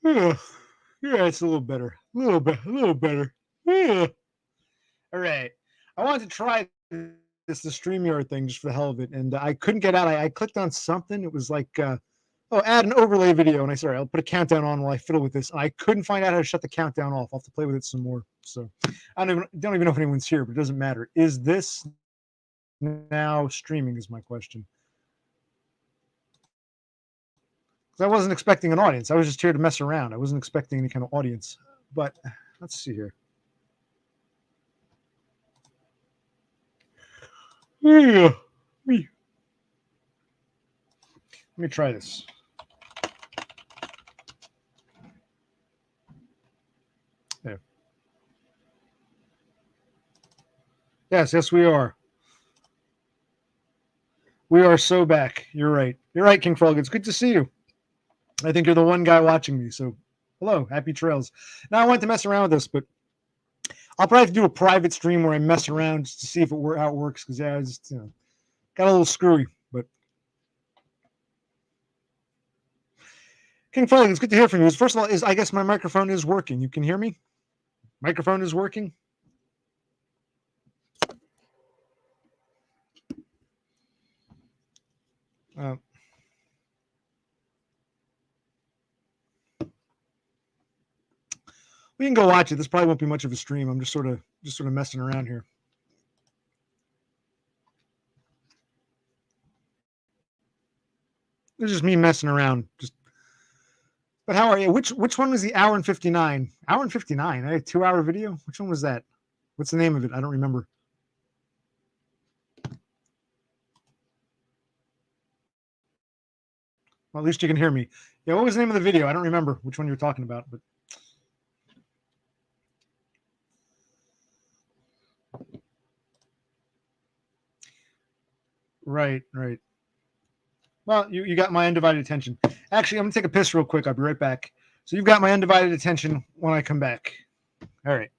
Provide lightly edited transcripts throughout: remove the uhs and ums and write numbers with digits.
Yeah, yeah, it's a little better. A little better. Yeah. All right. I wanted to try the StreamYard thing just for the hell of it, and I couldn't get out. I clicked on something. It was like, oh, add an overlay video, and I said, all right, I'll put a countdown on while I fiddle with this. And I couldn't find out how to shut the countdown off. I'll have to play with it some more. So I don't even know if anyone's here, but it doesn't matter. Is this now streaming? Is my question. Because I wasn't expecting an audience. I was just here to mess around. I wasn't expecting any kind of audience. But let's see here. Yeah. Let me try this. There. Yes, we are. We are so back. You're right. You're right, King Frog. It's good to see you. I think you're the one guy watching me. So, hello, happy trails. Now, I wanted to mess around with this, but I'll probably have to do a private stream where I mess around just to see if how it works. Because I just got a little screwy. But King Frog, it's good to hear from you. First of all, I guess my microphone is working. You can hear me. Microphone is working. We can go watch it. This probably won't be much of a stream. I'm just sort of messing around here. It's just me messing around. But how are you? Which one was the hour and 59? Hour and 59. A 2-hour video. Which one was that? What's the name of it? I don't remember. Well, at least you can hear me. Yeah, what was the name of the video? I don't remember which one you were talking about, but right. Well, you got my undivided attention. Actually, I'm gonna take a piss real quick. I'll be right back. So you've got my undivided attention when I come back. All right.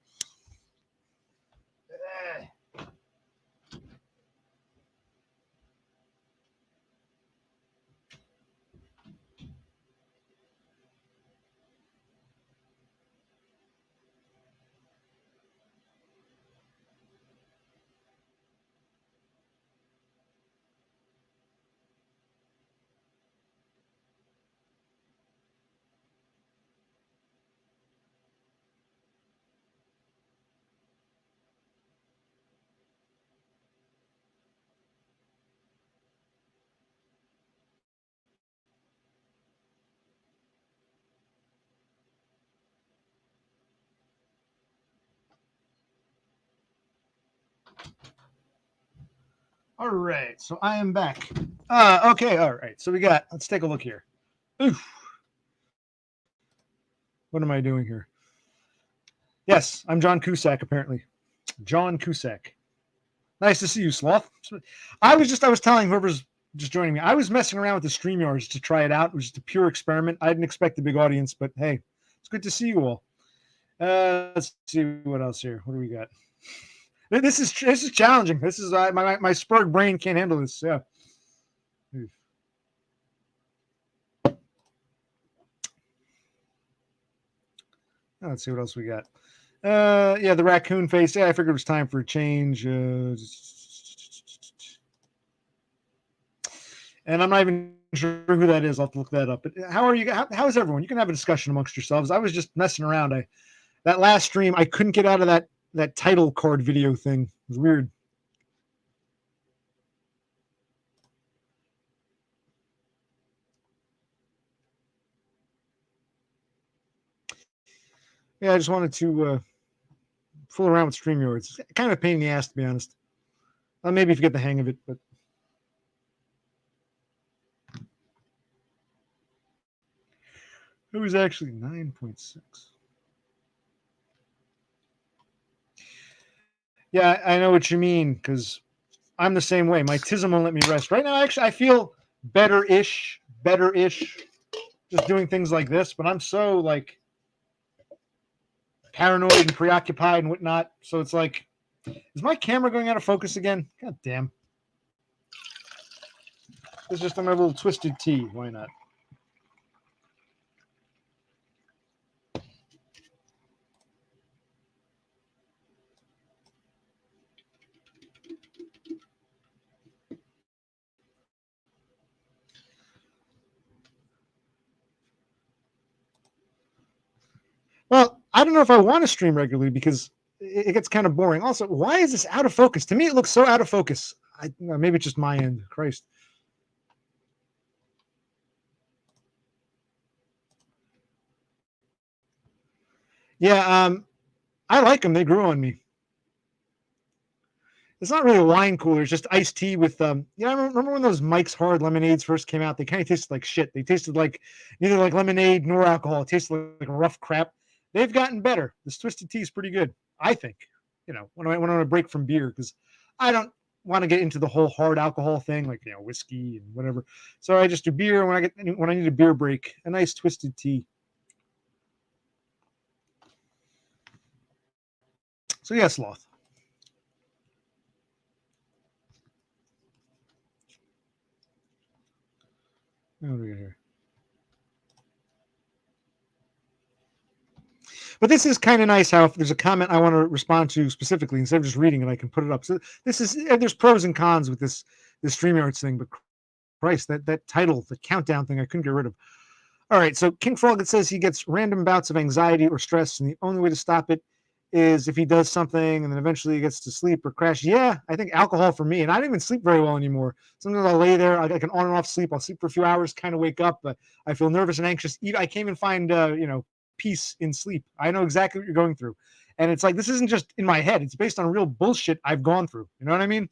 All right, so I am back. Okay, all right. So let's take a look here. Oof. What am I doing here? Yes, I'm John Cusack, apparently. John Cusack. Nice to see you, Sloth. I was telling whoever's just joining me, I was messing around with the StreamYards to try it out. It was just a pure experiment. I didn't expect a big audience, but hey, it's good to see you all. Let's see what else here. What do we got? This is challenging. This is my spurred brain can't handle this. Yeah. Let's see what else we got. Yeah, the raccoon face. Yeah, I figured it was time for a change. And I'm not even sure who that is. I'll have to look that up. But how are you? How is everyone? You can have a discussion amongst yourselves. I was just messing around. That last stream, I couldn't get out of that title card video thing. It was weird. Yeah, I just wanted to fool around with StreamYard. It's kind of a pain in the ass, to be honest. Maybe if you get the hang of it, but it was actually 9.6. Yeah, I know what you mean, because I'm the same way. My tism won't let me rest. Right now, actually, I feel better-ish, just doing things like this, but I'm so, like, paranoid and preoccupied and whatnot. So it's like, is my camera going out of focus again? God damn. It's just another little twisted T. Why not? Well, I don't know if I want to stream regularly because it gets kind of boring. Also, why is this out of focus? To me, it looks so out of focus. Maybe it's just my end. Christ. Yeah, I like them. They grew on me. It's not really a wine cooler. It's just iced tea with I remember when those Mike's Hard lemonades first came out. They kind of tasted like shit. They tasted like neither like lemonade nor alcohol. It tasted like rough crap. They've gotten better. This twisted tea is pretty good, I think. When I want to break from beer because I don't want to get into the whole hard alcohol thing like whiskey and whatever. So I just do beer when I need a beer break. A nice twisted tea. So yeah, Sloth. What do we got here? But this is kind of nice how if there's a comment I want to respond to specifically, instead of just reading it, I can put it up. So there's pros and cons with this StreamYards thing, but Christ, that title, the countdown thing, I couldn't get rid of. All right, so King Frog, it says he gets random bouts of anxiety or stress, and the only way to stop it is if he does something and then eventually he gets to sleep or crash. Yeah, I think alcohol for me, and I don't even sleep very well anymore. Sometimes I'll lay there, I can on and off sleep. I'll sleep for a few hours, kind of wake up, but I feel nervous and anxious. I can't even find, peace in sleep. I know exactly what you're going through. And it's like, this isn't just in my head. It's based on real bullshit I've gone through. You know what I mean?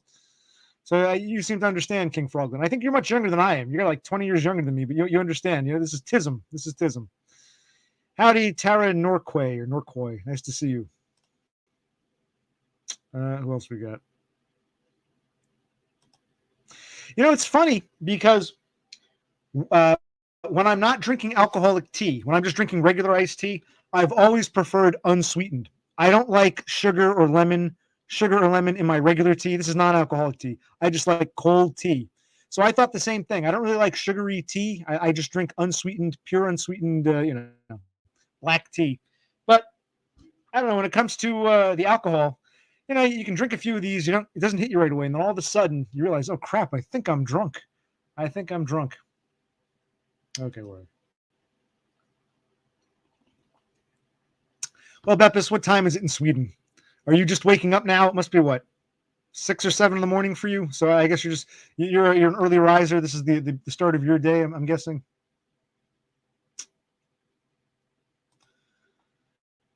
So you seem to understand, King Frogland. I think you're much younger than I am. You're like 20 years younger than me, but you understand. This is Tism. This is Tism. Howdy, Tara Norquay or Norquoy. Nice to see you. Who else we got? It's funny because when I'm not drinking alcoholic tea, when I'm just drinking regular iced tea, I've always preferred unsweetened. I don't like sugar or lemon in my regular tea. This is non-alcoholic tea. I just like cold tea. So I thought the same thing. I don't really like sugary tea. I just drink unsweetened, pure unsweetened, black tea. But I don't know. When it comes to the alcohol, you can drink a few of these. It doesn't hit you right away, and then all of a sudden you realize, oh crap, I think I'm drunk. Okay, word. Well, Beppis, what time is it in Sweden? Are you just waking up now? It must be what, 6 or 7 in the morning for you. So I guess you're an early riser. This is the start of your day. I'm guessing.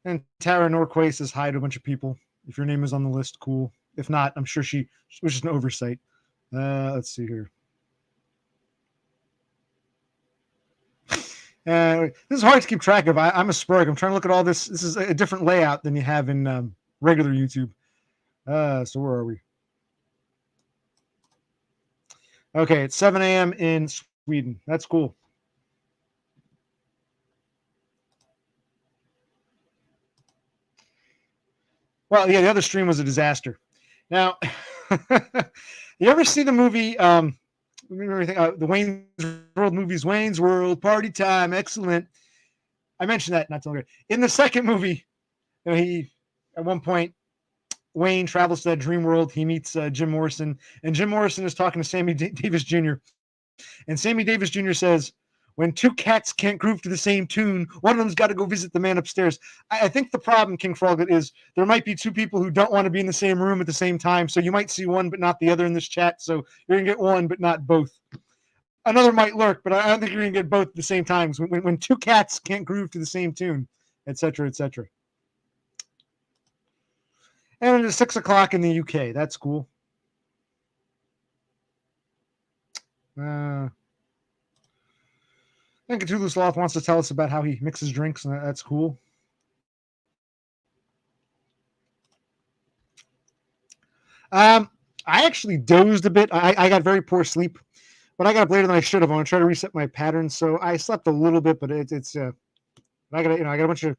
And Tara Norquay says hi to a bunch of people. If your name is on the list, cool. If not, I'm sure she was just an oversight. Let's see here. This is hard to keep track of. I'm a Spurg. I'm trying to look at all this. This is a different layout than you have in regular YouTube. So where are we? Okay, it's 7 a.m. in Sweden. That's cool. Well, yeah, the other stream was a disaster. Now, you ever see the movie? The Wayne's World movies. Wayne's World Party Time, excellent. I mentioned that not too long ago. In the second movie, he at one point Wayne travels to that dream world. He meets Jim Morrison, and Jim Morrison is talking to Sammy Davis Jr. And Sammy Davis Jr. says, when two cats can't groove to the same tune, one of them's got to go visit the man upstairs. I think the problem, King Froglet, is there might be two people who don't want to be in the same room at the same time. So you might see one, but not the other in this chat. So you're going to get one, but not both. Another might lurk, but I don't think you're going to get both at the same times. When two cats can't groove to the same tune, etc., etc. And it's 6 o'clock in the UK. That's cool. I think Cthulhu Sloth wants to tell us about how he mixes drinks, and that's cool. I actually dozed a bit. I got very poor sleep, but I got up later than I should have. I want to try to reset my patterns, so I slept a little bit, but it's I got a bunch of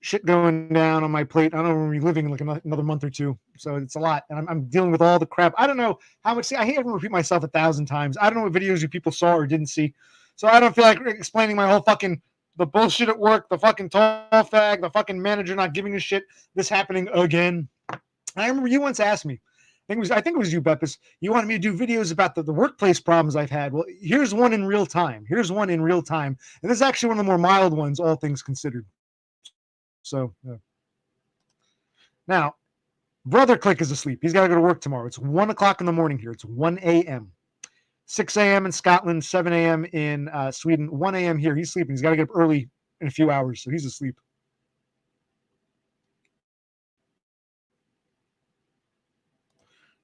shit going down on my plate. I don't know, we're gonna be living like another month or two, so it's a lot, and I'm dealing with all the crap. I don't know how much. I hate to repeat myself 1,000 times. I don't know what videos you people saw or didn't see, so I don't feel like explaining my whole fucking the bullshit at work, the fucking tall fag, the fucking manager not giving a shit. This happening again. I remember you once asked me. I think it was you, Beppis. You wanted me to do videos about the workplace problems I've had. Well, here's one in real time. And this is actually one of the more mild ones, all things considered. So now, Brother Click is asleep. He's got to go to work tomorrow. It's 1 o'clock in the morning here. It's 1 a.m. 6 a.m. in Scotland, 7 a.m. in Sweden, 1 a.m. here. He's sleeping. He's got to get up early in a few hours, so he's asleep.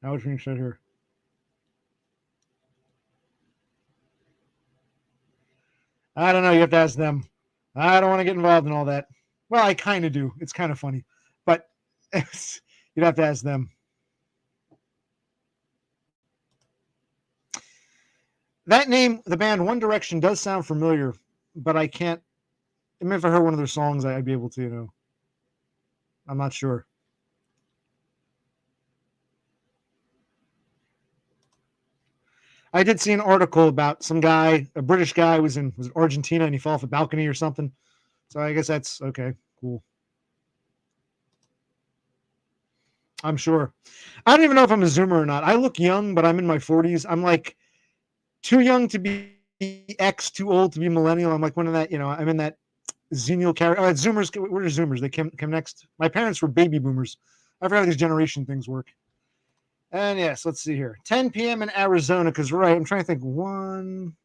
Now what's being said here? I don't know. You have to ask them. I don't want to get involved in all that. Well, I kind of do. It's kind of funny, but you'd have to ask them. That name, the band One Direction, does sound familiar, but I can't. I mean, if I heard one of their songs, I'd be able to, I'm not sure. I did see an article about some guy, a British guy, was it Argentina, and he fell off a balcony or something. So I guess that's okay. Cool. I'm sure. I don't even know if I'm a Zoomer or not. I look young, but I'm in my 40s. I'm like too young to be X, too old to be millennial. I'm like one of that, I'm in that Xennial character. Oh, Zoomers. What are Zoomers? They came next. My parents were baby boomers. I forgot how these generation things work. And yes, let's see here. 10 p.m. in Arizona, because right, I'm trying to think. 1,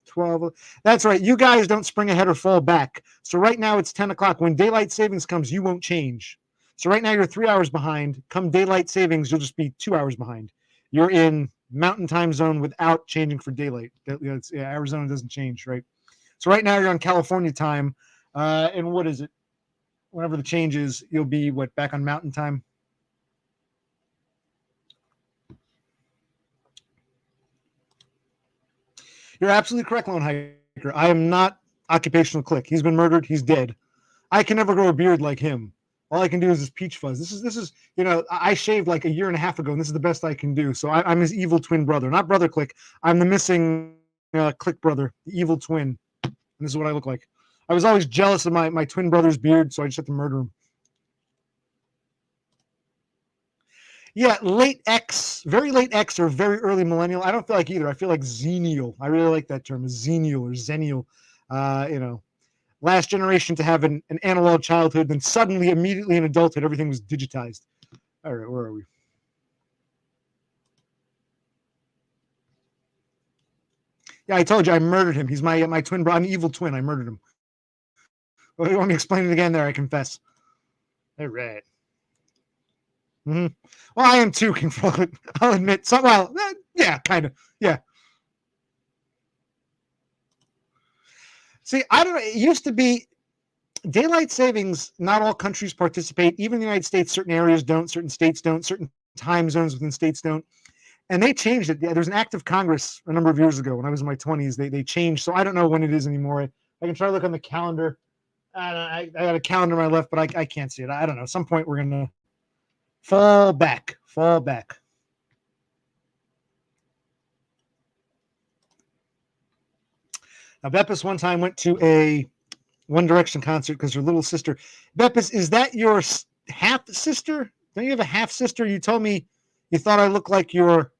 12. That's right. You guys don't spring ahead or fall back. So right now it's 10 o'clock. When daylight savings comes, you won't change. So right now you're 3 hours behind. Come daylight savings, you'll just be 2 hours behind. You're in mountain time zone without changing for daylight. Arizona doesn't change, right? So right now you're on California time. And what is it? Whenever the change is, you'll be back on mountain time? You're absolutely correct, Lone Hiker. I am not Occupational Click. He's been murdered. He's dead. I can never grow a beard like him. All I can do is this peach fuzz. This is I shaved like a year and a half ago, and this is the best I can do. So I'm his evil twin brother, not Brother Click. I'm the missing Click brother, the evil twin. And this is what I look like. I was always jealous of my twin brother's beard, so I just had to murder him. Yeah, late X, very late X or very early millennial. I don't feel like either. I feel like Xennial. I really like that term, Xennial or Zennial. Last generation to have an analog childhood, then suddenly, immediately in adulthood, everything was digitized. All right, where are we? Yeah, I told you I murdered him. He's my twin brother. I'm an evil twin. I murdered him. Well, you want me to explain it again there? I confess. All right. Mm-hmm. Well, I am too, I'll admit. So, well, yeah, kind of. Yeah. See, I don't know. It used to be daylight savings. Not all countries participate. Even in the United States, certain areas don't, certain states don't, certain time zones within states don't. And they changed it. There's an act of Congress a number of years ago when I was in my 20s. They changed. So I don't know when it is anymore. I can try to look on the calendar. I got a calendar on my left, but I can't see it. I don't know. At some point, we're going to fall back. Now, Beppis one time went to a One Direction concert because her little sister. Beppis, is that your half sister? Don't you have a half sister? You told me you thought I looked like your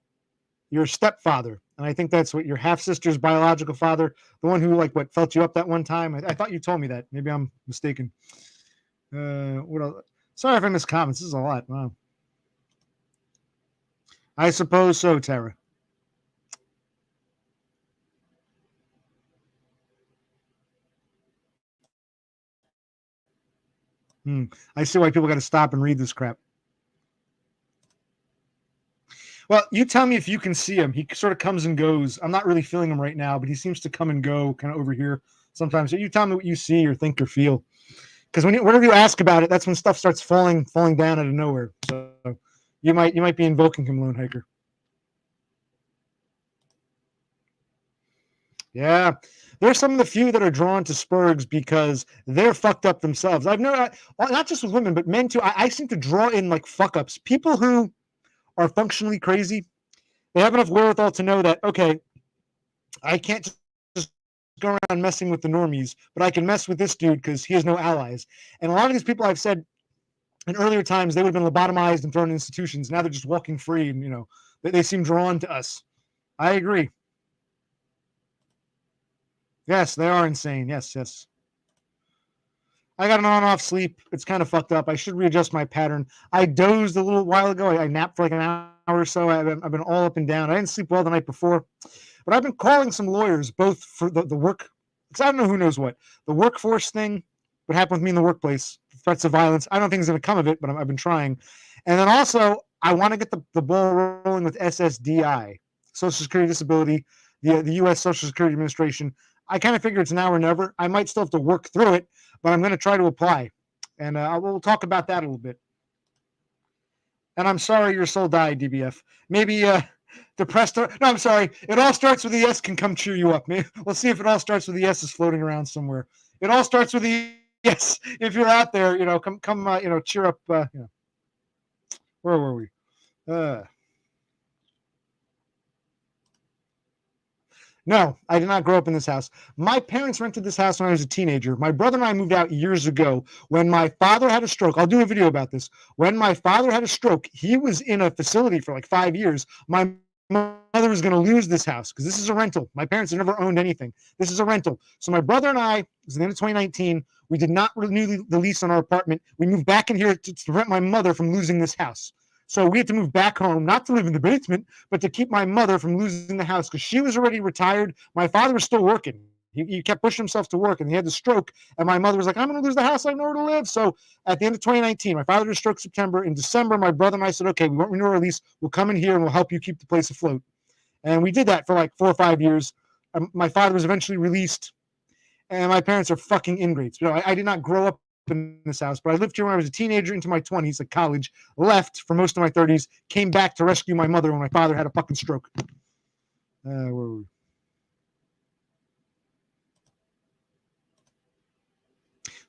stepfather, and I think that's what your half sister's biological father, the one who felt you up that one time. I thought you told me that. Maybe I'm mistaken. What else? Sorry if I missed comments. This is a lot. Wow. I suppose so, Tara. I see why people got to stop and read this crap. Well, you tell me if you can see him. He sort of comes and goes. I'm not really feeling him right now, but he seems to come and go kind of over here sometimes. So you tell me what you see or think or feel. Because whenever you ask about it, that's when stuff starts falling down out of nowhere. So you might be invoking him, Lone Hiker. Yeah. There's some of the few that are drawn to Spurgs because they're fucked up themselves. I've known, not just with women, but men too. I seem to draw in fuck ups. People who are functionally crazy, they have enough wherewithal to know that, okay, I can't just go around messing with the normies, but I can mess with this dude because he has no allies. And a lot of these people I've said in earlier times, they would have been lobotomized and thrown in institutions. Now they're just walking free and, they seem drawn to us. I agree. Yes, they are insane. Yes. I got an on-off sleep. It's kind of fucked up. I should readjust my pattern. I dozed a little while ago. I napped for like an hour or so. I've been all up and down. I didn't sleep well the night before, but I've been calling some lawyers, both for the work, because I don't know who knows what. The workforce thing, what happened with me in the workplace, threats of violence. I don't think it's going to come of it, but I've been trying. And then also, I want to get the ball rolling with SSDI, Social Security Disability, the U.S. Social Security Administration. I kind of figure it's now or never. I might still have to work through it, but I'm going to try to apply. And we'll talk about that a little bit. And I'm sorry your soul died, DBF. Maybe depressed. No, I'm sorry. It all starts with the S can come cheer you up. Maybe, let's see if it all starts with the S is floating around somewhere. It all starts with the yes. If you're out there, come, cheer up. Where were we? No, I did not grow up in this house. My parents rented this house when I was a teenager. My brother and I moved out years ago when my father had a stroke. I'll do a video about this. When my father had a stroke, he was in a facility for like 5 years. My mother was going to lose this house because this is a rental. My parents have never owned anything. This is a rental. So my brother and I, it was the end of 2019, we did not renew the lease on our apartment. We moved back in here to prevent my mother from losing this house. So we had to move back home, not to live in the basement, but to keep my mother from losing the house because she was already retired. My father was still working. He kept pushing himself to work, and he had the stroke. And my mother was like, I'm going to lose the house. I have nowhere to live. So at the end of 2019, my father had a stroke September. In December, my brother and I said, okay, we won't renew our lease. We'll come in here, and we'll help you keep the place afloat. And we did that for like 4 or 5 years. My father was eventually released, and my parents are fucking ingrates. I did not grow up in this house, but I lived here when I was a teenager into my 20s, like college, left for most of my 30s, came back to rescue my mother when my father had a fucking stroke. Where were we?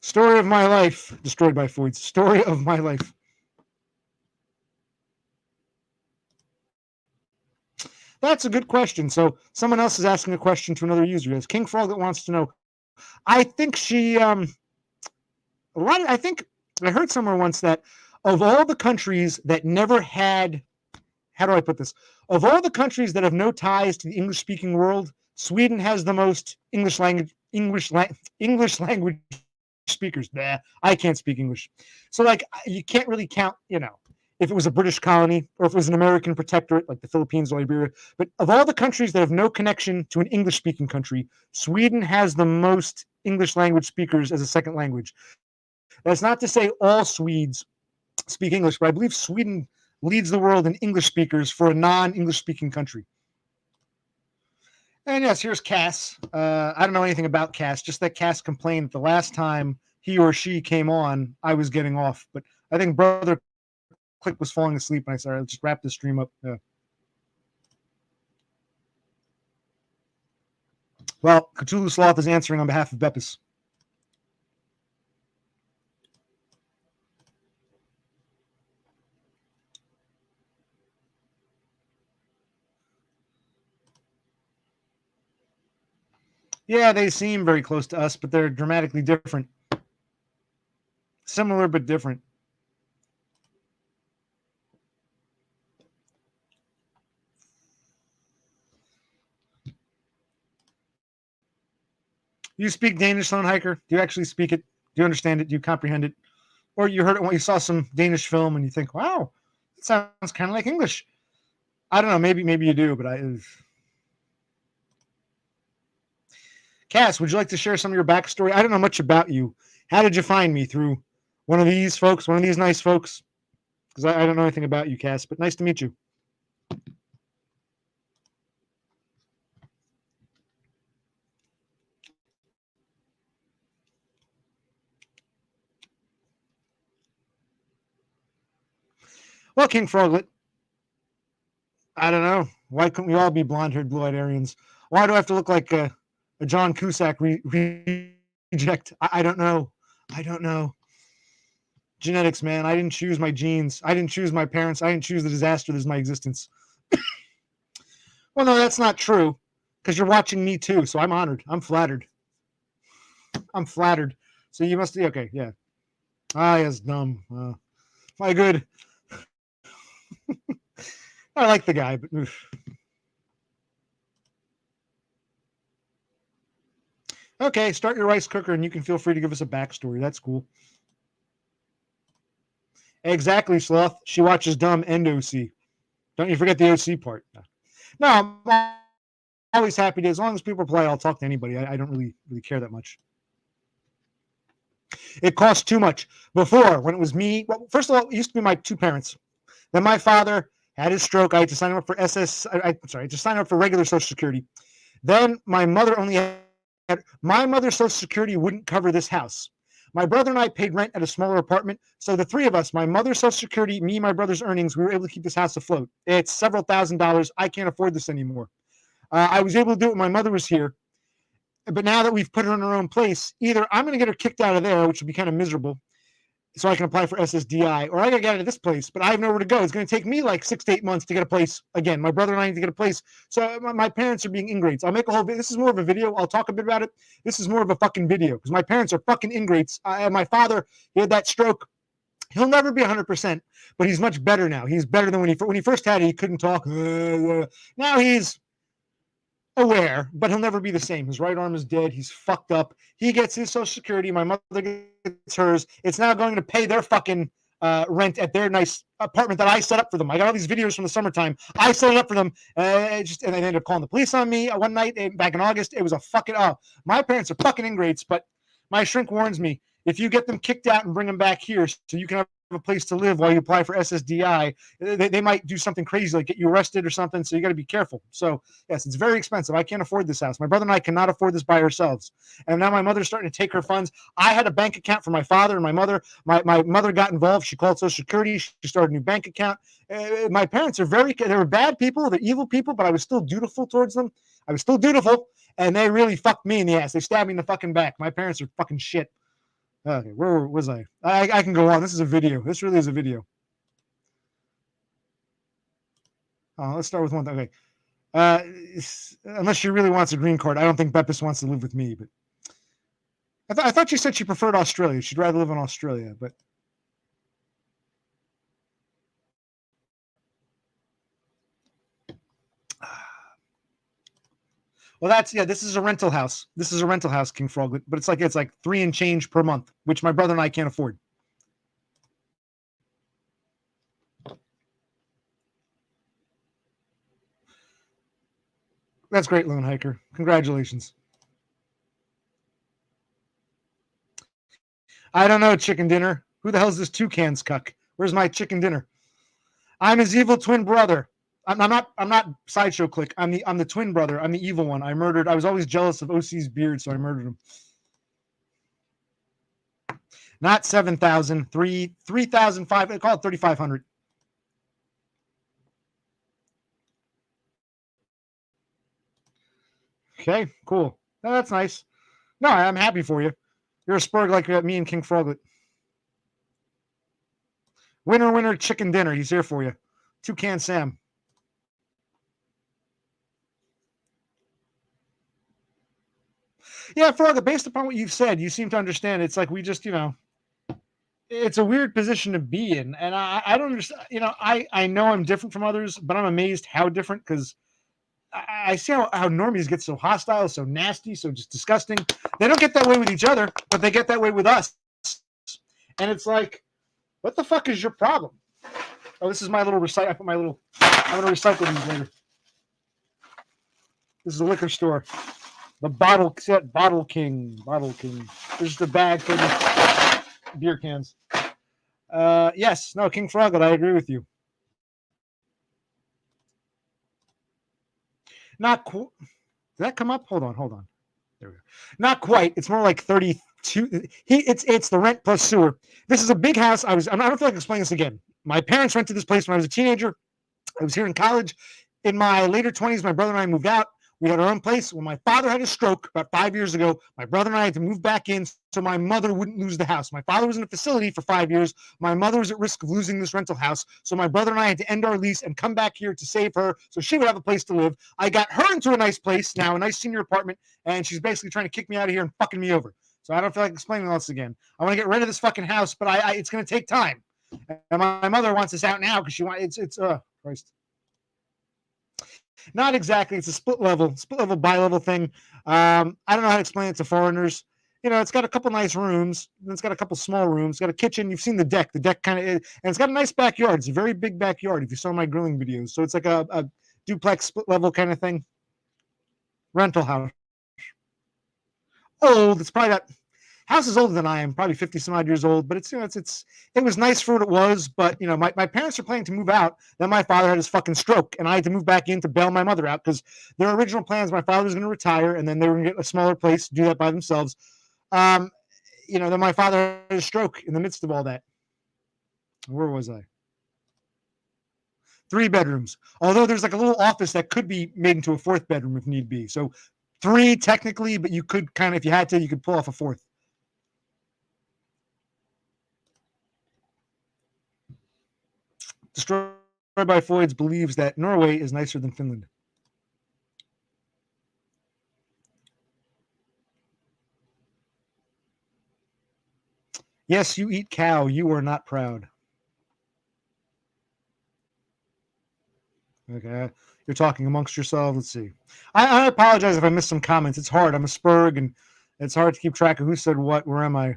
Story of my life, destroyed by Foids. Story of my life. That's a good question. So someone else is asking a question to another user. Yes, King Frog that wants to know. I think I think I heard somewhere once that of all the countries that never had, how do I put this? Of all the countries that have no ties to the English speaking world, Sweden has the most English language speakers. Nah, I can't speak English. So like you can't really count, if it was a British colony or if it was an American protectorate like the Philippines or Liberia. But of all the countries that have no connection to an English speaking country, Sweden has the most English language speakers as a second language. That's not to say all Swedes speak English, but I believe Sweden leads the world in English speakers for a non-English speaking country. And yes, here's Cass. I don't know anything about Cass, just that Cass complained the last time he or she came on, I was getting off. But I think Brother Click was falling asleep, and I said, let's just wrap this stream up. Yeah. Well, Cthulhu Sloth is answering on behalf of Beppis. Yeah, they seem very close to us, but they're dramatically different. Similar, but different. You speak Danish, Lone Hiker? Do you actually speak it? Do you understand it? Do you comprehend it? Or you heard it when you saw some Danish film and you think, wow, it sounds kind of like English. I don't know. Maybe you do, but Cass, would you like to share some of your backstory? I don't know much about you. How did you find me? Through one of these folks, one of these nice folks? Because I don't know anything about you, Cass, but nice to meet you. Well, King Froglet, I don't know. Why couldn't we all be blonde-haired, blue-eyed Aryans? Why do I have to look like a John Cusack reject? I don't know. I don't know. Genetics, man. I didn't choose my genes. I didn't choose my parents. I didn't choose the disaster that is my existence. Well, no, that's not true, because you're watching me too, so I'm honored. I'm flattered. I'm flattered. So you must be okay. Yeah. Ah, yes, dumb. My good. I like the guy, but oof. Okay, start your rice cooker and you can feel free to give us a backstory. That's cool. Exactly, Sloth. She watches Dumb and OC. Don't you forget the OC part. No, I'm always happy to. As long as people play, I'll talk to anybody. I don't really care that much. It costs too much. Before, when it was me, well, first of all, it used to be my two parents. Then my father had his stroke. I had to sign up for to sign up for regular Social Security. Then my mother only had my mother's Social Security wouldn't cover this house. My brother and I paid rent at a smaller apartment. So the three of us, my mother's Social Security, me, my brother's earnings, we were able to keep this house afloat. It's several $1,000s. I can't afford this anymore. I was able to do it when my mother was here. But now that we've put her in her own place, either I'm going to get her kicked out of there, which would be kind of miserable, so I can apply for SSDI, or I got to get out of this place, but I have nowhere to go. It's going to take me like 6 to 8 months to get a place again. My brother and I need to get a place. So my parents are being ingrates. I'll make a whole video. This is more of a video. I'll talk a bit about it. This is more of a fucking video because my parents are fucking ingrates. My father, he had that stroke. He'll never be 100%, but he's much better now. He's better than when he first had it. He couldn't talk. Now he's aware, but he'll never be the same. His right arm is dead. He's fucked up. He gets his Social Security. My mother gets hers. It's now going to pay their fucking rent at their nice apartment that I set up for them. I got all these videos from the summertime. I set it up for them. And they ended up calling the police on me one night back in August. It was a fucking, my parents are fucking ingrates, but my shrink warns me, if you get them kicked out and bring them back here so you can have a place to live while you apply for SSDI, they might do something crazy, like get you arrested or something. So you got to be careful. So yes, it's very expensive. I can't afford this house. My brother and I cannot afford this by ourselves. And now my mother's starting to take her funds. I had a bank account for my father and my mother. My mother got involved. She called Social Security. She started a new bank account. My parents are they were bad people. They're evil people, but I was still dutiful towards them. I was still dutiful. And they really fucked me in the ass. They stabbed me in the fucking back. My parents are fucking shit. Okay, where was I? I can go on. This is a video. This really is a video. Let's start with one thing. Okay. Unless she really wants a green card, I don't think Beppis wants to live with me. But I thought she said she preferred Australia. She'd rather live in Australia. But well, this is a rental house. This is a rental house, King Froglet, but it's like $3 and change per month, which my brother and I can't afford. That's great, Lone Hiker. Congratulations. I don't know, chicken dinner. Who the hell is this Toucans cuck? Where's my chicken dinner? I'm his evil twin brother. I'm not Sideshow Click. I'm the twin brother. I'm the evil one. I was always jealous of OC's beard, so I murdered him. Not 7,000, 3,005. I call it 3,500. Okay, cool. No, that's nice. No, I'm happy for you. You're a spurg like me and King Froglet. Winner, chicken dinner. He's here for you. Toucan Sam. Yeah, Froglet, based upon what you've said, you seem to understand. It's like we just, it's a weird position to be in. And I don't understand. I know I'm different from others, but I'm amazed how different because I see how normies get so hostile, so nasty, so just disgusting. They don't get that way with each other, but they get that way with us. And it's like, what the fuck is your problem? Oh, this is my little I'm going to recycle these later. This is a liquor store. The Bottle King. This is the bag for the beer cans. Yes, no, King Froglet, I agree with you. Not quite. Did that come up? Hold on. There we go. Not quite. It's more like 32. It's the rent plus sewer. This is a big house. I don't feel like explaining this again. My parents rented this place when I was a teenager. I was here in college. In my later 20s, my brother and I moved out. We had our own place. When my father had a stroke about 5 years ago, my brother and I had to move back in so my mother wouldn't lose the house. My father was in a facility for 5 years. My mother was at risk of losing this rental house. So my brother and I had to end our lease and come back here to save her so she would have a place to live. I got her into a nice place now, a nice senior apartment, and she's basically trying to kick me out of here and fucking me over. So I don't feel like explaining all this again. I want to get rid of this fucking house, but it's going to take time. And my mother wants us out now because she wants, Christ. Not exactly. It's a split level, bi-level thing. I don't know how to explain it to foreigners. You know, it's got a couple nice rooms. And it's got a couple small rooms. It's got a kitchen. You've seen the deck. The deck kind of, and it's got a nice backyard. It's a very big backyard. If you saw my grilling videos, so it's like a duplex split level kind of thing. Rental house. Old. It's probably that house is older than I am, probably 50 some odd years old, but it's, you know, it was nice for what it was. But, you know, my parents were planning to move out. Then my father had his fucking stroke, and I had to move back in to bail my mother out because their original plans, my father was going to retire, and then they were going to get a smaller place to do that by themselves. Um, you know, then my father had a stroke in the midst of all that. Where was I? 3 bedrooms. Although there's like a little office that could be made into a 4th bedroom if need be. So 3 technically, but you could kind of, if you had to, you could pull off a 4th. Destroyed by Floyd's believes that Norway is nicer than Finland. Yes, you eat cow. You are not proud. Okay. You're talking amongst yourselves. Let's see. I apologize if I missed some comments. It's hard. I'm a Spurg, and it's hard to keep track of who said what. Where am I?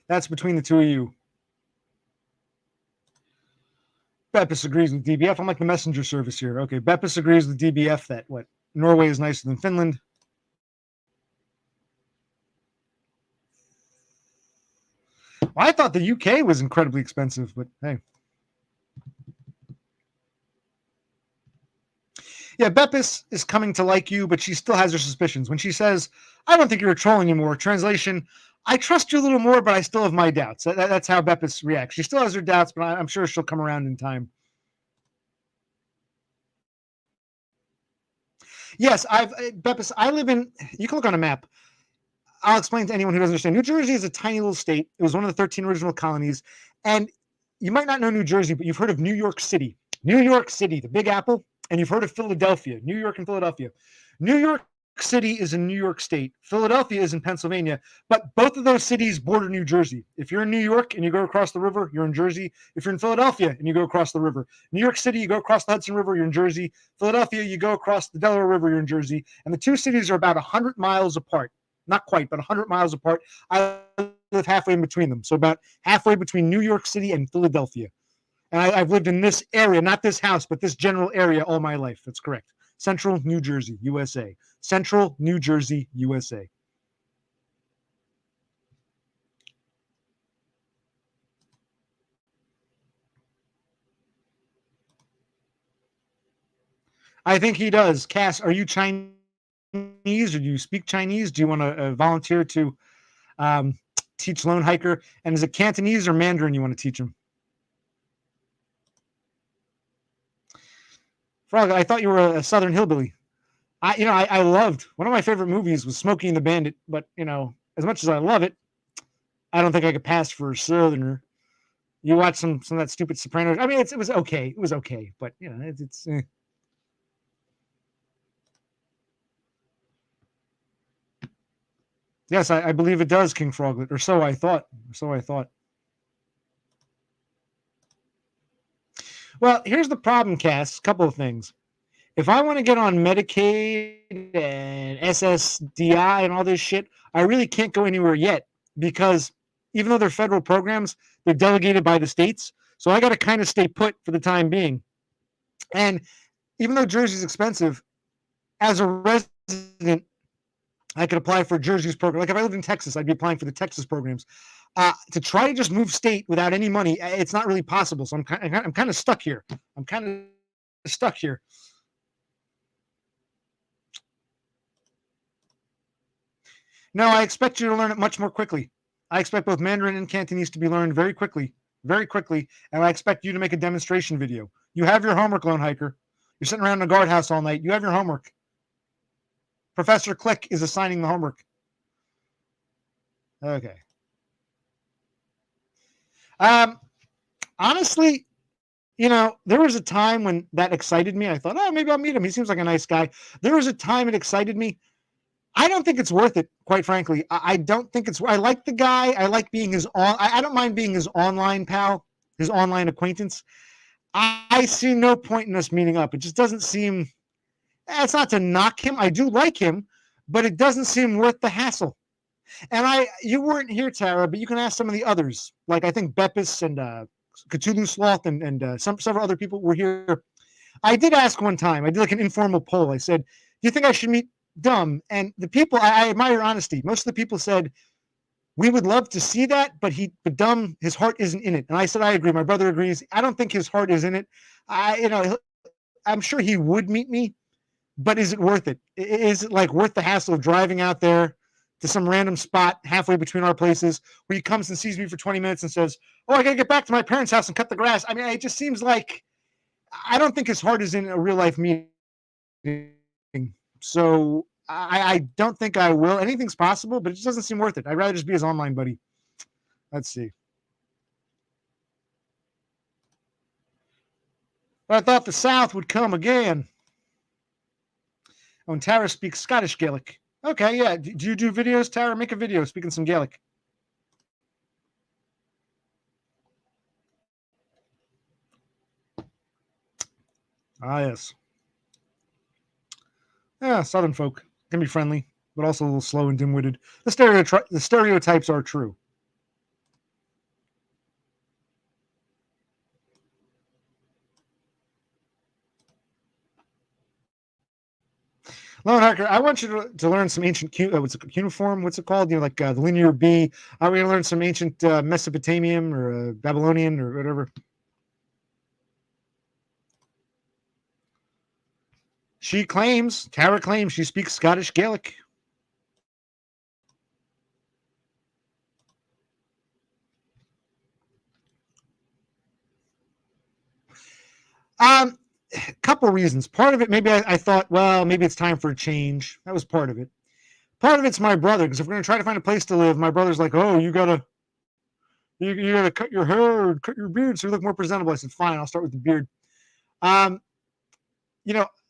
That's between the two of you. Beppis agrees with DBF. I'm like the messenger service here. Okay, Beppis agrees with DBF that what Norway is nicer than Finland. Well, I thought the UK was incredibly expensive, but hey. Yeah, Beppis is coming to like you, but she still has her suspicions. When she says, I don't think you're a troll anymore, translation, I trust you a little more, but I still have my doubts. That's how Beppis reacts. She still has her doubts, but I'm sure she'll come around in time. Yes, Beppis, I live in, you can look on a map. I'll explain to anyone who doesn't understand. New Jersey is a tiny little state. It was one of the 13 original colonies. And you might not know New Jersey, but you've heard of New York City. New York City, the Big Apple, and you've heard of Philadelphia, New York and Philadelphia. New York City is in New York State. Philadelphia is in Pennsylvania, but both of those cities border New Jersey. If you're in New York and you go across the river, you're in Jersey. If you're in Philadelphia and you go across the river, New York City, you go across the Hudson River, you're in Jersey. Philadelphia, you go across the Delaware River, you're in Jersey. And the two cities are about 100 miles apart. Not quite, but 100 miles apart. I live halfway in between them. So about halfway between New York City and Philadelphia. And I've lived in this area, not this house, but this general area all my life. That's correct. Central New Jersey, USA. Central New Jersey, USA. I think he does. Cass, are you Chinese or do you speak Chinese? Do you want to volunteer to teach Lone Hiker? And is it Cantonese or Mandarin you want to teach him? Frog, I thought you were a Southern hillbilly. I loved one of my favorite movies was Smokey and the Bandit, but as much as I love it, I don't think I could pass for a Southerner. You watch some of that stupid Sopranos. I mean, it was okay. It was okay, but it's yes, I believe it does, King Froglet, or so I thought. Well, here's the problem, Cass. A couple of things. If I want to get on Medicaid and SSDI and all this shit, I really can't go anywhere yet because even though they're federal programs, they're delegated by the states. So I got to kind of stay put for the time being. And even though Jersey's expensive, as a resident, I could apply for Jersey's program. Like if I lived in Texas, I'd be applying for the Texas programs. To try to just move state without any money, it's not really possible. So I'm kind of stuck here. No, I expect you to learn it much more quickly. I expect both Mandarin and Cantonese to be learned very quickly, and I expect you to make a demonstration video. You have your homework, Lone Hiker. You're sitting around in the guardhouse all night. You have your homework. Professor Click is assigning the homework. Okay. Honestly, there was a time when that excited me. I thought, oh, maybe I'll meet him. He seems like a nice guy. There was a time it excited me. I don't think it's worth it, quite frankly. I don't think it's. I like the guy. I like being his I don't mind being his online pal, his online acquaintance. I see no point in us meeting up. It just doesn't seem. It's not to knock him. I do like him, but it doesn't seem worth the hassle. And you weren't here, Tara, but you can ask some of the others. Like I think Beppis and Cthulhu Sloth and several other people were here. I did ask one time. I did like an informal poll. I said, "Do you think I should meet Dumb?" And the people, I admire honesty. Most of the people said, "We would love to see that, but Dumb, his heart isn't in it." And I said, "I agree. My brother agrees. I don't think his heart is in it. I'm sure he would meet me, but is it worth it? Is it like worth the hassle of driving out there to some random spot halfway between our places where he comes and sees me for 20 minutes and says, 'Oh, I got to get back to my parents' house and cut the grass.'" I mean, it just seems like I don't think his heart is in a real life meeting. So I don't think I will. Anything's possible, but it just doesn't seem worth it. I'd rather just be his online buddy. Let's see. But I thought the South would come again. Oh, and Tara speaks Scottish Gaelic. Okay, yeah. Do you do videos, Tara? Make a video speaking some Gaelic. Ah, yes. Yeah, Southern folk can be friendly, but also a little slow and dim-witted. The stereotypes are true. Lone Harker, I want you to learn some ancient cuneiform. What's it called? You know, like the Linear B. I want you to learn some ancient Mesopotamian or Babylonian or whatever. Tara claims she speaks Scottish Gaelic. A couple reasons. Part of it, maybe I thought, well, maybe it's time for a change. That was part of it. Part of it's my brother, because if we're going to try to find a place to live, my brother's like, "Oh, you gotta cut your hair, cut your beard, so you look more presentable." I said, "Fine, I'll start with the beard." Um,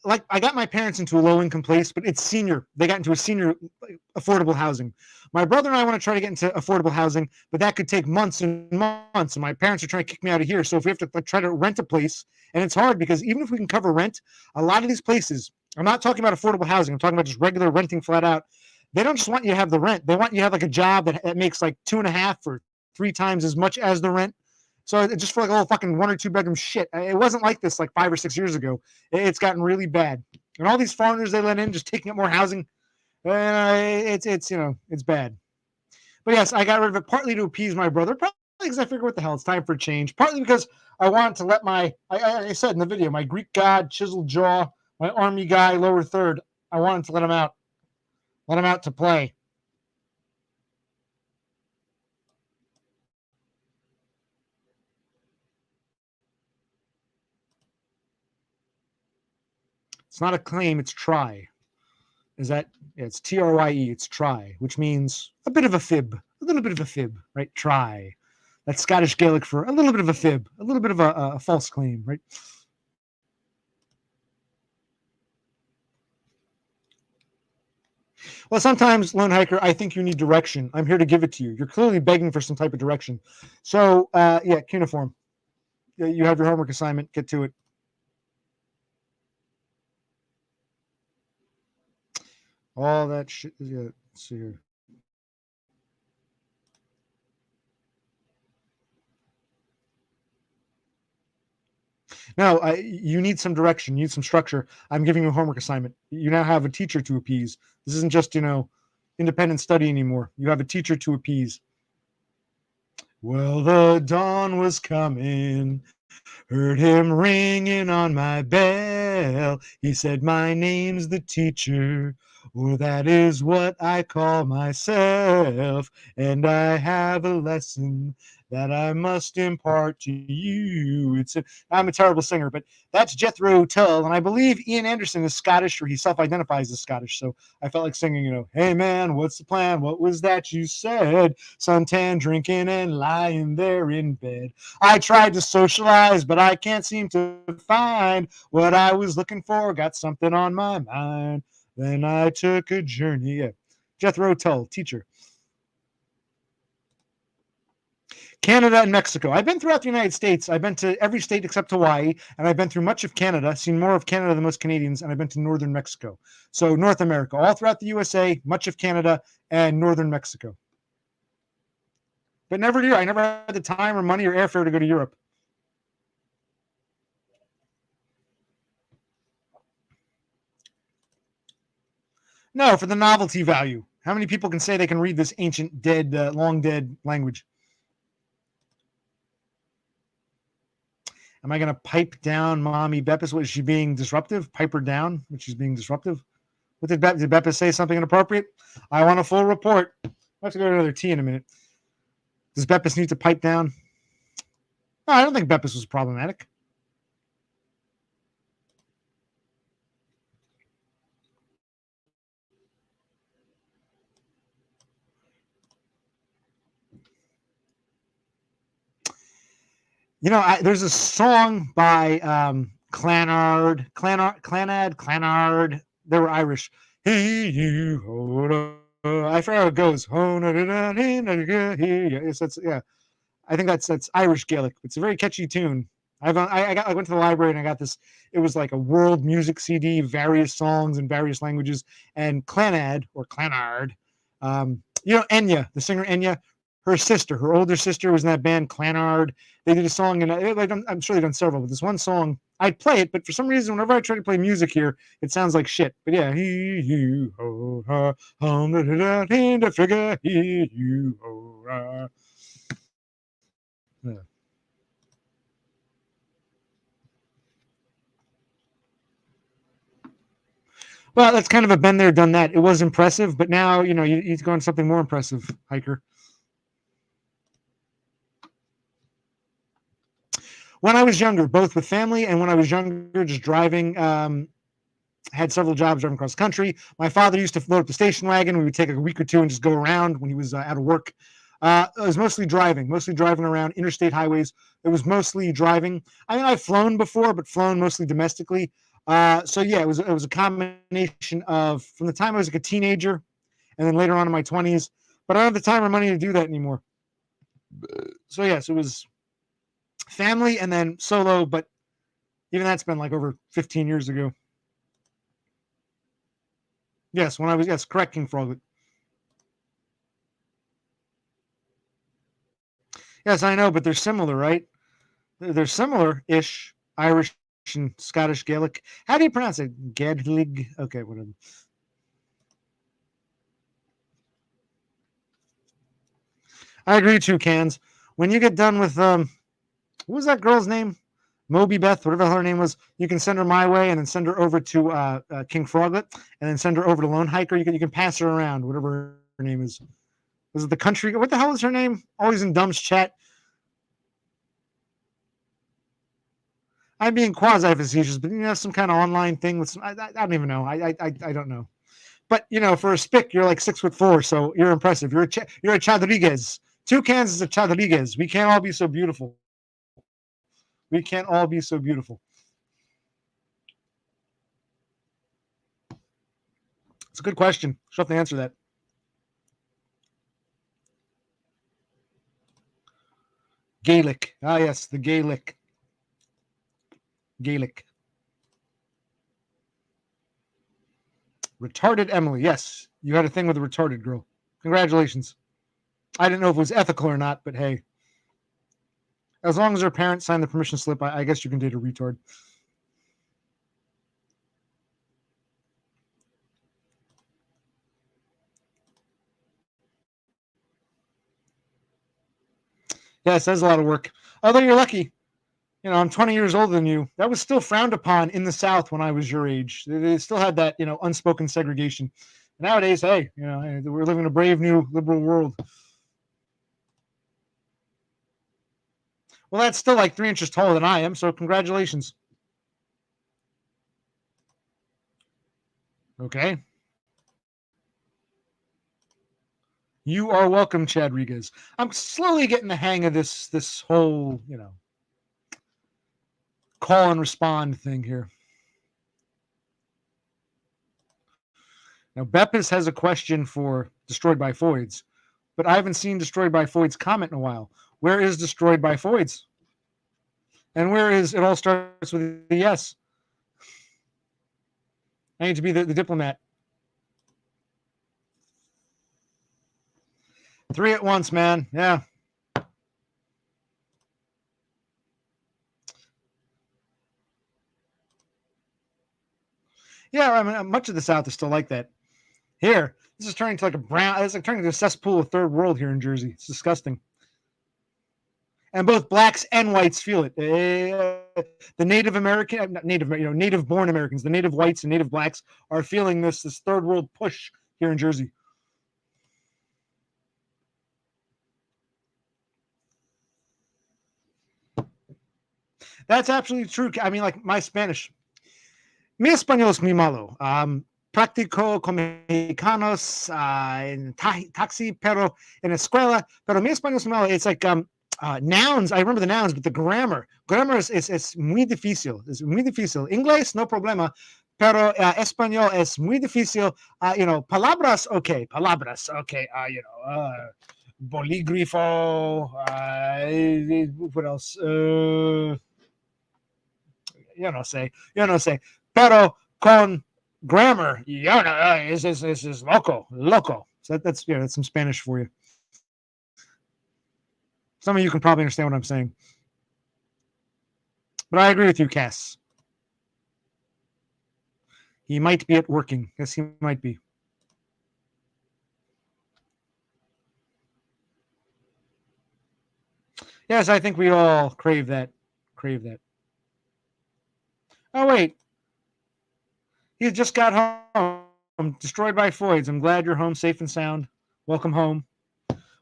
like I got my parents into a low income place, but it's senior. They got into a senior affordable housing. My brother and I want to try to get into affordable housing, but that could take months and months. And my parents are trying to kick me out of here. So if we have to try to rent a place, and it's hard because even if we can cover rent, a lot of these places, I'm not talking about affordable housing. I'm talking about just regular renting flat out. They don't just want you to have the rent. They want you to have like a job that makes like 2.5 or 3 times as much as the rent. So just for like a little fucking 1 or 2 bedroom shit. It wasn't like this like 5 or 6 years ago. It's gotten really bad. And all these foreigners they let in, just taking up more housing, it's bad. But yes, I got rid of it partly to appease my brother, partly because I figured, what the hell, it's time for a change. Partly because I wanted to let I said in the video, my Greek god, chiseled jaw, my army guy, lower third, I wanted to let him out to play. It's not a claim, it's try. It's TRYE, it's try, which means a bit of a fib, a little bit of a fib, right? Try. That's Scottish Gaelic for a little bit of a fib, a little bit of a false claim, right? Well, sometimes, Lone Hiker, I think you need direction. I'm here to give it to you. You're clearly begging for some type of direction. So, yeah, cuneiform. You have your homework assignment. Get to it. All that shit. Yeah, let's see here. No, you need some direction. You need some structure. I'm giving you a homework assignment. You now have a teacher to appease. This isn't just, independent study anymore. You have a teacher to appease. Well, the dawn was coming. Heard him ringing on my bell. He said, "My name's the teacher, or that is what I call myself, and I have a lesson that I must impart to you." I'm a terrible singer, but that's Jethro Tull, and I believe Ian Anderson is Scottish, or he self-identifies as Scottish, so I felt like singing, "Hey man, what's the plan? What was that you said? Suntan drinking and lying there in bed. I tried to socialize, but I can't seem to find what I was looking for. Got something on my mind. Then I took a journey. Yeah. Jethro Tull, teacher. Canada and Mexico. I've been throughout the United States. I've been to every state except Hawaii, and I've been through much of Canada, seen more of Canada than most Canadians, and I've been to northern Mexico. So North America, all throughout the USA, much of Canada, and northern Mexico. But never Europe. I never had the time or money or airfare to go to Europe. No, for the novelty value. How many people can say they can read this ancient, dead, long dead language? Am I going to pipe down Mommy Beppis? Was she being disruptive? Pipe her down when she's being disruptive? What did Beppis say? Something inappropriate? I want a full report. I'll have to go to another tea in a minute. Does Beppis need to pipe down? No, I don't think Beppis was problematic. You know, there's a song by Clanard. They were Irish. I forgot how it goes. Yeah. I think that's Irish Gaelic. It's a very catchy tune. I went to the library and I got this. It was like a world music CD, various songs in various languages. And Clanad or Clanard, Enya, the singer Enya, her older sister was in that band Clanard. They did a song, and I'm sure they've done several, but this one song, I'd play it, but for some reason, whenever I try to play music here, it sounds like shit. But yeah, yeah. Well, that's kind of a been there, done that. It was impressive, but now he's going something more impressive, Hiker. When I was younger, both with family and when I was younger, just driving. Had several jobs driving across the country. My father used to load up the station wagon. We would take a week or two and just go around when he was out of work. It was mostly driving around interstate highways. It was mostly driving. I mean, I've flown before, but flown mostly domestically. So yeah, it was a combination of from the time I was like a teenager, and then later on in my 20s. But I don't have the time or money to do that anymore. So yes, it was family and then solo. But even that's been like over 15 years ago. Yes, when I was correct, King Froglet. Yes, I know, but they're similar, right? They're similar-ish. Irish and Scottish Gaelic. How do you pronounce it? Gaelic. Okay, whatever. I agree, two cans. When you get done with what was that girl's name? Moby Beth, whatever her name was. You can send her my way, and then send her over to King Froglet, and then send her over to Lone Hiker. You can pass her around, whatever her name is. Was it the country? What the hell is her name? Always in Dumb's chat. I'm being quasi facetious, but some kind of online thing with I don't even know. I don't know. But for a spick, you're like 6'4", so you're impressive. You're a Chadriguez. Two cans is a Chadriguez. We can't all be so beautiful. We can't all be so beautiful. It's a good question. She'll have to answer that. Gaelic. Ah, yes, the Gaelic. Gaelic. Retarded Emily. Yes, you had a thing with a retarded girl. Congratulations. I didn't know if it was ethical or not, but hey. As long as her parents sign the permission slip, I guess you can date a retard. Yes, that's a lot of work. Although you're lucky. I'm 20 years older than you. That was still frowned upon in the South when I was your age. They still had that, unspoken segregation. Nowadays, hey, we're living in a brave new liberal world. Well, that's still like 3 inches taller than I am, so congratulations. Okay. You are welcome, Chad Rodriguez. I'm slowly getting the hang of this whole, call and respond thing here. Now, Beppis has a question for Destroyed by Foids, but I haven't seen Destroyed by Foids comment in a while. Where is Destroyed by Foids? And where is It All Starts with a Yes? I need to be the diplomat. 3 at once, man. Yeah. Yeah, I mean, much of the South is still like that. Here, this is turning to like a brown. It's like turning to a cesspool of third world here in Jersey. It's disgusting. And both blacks and whites feel it. The Native American, not native, native-born Americans, the native whites and native blacks are feeling this third world push here in Jersey. That's absolutely true. I mean, like my Spanish. Mi español es muy malo. Practico con mexicanos en taxi, pero en escuela. Pero mi español es muy malo. It's like nouns. I remember the nouns, but the grammar. Grammar is muy difícil. Es muy difícil. Inglés, no problema. Pero español es muy difícil. Palabras, okay. Palabras, okay. Bolígrafo. What else? You know say. Pero con grammar, is loco. So that's some Spanish for you. Some of you can probably understand what I'm saying. But I agree with you, Cass. He might be at working. Yes, he might be. Yes, I think we all crave that. Oh, wait. You just got home. Destroyed by Foids. I'm glad you're home safe and sound. Welcome home.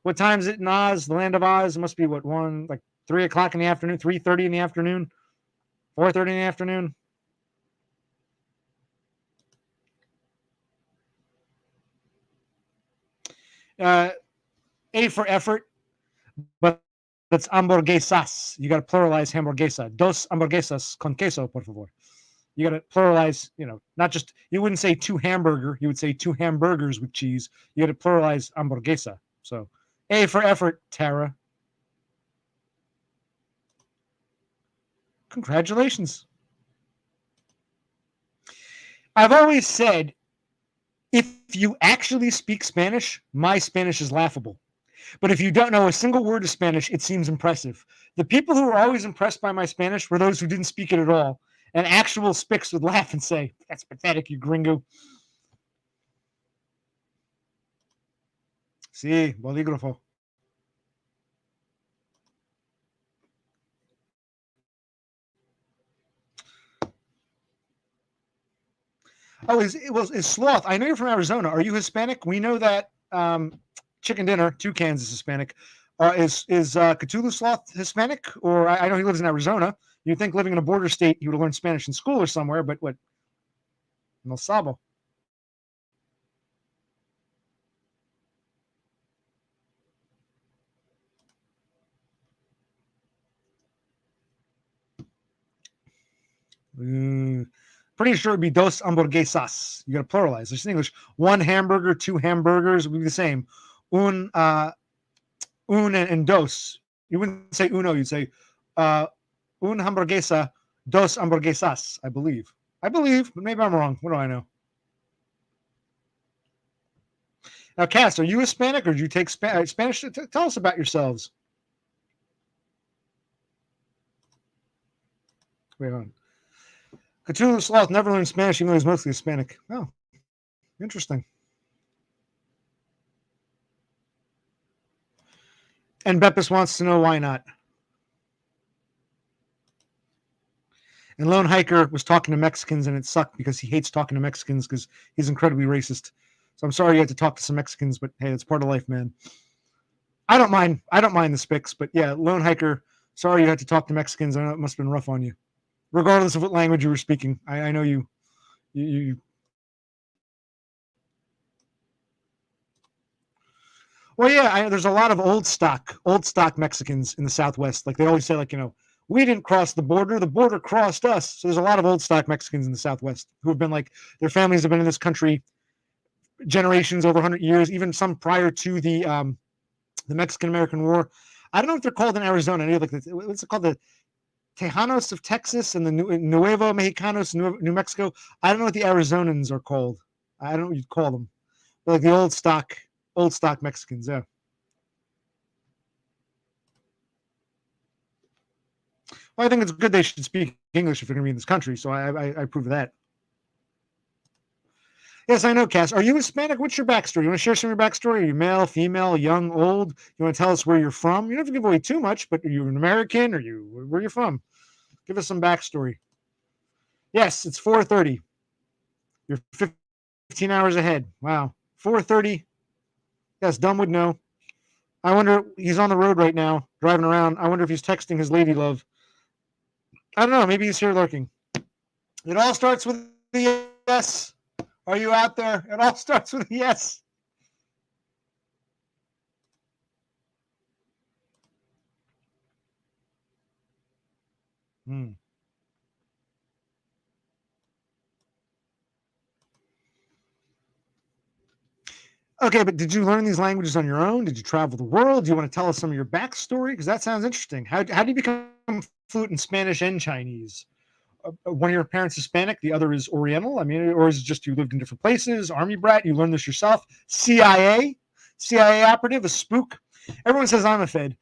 What time is it in Oz, the land of Oz? It must be, 3 o'clock in the afternoon, 3:30 in the afternoon, 4:30 in the afternoon? A for effort, but that's hamburguesas. You got to pluralize hamburguesa. Dos hamburguesas con queso, por favor. You got to pluralize, not just, you wouldn't say 2 hamburger, you would say 2 hamburgers with cheese. You got to pluralize hamburguesa. So, A for effort, Tara. Congratulations. I've always said, if you actually speak Spanish, my Spanish is laughable. But if you don't know a single word of Spanish, it seems impressive. The people who were always impressed by my Spanish were those who didn't speak it at all. And actual Spicks would laugh and say, "That's pathetic, you gringo." Sí, bolígrafo. Oh, is Sloth. I know you're from Arizona. Are you Hispanic? We know that Chicken Dinner, Toucans, is Hispanic. Is Cthulhu Sloth Hispanic? Or I know he lives in Arizona. You'd think living in a border state, he would have learned Spanish in school or somewhere, but what? No sabo. Pretty sure it'd be dos hamburguesas. You got to pluralize. There's in English. 1 hamburger, 2 hamburgers would be the same. Un and dos. You wouldn't say uno. You'd say un hamburguesa, dos hamburguesas. I believe, but maybe I'm wrong. What do I know? Now, Cass, are you Hispanic or do you take Spanish? Tell us about yourselves. Wait on. Cthulhu Sloth never learned Spanish, even though he's mostly Hispanic. Oh, interesting. And Beppis wants to know why not. And Lone Hiker was talking to Mexicans, and it sucked because he hates talking to Mexicans because he's incredibly racist. So I'm sorry you had to talk to some Mexicans, but hey, it's part of life, man. I don't mind the Spicks, but yeah, Lone Hiker, sorry you had to talk to Mexicans. I know it must have been rough on you. Regardless of what language you were speaking. I know you. Well, yeah, there's a lot of old stock Mexicans in the Southwest. Like they always say, we didn't cross the border crossed us. So there's a lot of old stock Mexicans in the Southwest who have been their families have been in this country generations over 100 years, even some prior to the Mexican-American War. I don't know if they're called in Arizona. I know, like, what's it called? The Tejanos of Texas and the Nuevo Mexicanos, New Mexico. I don't know what the Arizonans are called. I don't know what you'd call them. They're like the old stock Mexicans. Yeah. Well, I think it's good they should speak English if they're going to be in this country. So I approve of that. Yes, I know, Cass. Are you Hispanic? What's your backstory? You want to share some of your backstory? Are you male, female, young, old? You want to tell us where you're from? You don't have to give away too much, but are you an American? Where are you from? Give us some backstory. Yes, it's 4:30. You're 15 hours ahead. Wow. 4:30. Yes, Dumb would know. I wonder, he's on the road right now, driving around. I wonder if he's texting his lady love. I don't know. Maybe he's here lurking. It all starts with the yes. Are you out there? It all starts with a yes. Hmm. Okay, but did you learn these languages on your own? Did you travel the world? Do you want to tell us some of your backstory? Because that sounds interesting. How do you become fluent in Spanish and Chinese? One of your parents Hispanic, the other is Oriental. I mean, or is it just you lived in different places? Army brat, you learned this yourself? CIA operative, a spook. Everyone says I'm a Fed.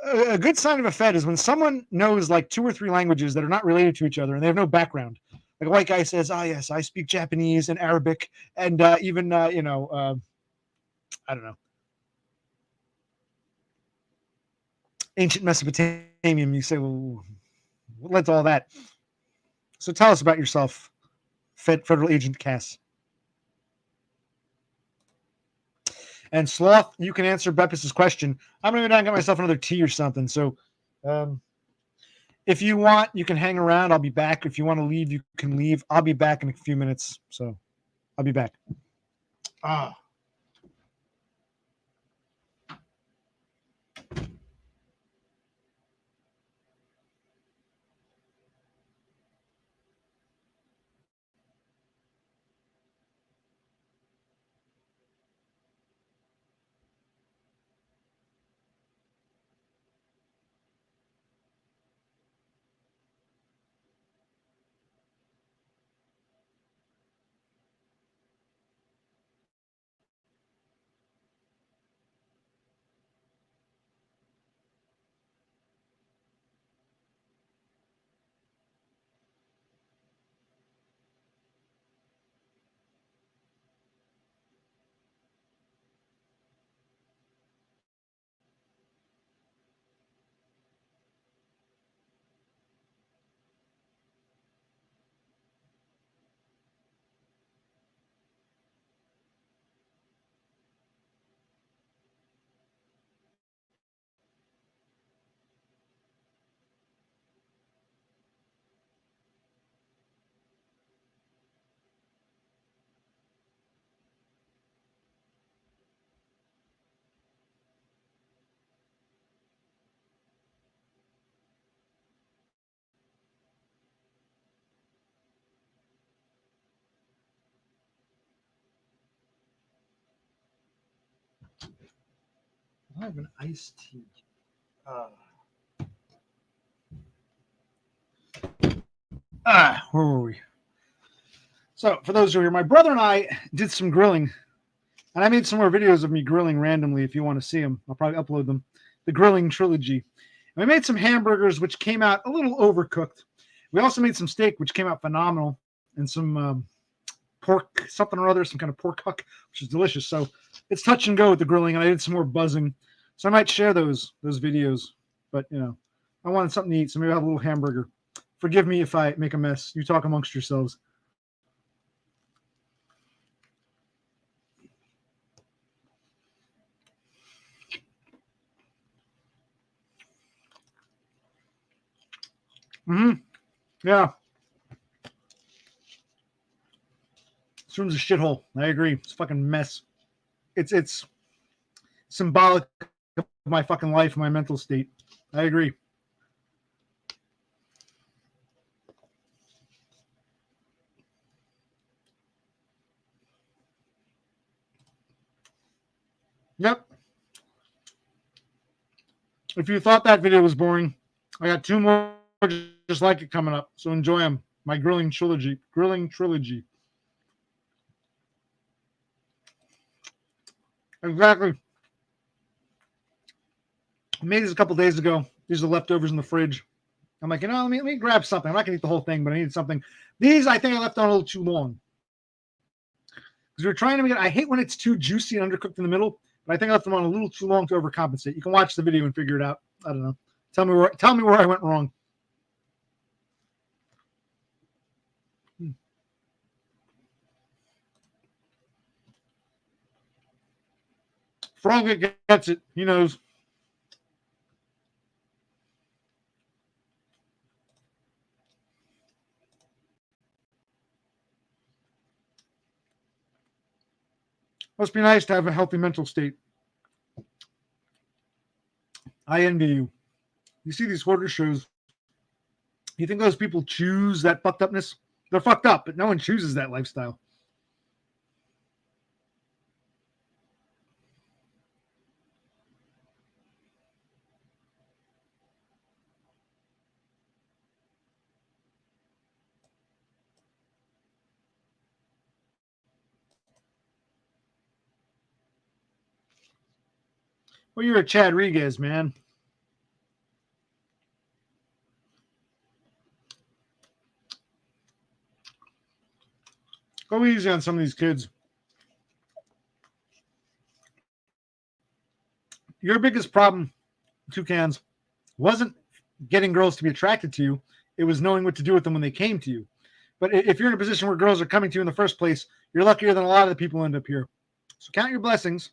A good sign of a Fed is when someone knows like 2 or 3 languages that are not related to each other and they have no background. Like a white guy says, "Oh yes, I speak Japanese and Arabic and even I don't know, ancient Mesopotamian." You say, "Well, what's all that?" So tell us about yourself, Federal Agent Cass. And Sloth, you can answer Beppus's question. I'm gonna go down and get myself another tea or something. So, um, if you want, you can hang around. I'll be back. If you want to leave, you can leave. I'll be back in a few minutes. So, I'll be back. Ah. I have an iced tea. Uh, where were we? So, for those who are here, my brother and I did some grilling, and I made some more videos of me grilling randomly. If you want to see them, I'll probably upload them. The grilling trilogy. And we made some hamburgers, which came out a little overcooked. We also made some steak, which came out phenomenal, and some pork, something or other, some kind of pork huck, which is delicious. So it's touch and go with the grilling, and I did some more buzzing. So I might share those videos, but I wanted something to eat, so maybe I'll have a little hamburger. Forgive me if I make a mess. You talk amongst yourselves. Mm-hmm. Yeah. This room's a shithole. I agree. It's a fucking mess. It's symbolic of my fucking life, my mental state. I agree. If you thought that video was boring, I got 2 more just like it coming up. So enjoy them. My grilling trilogy. Exactly. I made these a couple days ago. These are leftovers in the fridge. I'm like, let me grab something. I'm not gonna eat the whole thing, but I needed something. These I think I left on a little too long. Because we're trying to make it. I hate when it's too juicy and undercooked in the middle, but I think I left them on a little too long to overcompensate. You can watch the video and figure it out. I don't know. Tell me where I went wrong. Frog gets it. He knows. Must be nice to have a healthy mental state. I envy you. You see these hoarder shows. You think those people choose that fucked upness? They're fucked up, but no one chooses that lifestyle. Well, you're a Chad Rodriguez, man. Go easy on some of these kids. Your biggest problem, Toucans, wasn't getting girls to be attracted to you. It was knowing what to do with them when they came to you. But if you're in a position where girls are coming to you in the first place, you're luckier than a lot of the people who end up here. So count your blessings.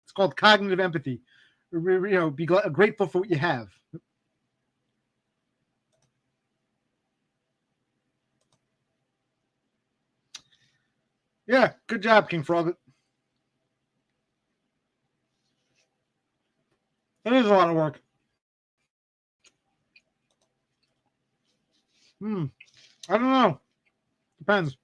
It's called cognitive empathy. Be grateful for what you have. Yeah, good job, King Frog. It is a lot of work. I don't know. Depends.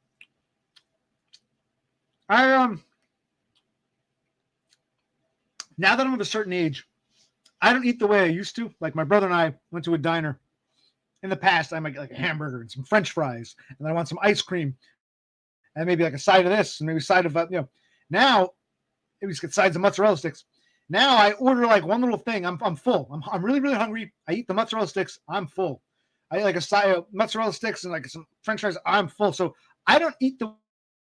Now that I'm of a certain age, I don't eat the way I used to. Like my brother and I went to a diner. In the past, I might get like a hamburger and some French fries, and then I want some ice cream, and maybe like a side of this, and maybe a side of Now we just get sides of mozzarella sticks. Now I order like one little thing. I'm full. I'm really really hungry. I eat the mozzarella sticks. I'm full. I eat like a side of mozzarella sticks and like some French fries. I'm full. So I don't eat the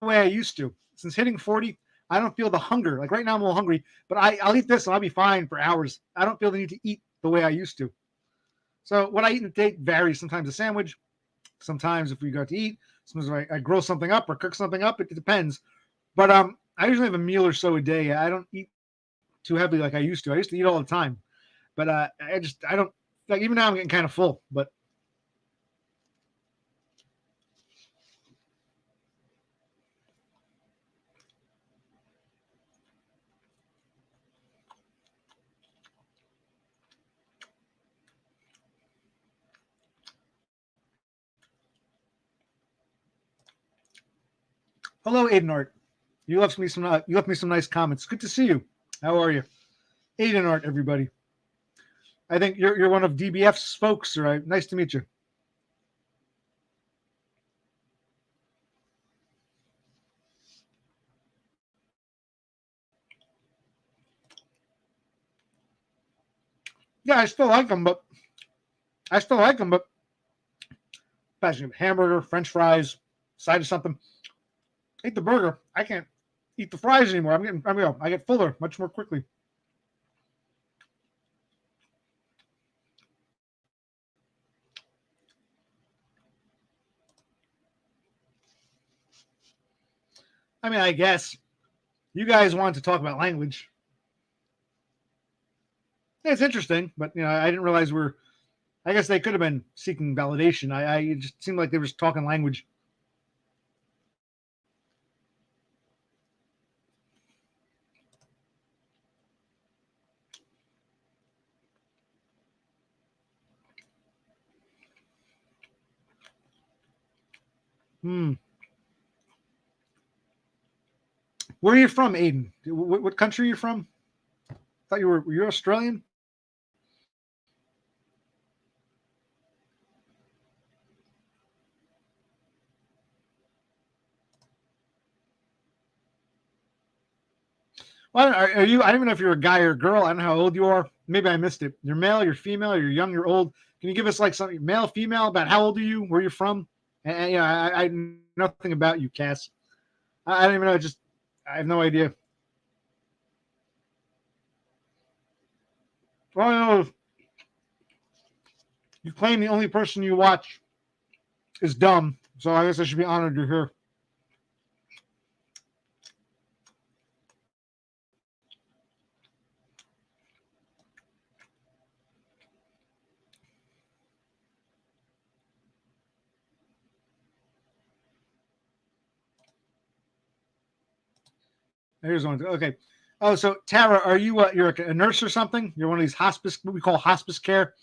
way I used to. Since hitting 40, I don't feel the hunger. Like right now, I'm a little hungry, but I'll eat this and I'll be fine for hours. I don't feel the need to eat the way I used to. So what I eat in a day varies. Sometimes a sandwich. Sometimes if we go to eat, sometimes I grill something up or cook something up. It depends. But I usually have a meal or so a day. I don't eat too heavily like I used to. I used to eat all the time, but I don't like. Even now I'm getting kind of full. But hello, Aiden Art. You left me some nice comments. Good to see you. How are you, Aiden Art? Everybody. I think you're one of DBF's folks, right? Nice to meet you. Yeah, I still like them, but hamburger, French fries, side of something. Eat the burger. I can't eat the fries anymore. I get fuller much more quickly. I mean, I guess you guys want to talk about language. Yeah, it's interesting, but I didn't realize we're. I guess they could have been seeking validation. I it just seemed like they were just talking language. Hmm. Where are you from, Aiden? What country are you from? I thought you were Australian. Well, are you? I don't even know if you're a guy or a girl. I don't know how old you are. Maybe I missed it. You're male, you're female, you're young, you're old. Can you give us like something male, female about how old are you, where you're from? And you know, I know nothing about you, Cass. I don't even know. Just I have no idea. Well, I know you claim the only person you watch is dumb, so I guess I should be honored you're here. Here's one. Okay. Oh, so Tara, are you you're a nurse or something? You're one of these hospice, what we call hospice care,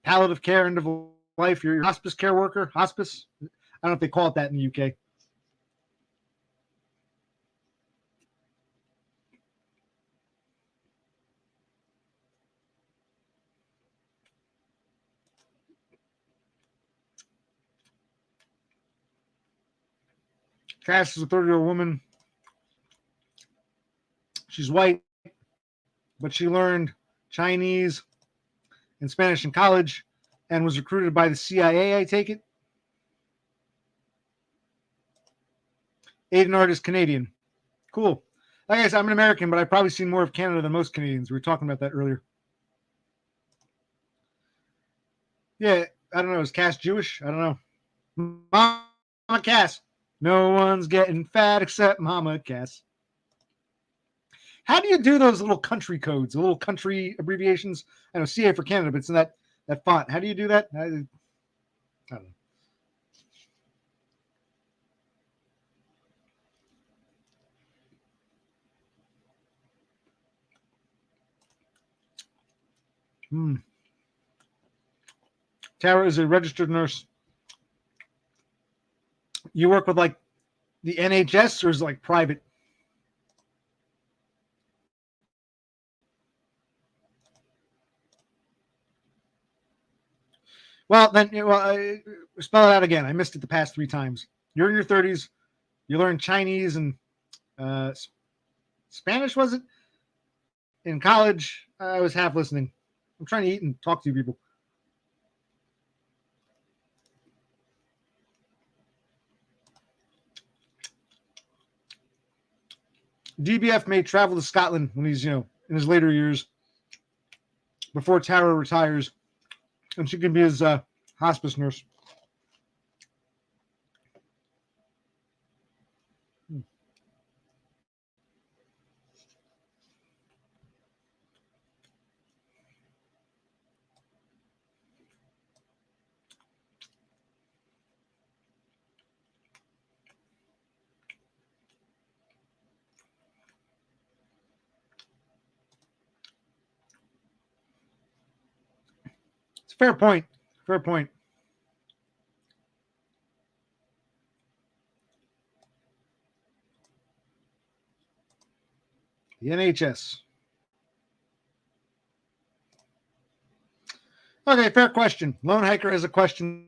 palliative care, end of life. You're a hospice care worker, hospice. I don't know if they call it that in the UK. Cass is a 30-year-old woman. She's white, but she learned Chinese and Spanish in college and was recruited by the CIA, I take it. Aiden Art is Canadian. Cool. Like I said, I'm an American, but I've probably seen more of Canada than most Canadians. We were talking about that earlier. Yeah, I don't know. Is Cass Jewish? I don't know. Mama Cass. No one's getting fat except Mama Cass. How do you do those little country codes, the little country abbreviations? I know CA for Canada, but it's in that font. How do you do that? I don't know. Hmm. Tara is a registered nurse. You work with like the NHS or is it like private? Well, then, spell it out again. I missed it the past 3 times. You're in your 30s. You learn Chinese and uh, Spanish, was it? In college, I was half listening. I'm trying to eat and talk to you people. DBF may travel to Scotland when he's, in his later years before Tara retires, and she can be his hospice nurse. It's a fair point. Fair point. The NHS. Okay, fair question. Lone Hiker has a question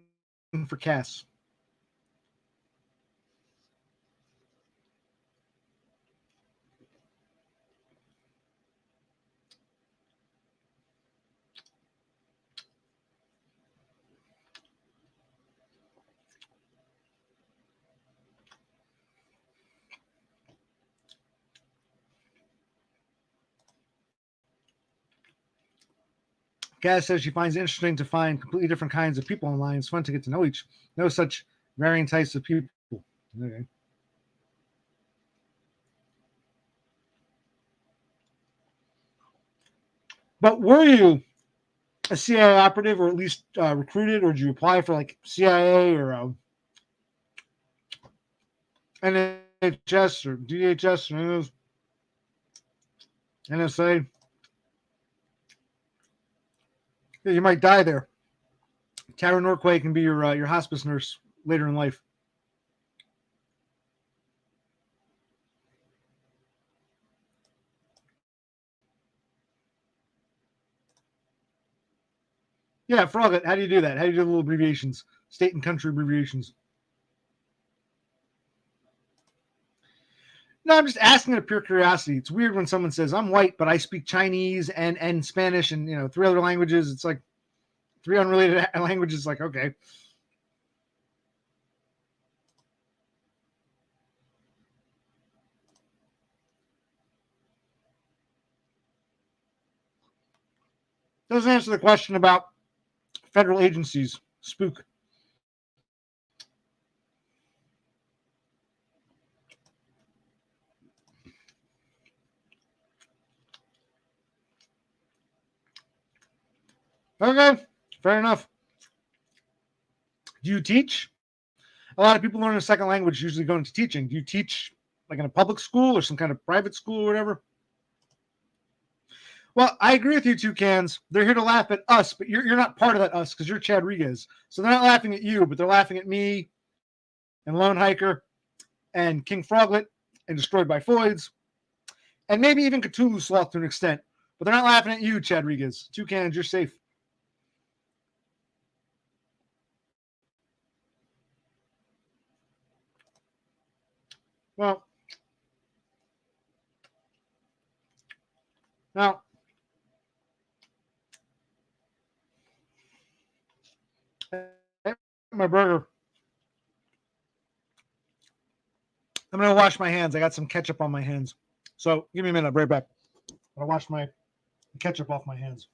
for Cass. Cass says she finds it interesting to find completely different kinds of people online. It's fun to get to know such varying types of people. Okay. But were you a CIA operative, or at least recruited, or did you apply for like CIA or NHS or DHS or any of those NSA? Yeah, you might die there. Tara Norquay can be your hospice nurse later in life. Yeah, Frogget, how do you do that? How do you do the little abbreviations, state and country abbreviations? No, I'm just asking out of pure curiosity. It's weird when someone says, I'm white, but I speak Chinese and Spanish and, 3 other languages. It's like 3 unrelated languages. Like, okay. Doesn't answer the question about federal agencies. Spook. Okay, fair enough. Do you teach? A lot of people learn a second language usually go into teaching. Do you teach like in a public school or some kind of private school or whatever? Well, I agree with you, Toucans. They're here to laugh at us, but you're not part of that us because you're Chad Rigas. So they're not laughing at you, but they're laughing at me and Lone Hiker and King Froglet and Destroyed by Foids and maybe even Cthulhu Sloth to an extent. But they're not laughing at you, Chad Rigas. Toucans, you're safe. Well, now, my burger. I'm going to wash my hands. I got some ketchup on my hands. So give me a minute. I'll be right back. I'll wash my ketchup off my hands.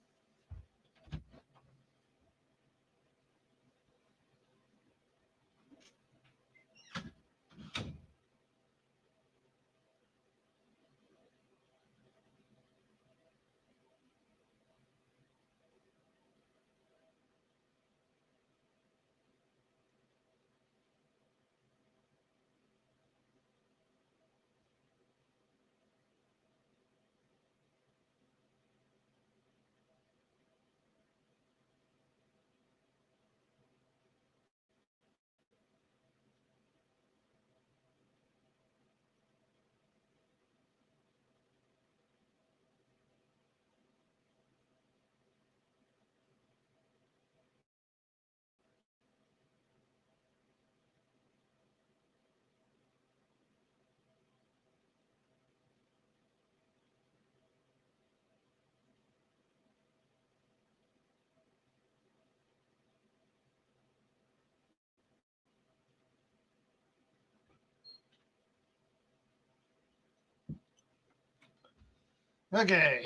Okay.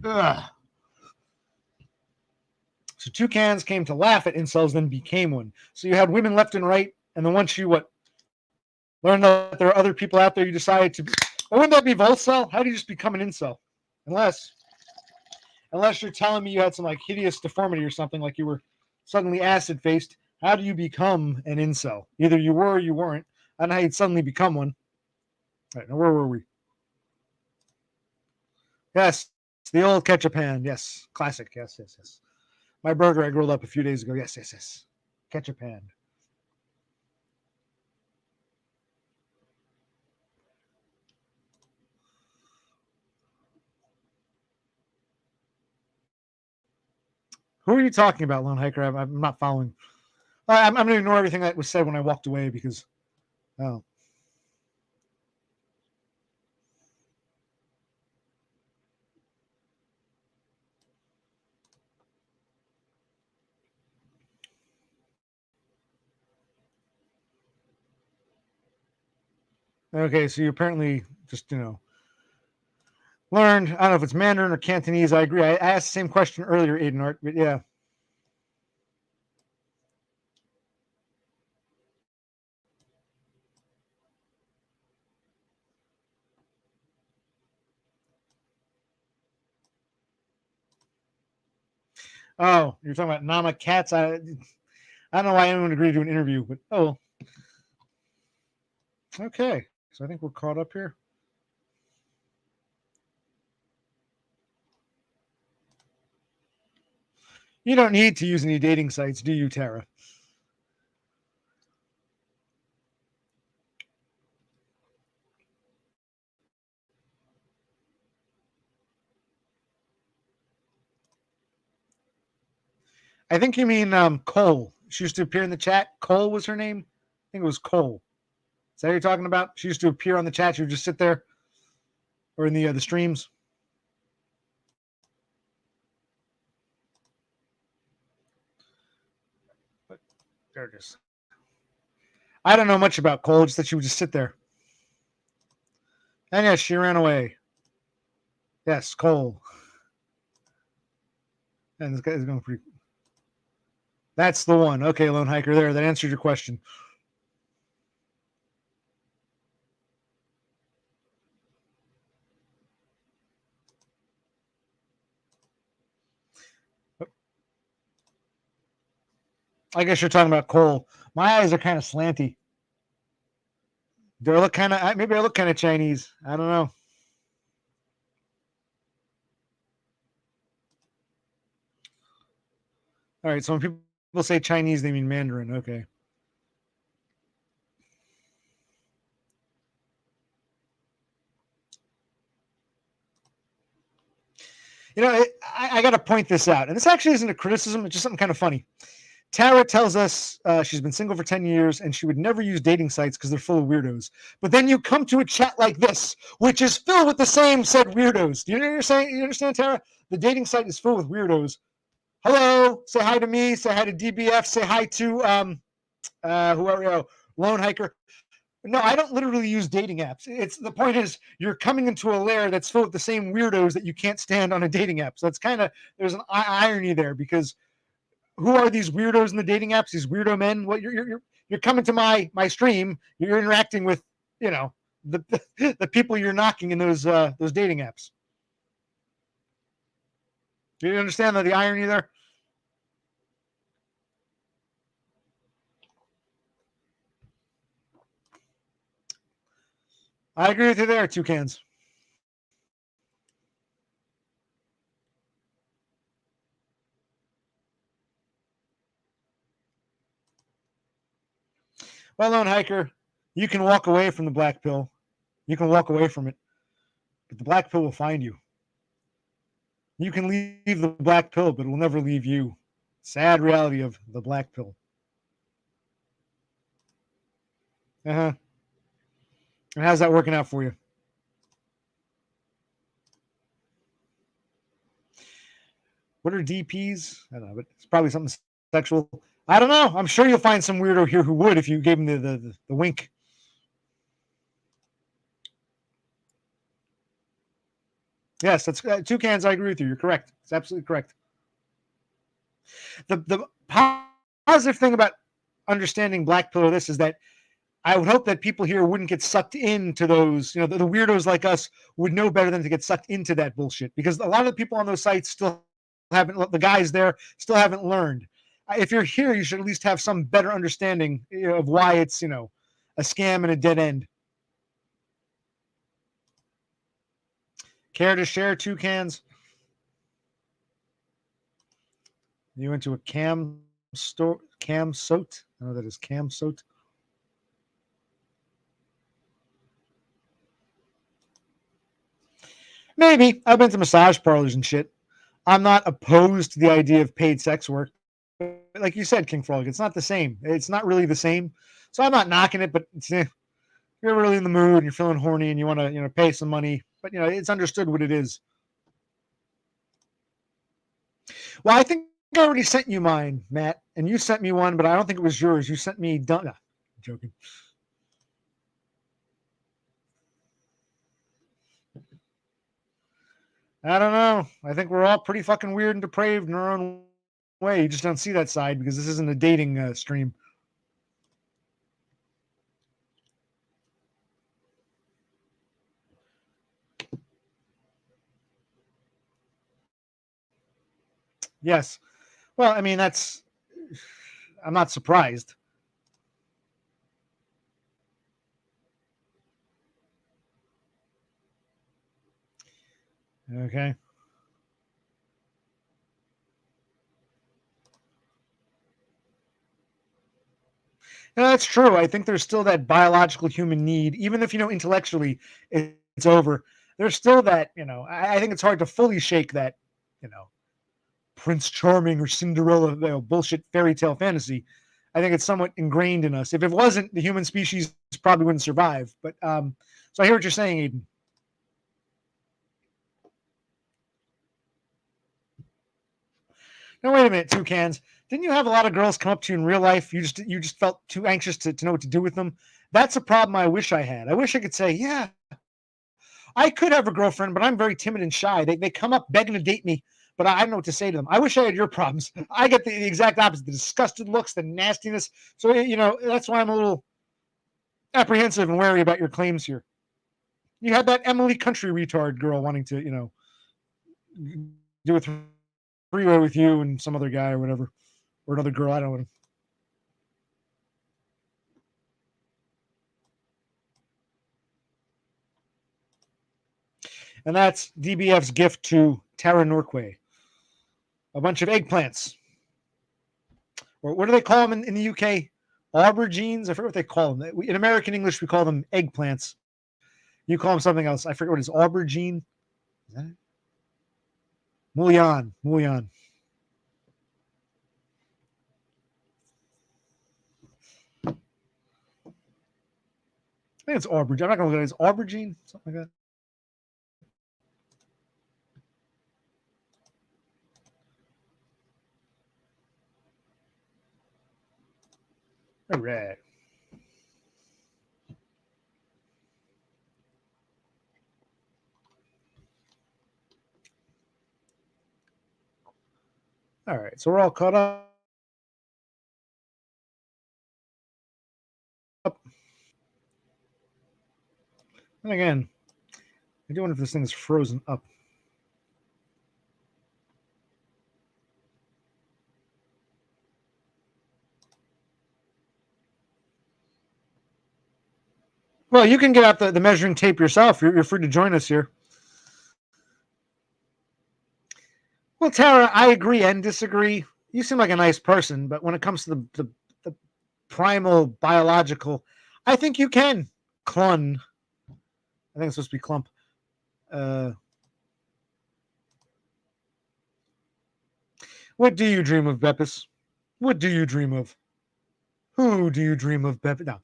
Ugh. So Toucans came to laugh at incels, then became one. So you had women left and right, and then once you learned that there are other people out there, you decided to. Well, wouldn't that be Volcel? How do you just become an incel? Unless you're telling me you had some like hideous deformity or something, like you were suddenly acid faced. How do you become an incel? Either you were or you weren't. I don't know how you'd suddenly become one. All right, now where were we? Yes, the old ketchup hand. Yes, classic. Yes, yes, yes. My burger I grilled up a few days ago. Yes, yes, yes. Ketchup hand. Who are you talking about, Lone Hiker? I'm not following. I'm going to ignore everything that was said when I walked away because, oh. Okay, so you apparently just, learned, I don't know if it's Mandarin or Cantonese. I agree. I asked the same question earlier, Aiden Art, but yeah. Oh, you're talking about Nama Cats. I don't know why anyone agreed to do an interview, but oh, okay. So I think we're caught up here. You don't need to use any dating sites, do you, Tara? I think you mean Cole. She used to appear in the chat. Cole was her name. I think it was Cole. Is that what you're talking about? She used to appear on the chat. She would just sit there, or in the streams. But there it is. I don't know much about Cole. Just that she would just sit there. And yes, she ran away. Yes, Cole. And this guy is going pretty. That's the one. Okay, Lone Hiker. There, that answered your question. I guess you're talking about Cole. My eyes are kind of slanty. Do I look kind of? Maybe I look kind of Chinese. I don't know. All right. So when people say Chinese, they mean Mandarin. Okay. You know, I got to point this out, and this actually isn't a criticism. It's just something kind of funny. Tara tells us she's been single for 10 years and she would never use dating sites because they're full of weirdos. But then you come to a chat like this, which is filled with the same said weirdos. Do you understand? You understand, Tara? The dating site is filled with weirdos. Hello, say hi to me, say hi to DBF, say hi to whoever, Lone Hiker. No, I don't literally use dating apps. It's the point is you're coming into a lair that's filled with the same weirdos that you can't stand on a dating app. So it's kind of there's an irony there because who are these weirdos in the dating apps? These weirdo men? What you're coming to my stream. You're interacting with the the people you're knocking in those dating apps. Do you understand the irony there? I agree with you there, Toucans. Well, Lone Hiker, you can walk away from the black pill. You can walk away from it. But the black pill will find you. You can leave the black pill, but it will never leave you. Sad reality of the black pill. And how's that working out for you? What are DPs? I don't know, but it's probably something sexual. I don't know. I'm sure you'll find some weirdo here who would if you gave him the wink. Yes, that's Toucans. I agree with you. You're correct. It's absolutely correct. The positive thing about understanding black pill this is that I would hope that people here wouldn't get sucked into those, the weirdos like us would know better than to get sucked into that bullshit because a lot of the people on those sites still haven't, the guys there still haven't learned. If you're here, you should at least have some better understanding of why it's, a scam and a dead end. Care to share Toucans? You went to a cam store, Cam Sote? I know that is Cam Sote. Maybe. I've been to massage parlors and shit. I'm not opposed to the idea of paid sex work. Like you said, King Frog, it's not the same. It's not really the same. So I'm not knocking it, but if you're really in the mood and you're feeling horny and you want to, pay some money, but it's understood what it is. Well, I think I already sent you mine, Matt, and you sent me one, but I don't think it was yours. You sent me done. Joking. I don't know. I think we're all pretty fucking weird and depraved in our own way. You just don't see that side because this isn't a dating stream. Yes. Well, I mean, I'm not surprised. Okay. No, that's true. I think there's still that biological human need, even if, intellectually it's over. There's still that, I think it's hard to fully shake that, Prince Charming or Cinderella bullshit fairy tale fantasy. I think it's somewhat ingrained in us. If it wasn't, the human species probably wouldn't survive. But so I hear what you're saying, Eden. Now wait a minute, Toucans. Didn't you have a lot of girls come up to you in real life? You just felt too anxious to know what to do with them. That's a problem I wish I had. I wish I could say, yeah, I could have a girlfriend, but I'm very timid and shy. They come up begging to date me, but I don't know what to say to them. I wish I had your problems. I get the exact opposite: the disgusted looks, the nastiness. So that's why I'm a little apprehensive and wary about your claims here. You had that Emily Country retard girl wanting to, do a three-way with you and some other guy or whatever, or another girl. I don't know. And that's DBF's gift to Tara Norquay. A bunch of eggplants. Or what do they call them in the UK? Aubergines? I forget what they call them. In American English, we call them eggplants. You call them something else. I forget what it is. Aubergine? Is that it? Mullion. I think it's aubergine. I'm not going to look at it. It's aubergine? Something like that. All right. All right. So we're all caught up. And again, I do wonder if this thing is frozen up. Well, you can get out the measuring tape yourself. You're free to join us here. Well, Tara, I agree and disagree. You seem like a nice person, but when it comes to the primal biological, I think you can clun. I think it's supposed to be clump. What do you dream of, Beppis? What do you dream of? Who do you dream of, Beppis? No.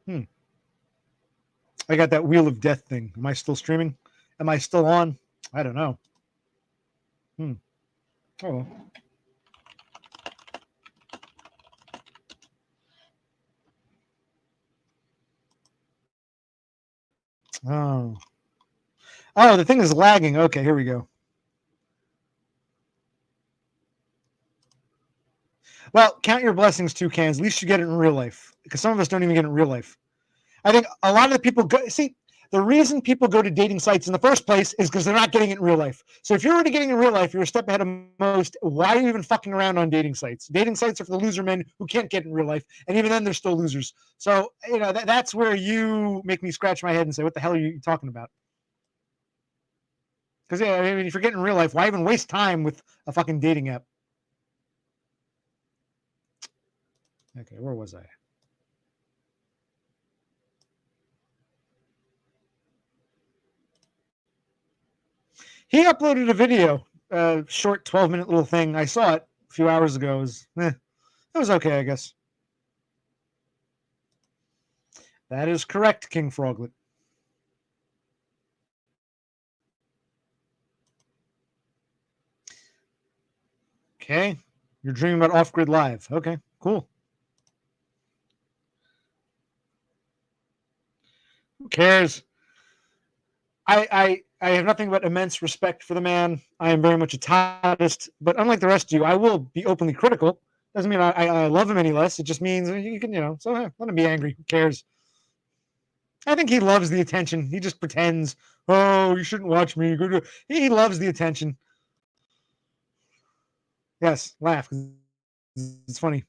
Hmm. I got that Wheel of Death thing. Am I still streaming? Am I still on? I don't know. Oh. Oh. Oh, the thing is lagging. Okay, here we go. Well, count your blessings, Toucans. At least you get it in real life, because some of us don't even get it in real life. I think a lot of the people go see the reason people go to dating sites in the first place is because they're not getting it in real life. So if you're already getting it in real life, you're a step ahead of most. Why are you even fucking around on dating sites? Dating sites are for the loser men who can't get it in real life, and even then, they're still losers. So that's where you make me scratch my head and say, "What the hell are you talking about?" Because I mean, if you're getting in real life, why even waste time with a fucking dating app? Okay, where was I? He uploaded a video, a short 12-minute little thing. I saw it a few hours ago. It was okay, I guess. That is correct, King Froglet. Okay. You're dreaming about Off Grid Live. Okay, cool. Who cares? I have nothing but immense respect for the man. I am very much a Toddist, but unlike the rest of you, I will be openly critical. Doesn't mean I love him any less. It just means you can, so let him be angry. Who cares? I think he loves the attention. He just pretends, oh, you shouldn't watch me. He loves the attention. Yes, laugh. It's funny.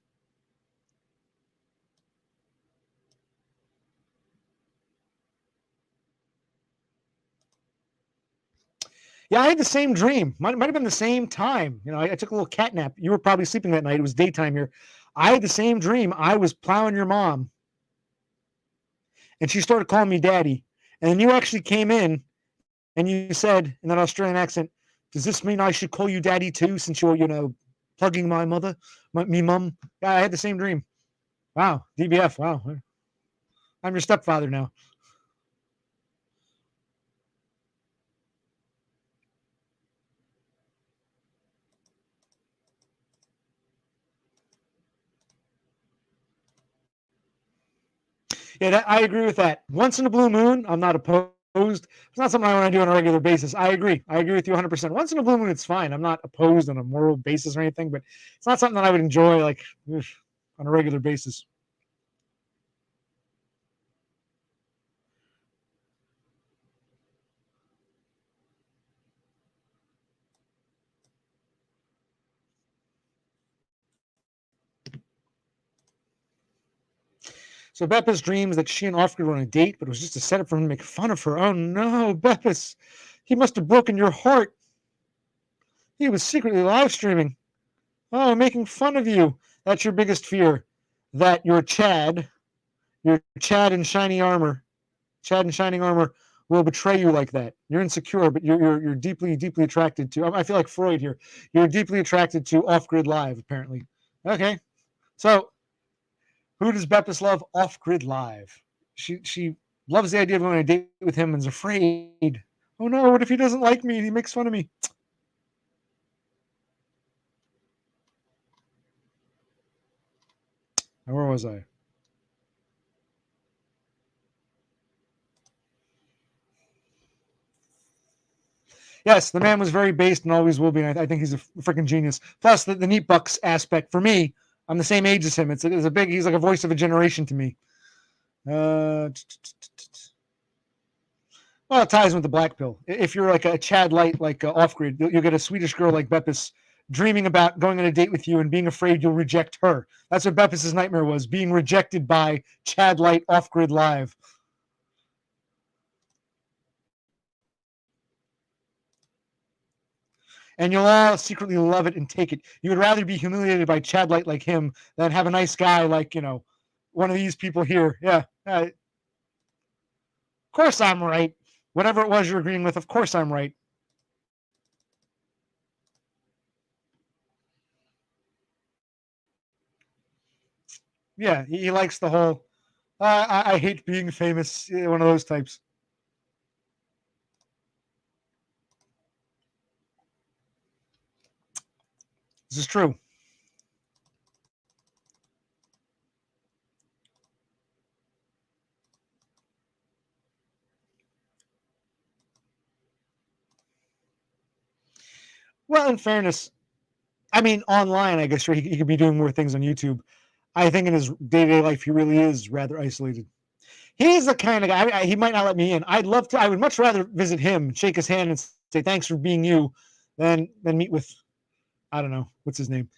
Yeah, I had the same dream. Might have been the same time. You know, I took a little cat nap. You were probably sleeping that night. It was daytime here. I had the same dream. I was plowing your mom, and she started calling me daddy. And then you actually came in and you said in that Australian accent, "Does this mean I should call you daddy too, since you're, plugging my mother, me mum?" Yeah, I had the same dream. Wow, DBF. Wow, I'm your stepfather now. Yeah, I agree with that. Once in a blue moon, I'm not opposed. It's not something I want to do on a regular basis. I agree. I agree with you 100%. Once in a blue moon, it's fine. I'm not opposed on a moral basis or anything, but it's not something that I would enjoy like on a regular basis. So Beppis dreams that she and Offred were on a date, but it was just a setup for him to make fun of her. Oh no, Beppis, he must have broken your heart. He was secretly live streaming. Oh, making fun of you. That's your biggest fear. That your Chad in shiny armor, Chad in shining armor will betray you like that. You're insecure, but you're deeply, deeply attracted to. I feel like Freud here. You're deeply attracted to Off Grid Live, apparently. Okay. So who does Beppis love? Off Grid Live. She loves the idea of going on a date with him and is afraid. Oh no, what if he doesn't like me and he makes fun of me? Where was I? Yes, the man was very based and always will be. And I think he's a freaking genius. Plus, the Neat Bucks aspect for me, I'm the same age as him. It's a big. He's like a voice of a generation to me. Well, it ties with the black pill. If you're like a Chad Light, like off grid, you'll get a Swedish girl like Beppis dreaming about going on a date with you and being afraid you'll reject her. That's what Beppis's nightmare was: being rejected by Chad Light off grid live. And you'll all secretly love it and take it. You would rather be humiliated by Chad Light like him than have a nice guy like, one of these people here. Yeah. Of course I'm right. Whatever it was you're agreeing with, of course I'm right. Yeah, he likes the whole, I hate being famous, one of those types. This is true. Well, in fairness, I mean, online, I guess, sure, he could be doing more things on YouTube. I think in his day to day life, he really is rather isolated. He's the kind of guy. He might not let me in. I'd love to. I would much rather visit him, shake his hand, and say thanks for being you, than meet with, I don't know what's his name.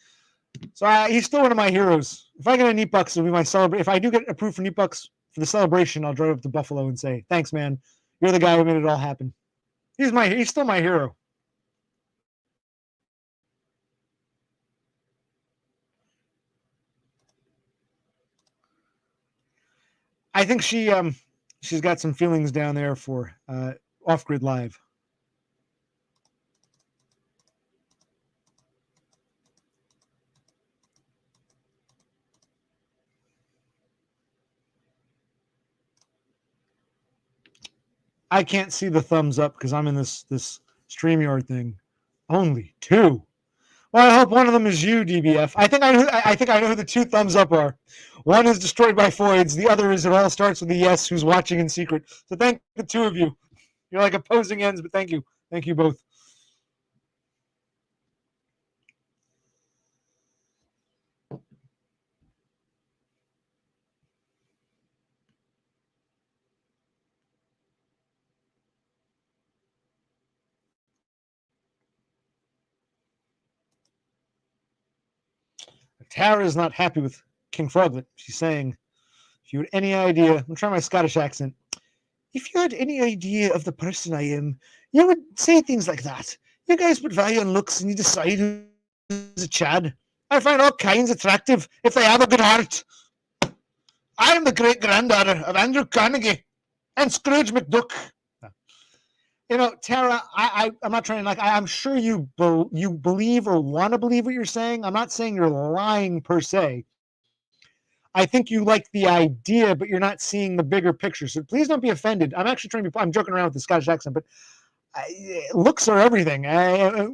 So he's still one of my heroes. If I get a Neat Bucks, it'll be my celebration. If I do get approved for Neat Bucks for the celebration, I'll drive up to Buffalo and say thanks, man. You're the guy who made it all happen. He's still my hero. I think she's got some feelings down there for Off Grid Live. I can't see the thumbs up because I'm in this StreamYard thing. Only two. Well, I hope one of them is you, DBF. I think I know who the two thumbs up are. One is destroyed by Foids. The other is it all starts with a yes who's watching in secret. So thank the two of you. You're like opposing ends, but thank you. Thank you both. Tara is not happy with King Froglet. She's saying, if you had any idea, I'm trying my Scottish accent. if you had any idea of the person I am, you would say things like that. You guys put value on looks and you decide who's a Chad. I find all kinds attractive if they have a good heart. I am the great granddaughter of Andrew Carnegie and Scrooge McDuck. You know, Tara, I'm not trying to like. I'm sure you believe or want to believe what you're saying. I'm not saying you're lying per se. I think you like the idea, but you're not seeing the bigger picture. So please don't be offended. I'm actually trying to be. I'm joking around with the Scottish accent, but looks are everything.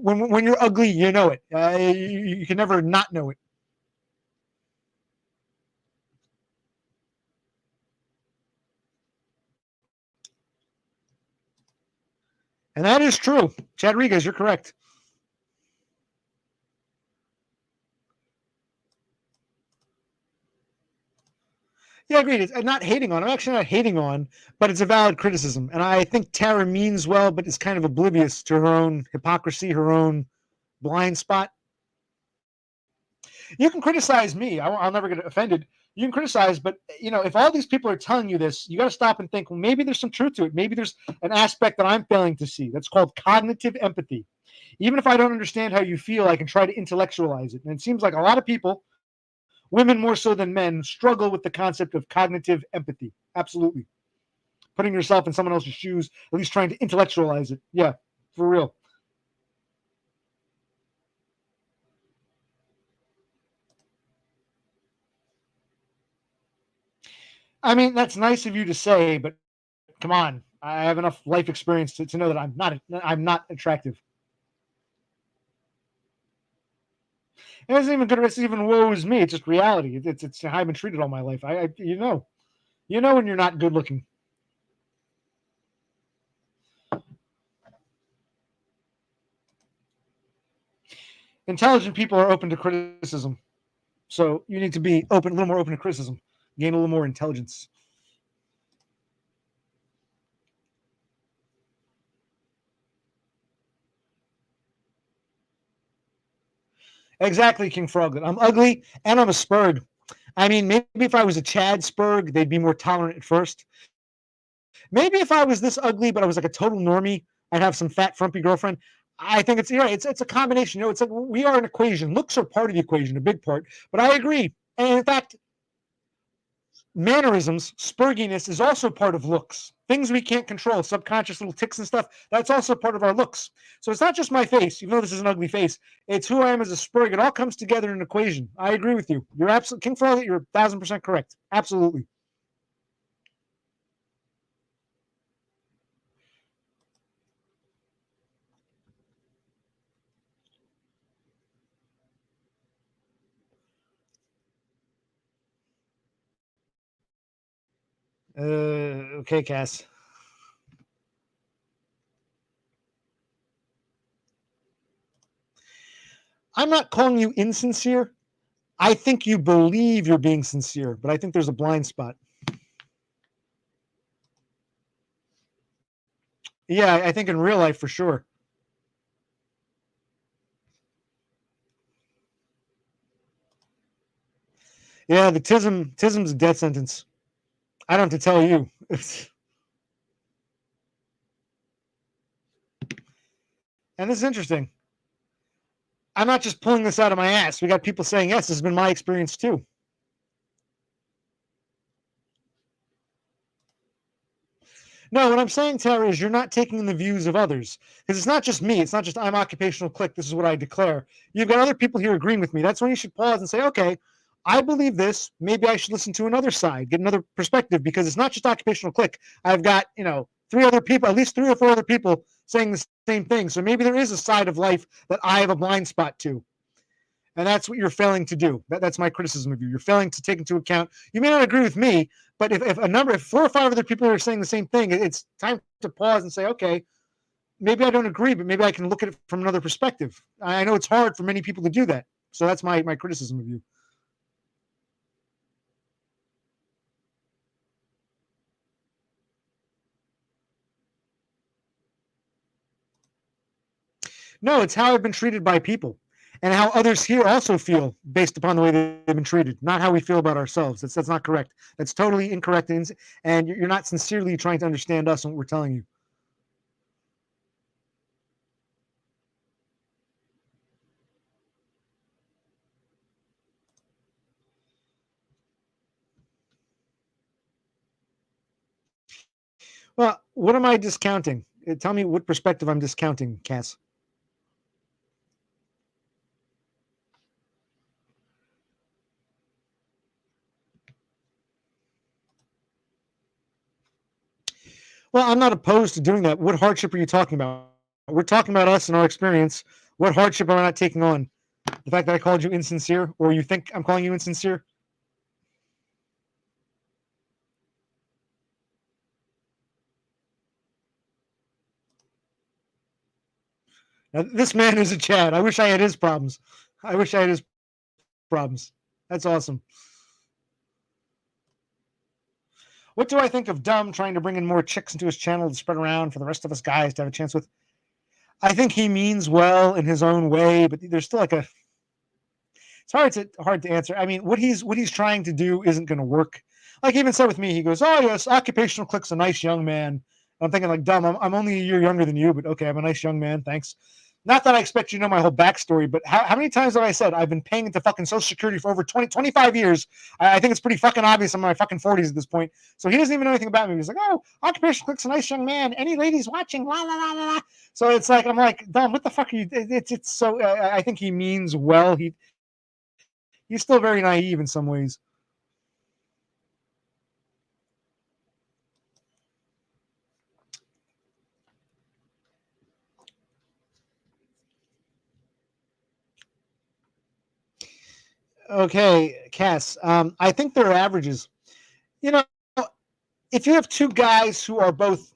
When you're ugly, you know it. You can never not know it. And that is true. Chad Rigas, you're correct. Yeah, agreed. I'm not hating on. I'm actually not hating on, but it's a valid criticism. And I think Tara means well, but is kind of oblivious to her own hypocrisy, her own blind spot. You can criticize me. I'll never get offended. You can criticize, but if all these people are telling you this, you got to stop and think. Well, maybe there's some truth to it. Maybe there's an aspect that I'm failing to see. That's called cognitive empathy. Even if I don't understand how you feel, I can try to intellectualize it. And it seems like a lot of people, women more so than men, struggle with the concept of cognitive empathy. Absolutely. Putting yourself in someone else's shoes, at least trying to intellectualize it. Yeah, for real. I mean, that's nice of you to say, but come on. I have enough life experience to know that I'm not attractive. It isn't even good. It's even woes me. It's just reality. It's how I've been treated all my life. I when you're not good looking. Intelligent people are open to criticism, so you need to be open, a little more open to criticism, gain a little more intelligence. Exactly, King Froglet. I'm ugly and I'm a Spurg. I mean, maybe if I was a Chad Spurg, they'd be more tolerant at first. Maybe if I was this ugly, but I was like a total normie, I'd have some fat, frumpy girlfriend. I think it's right. It's a combination. It's like we are an equation. Looks are part of the equation, a big part. But I agree. And in fact, mannerisms, spurginess is also part of looks. Things we can't control, subconscious little ticks and stuff, that's also part of our looks. So it's not just my face, even though this is an ugly face, it's who I am as a spurg. It all comes together in an equation. I agree with you. You're absolutely, King Frog, you're 1,000% correct. Absolutely. Okay, Cass. I'm not calling you insincere. I think you believe you're being sincere, but I think there's a blind spot. Yeah, I think in real life for sure. Yeah, the tism's a death sentence. I don't have to tell you. And this is interesting. I'm not just pulling this out of my ass. We got people saying, yes, this has been my experience too. No, what I'm saying, Tara, is you're not taking the views of others. Because it's not just me. It's not just I'm occupational click. This is what I declare. You've got other people here agreeing with me. That's when you should pause and say, okay, I believe this. Maybe I should listen to another side, get another perspective, because it's not just occupational click. I've got, three other people, at least three or four other people saying the same thing. So maybe there is a side of life that I have a blind spot to. And that's what you're failing to do. That's my criticism of you. You're failing to take into account. You may not agree with me, but if 4 or 5 other people are saying the same thing, it's time to pause and say, okay, maybe I don't agree, but maybe I can look at it from another perspective. I know it's hard for many people to do that. So that's my criticism of you. No, it's how I've been treated by people. and how others here also feel based upon the way they've been treated, not how we feel about ourselves. That's not correct. That's totally incorrect, and you're not sincerely trying to understand us and what we're telling you. Well, what am I discounting? Tell me what perspective I'm discounting, Cass. Well, I'm not opposed to doing that. What hardship are you talking about? We're talking about us and our experience. What hardship am I not taking on? The fact that I called you insincere, or you think I'm calling you insincere? Now, this man is a Chad. I wish I had his problems. I wish I had his problems. That's awesome. What do I think of Dumb trying to bring in more chicks into his channel to spread around for the rest of us guys to have a chance with? I think he means well in his own way, but there's still like a. It's hard to answer. I mean, what he's trying to do isn't going to work. Like he even said with me, he goes, "Oh yes, occupational click's a nice young man." I'm thinking like, Dumb, I'm only a year younger than you, but okay, I'm a nice young man. Thanks. Not that I expect you to know my whole backstory, but how many times have I said I've been paying into fucking Social Security for over 25 years? I think it's pretty fucking obvious I'm in my fucking 40s at this point. So he doesn't even know anything about me. He's like, oh, occupational click's a nice young man. Any ladies watching? La la la la. So it's like I'm like, Dumb, what the fuck are you? It's so. I think he means well. He's still very naive in some ways. Okay, Cass. I think there are averages. You know, if you have two guys who are both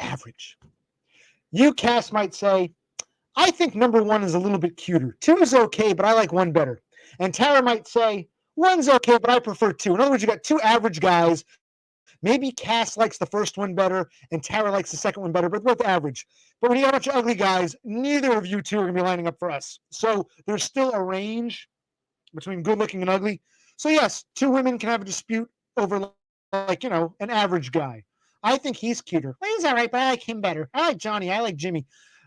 average, you, Cass, might say, I think number one is a little bit cuter. Two is okay, but I like one better. And Tara might say, one's okay, but I prefer two. In other words, you got two average guys. Maybe Cass likes the first one better and Tara likes the second one better, but both average. But when you have a bunch of ugly guys, neither of you two are going to be lining up for us. So there's still a range between good looking and ugly. So, yes, two women can have a dispute over, like, an average guy. I think he's cuter. Well, he's all right, but I like him better. I like Johnny. I like Jimmy.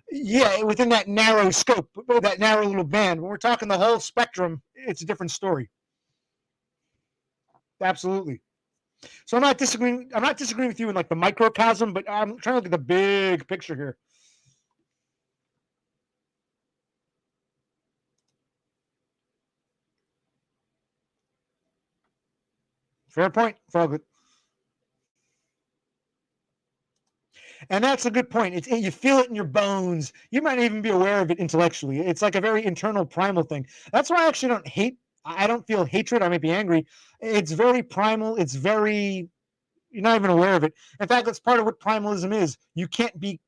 Yeah, within that narrow scope, that narrow little band. When we're talking the whole spectrum, it's a different story. Absolutely. So I'm not disagreeing. I'm not disagreeing with you in like the microcosm, but I'm trying to look at the big picture here. Fair point, Froglet. And that's a good point. You feel it in your bones. You might even be aware of it intellectually. It's like a very internal primal thing. That's why I actually don't hate. I don't feel hatred. I might be angry. It's very primal. It's very. You're not even aware of it. In fact, that's part of what primalism is. You can't be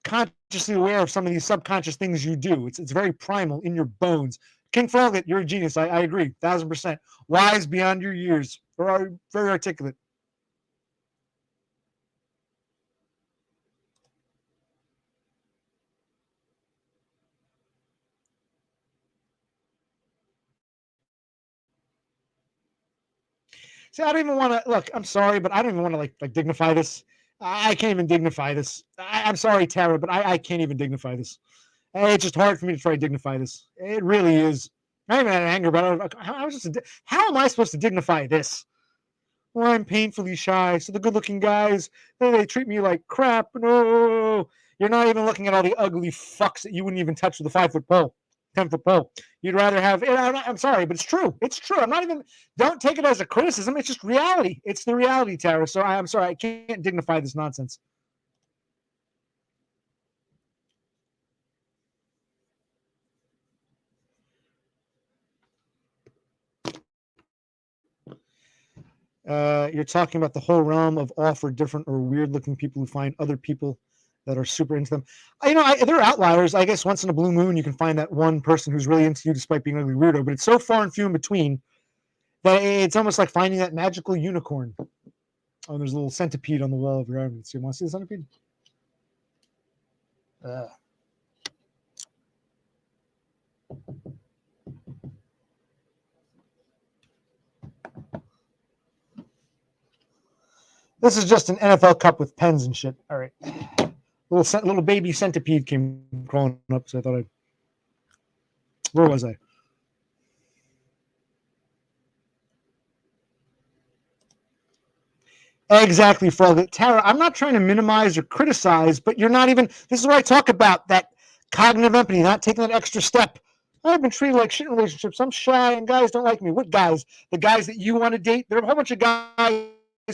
consciously aware of some of these subconscious things you do. It's very primal in your bones. King Froglet, you're a genius. I agree, 1,000%. Wise beyond your years. Very articulate. See, I don't even want to look. I'm sorry, but I don't even want to like dignify this. I can't even dignify this. I'm sorry, Tara, but I can't even dignify this. It's just hard for me to try to dignify this. It really is. I'm even out of anger, but how am I supposed to dignify this? Well, I'm painfully shy. So the good-looking guys, they treat me like crap. No, you're not even looking at all the ugly fucks that you wouldn't even touch with a 5-foot pole, 10-foot pole. You'd rather have. I'm sorry, but it's true. It's true. I'm not even. Don't take it as a criticism. It's just reality. It's the reality, Tara. So I'm sorry. I can't dignify this nonsense. You're talking about the whole realm of all for different or weird looking people who find other people that are super into them. There are outliers. I guess once in a blue moon, you can find that one person who's really into you despite being ugly weirdo, but it's so far and few in between that it's almost like finding that magical unicorn. Oh, there's a little centipede on the wall of your room. So you want to see the centipede? Uh, This is just an NFL cup with pens and shit. All right. Little baby centipede came crawling up, so I thought I'd. Where was I? Exactly, Frog. Tara, I'm not trying to minimize or criticize, but you're not even. This is what I talk about, that cognitive empathy, not taking that extra step. I've been treated like shit in relationships. I'm shy and guys don't like me. What guys? The guys that you want to date? There are a whole bunch of guys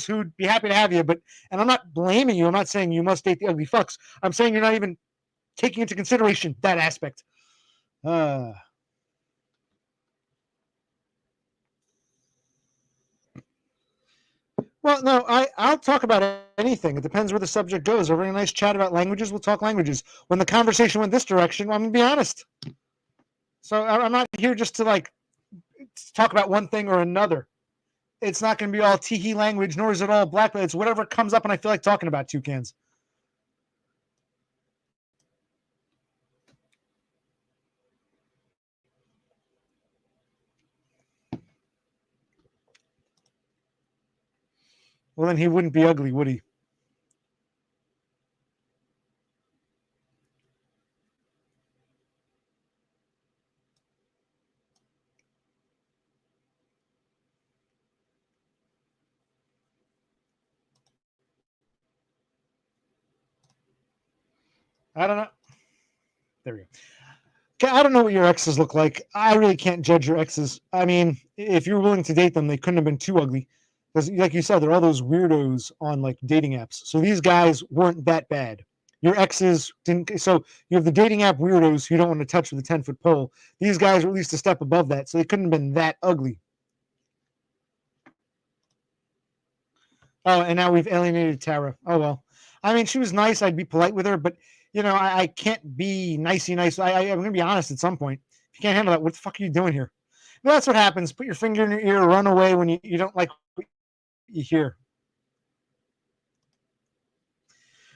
who'd be happy to have you, and I'm not blaming you. I'm not saying you must date the ugly fucks. I'm saying you're not even taking into consideration that aspect. Well, no, I'll talk about anything. It depends where the subject goes. We're having a nice chat about languages. We'll talk languages. When the conversation went this direction, I'm gonna be honest. So I'm not here just to like talk about one thing or another. It's not going to be all teehee language, nor is it all black. It's whatever comes up and I feel like talking about, Toucans. Well, then he wouldn't be ugly, would he? I don't know. There we go. I don't know what your exes look like. I really can't judge your exes. I mean, if you're willing to date them, they couldn't have been too ugly. Because, like you said, they're all those weirdos on like dating apps. So these guys weren't that bad. Your exes didn't. So you have the dating app weirdos who you don't want to touch with a 10-foot pole. These guys are at least a step above that. So they couldn't have been that ugly. Oh, and now we've alienated Tara. Oh, well. I mean, she was nice. I'd be polite with her, but, I can't be nicey nice. I'm going to be honest at some point. If you can't handle that, what the fuck are you doing here? Well, that's what happens. Put your finger in your ear, run away when you don't like what you hear.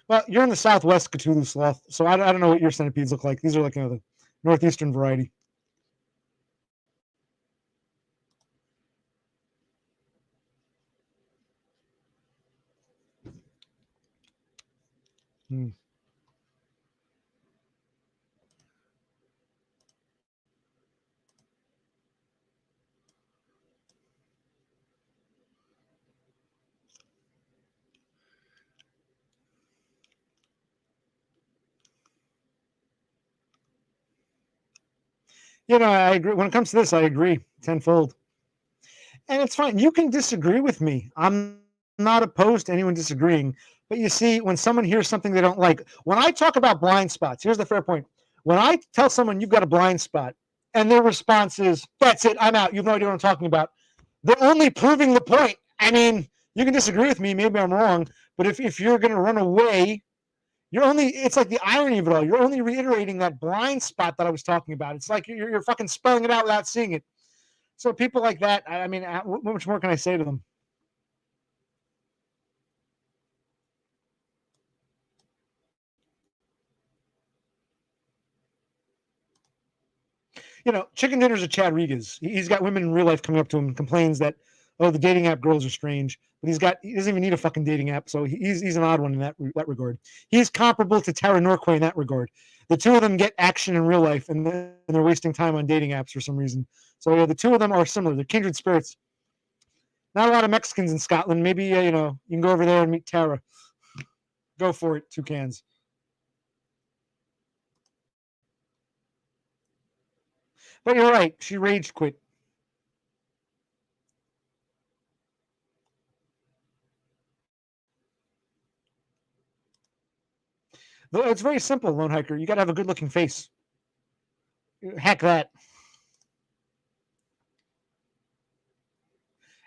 Well, you're in the Southwest Cthulhu Sloth, so I don't know what your centipedes look like. These are like the Northeastern variety. Hmm. I agree. When it comes to this, I agree tenfold. And it's fine. You can disagree with me. I'm not opposed to anyone disagreeing. But you see, when someone hears something they don't like, when I talk about blind spots, here's the fair point. When I tell someone you've got a blind spot and their response is, that's it, I'm out, you have no idea what I'm talking about, they're only proving the point. I mean, you can disagree with me, maybe I'm wrong, but if you're going to run away, it's like the irony of it all. You're only reiterating that blind spot that I was talking about. It's like you're fucking spelling it out without seeing it. So people like that, I mean, what much more can I say to them? Chicken dinners are Chad Regas. He's got women in real life coming up to him and complains that, oh, the dating app girls are strange. But he doesn't even need a fucking dating app, so he's an odd one in that regard. He's comparable to Tara Norquay in that regard. The two of them get action in real life, and they're wasting time on dating apps for some reason. So yeah, the two of them are similar. They're kindred spirits. Not a lot of Mexicans in Scotland. Maybe you can go over there and meet Tara. Go for it, Toucans. But you're right. She rage quit. It's very simple, Lone Hiker. You got to have a good looking face. Heck that.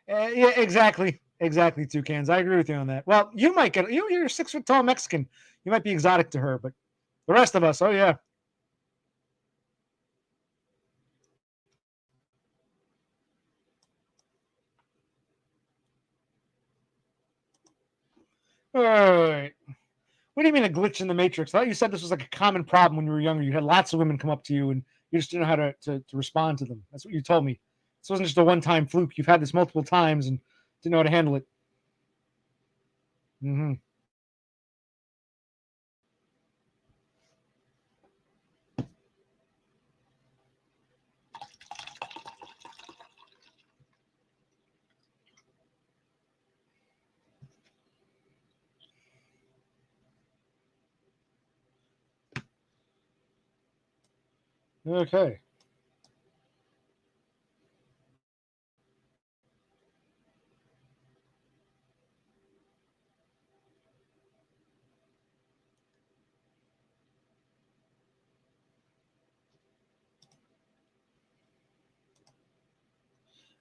Yeah, exactly. Toucans. I agree with you on that. Well, you might get you're a 6 foot tall Mexican. You might be exotic to her, but the rest of us, oh yeah. All right. What do you mean a glitch in the matrix? I thought you said this was like a common problem when you were younger. You had lots of women come up to you and you just didn't know how to respond to them. That's what you told me. This wasn't just a one time fluke. You've had this multiple times and didn't know how to handle it. Mm-hmm. Okay.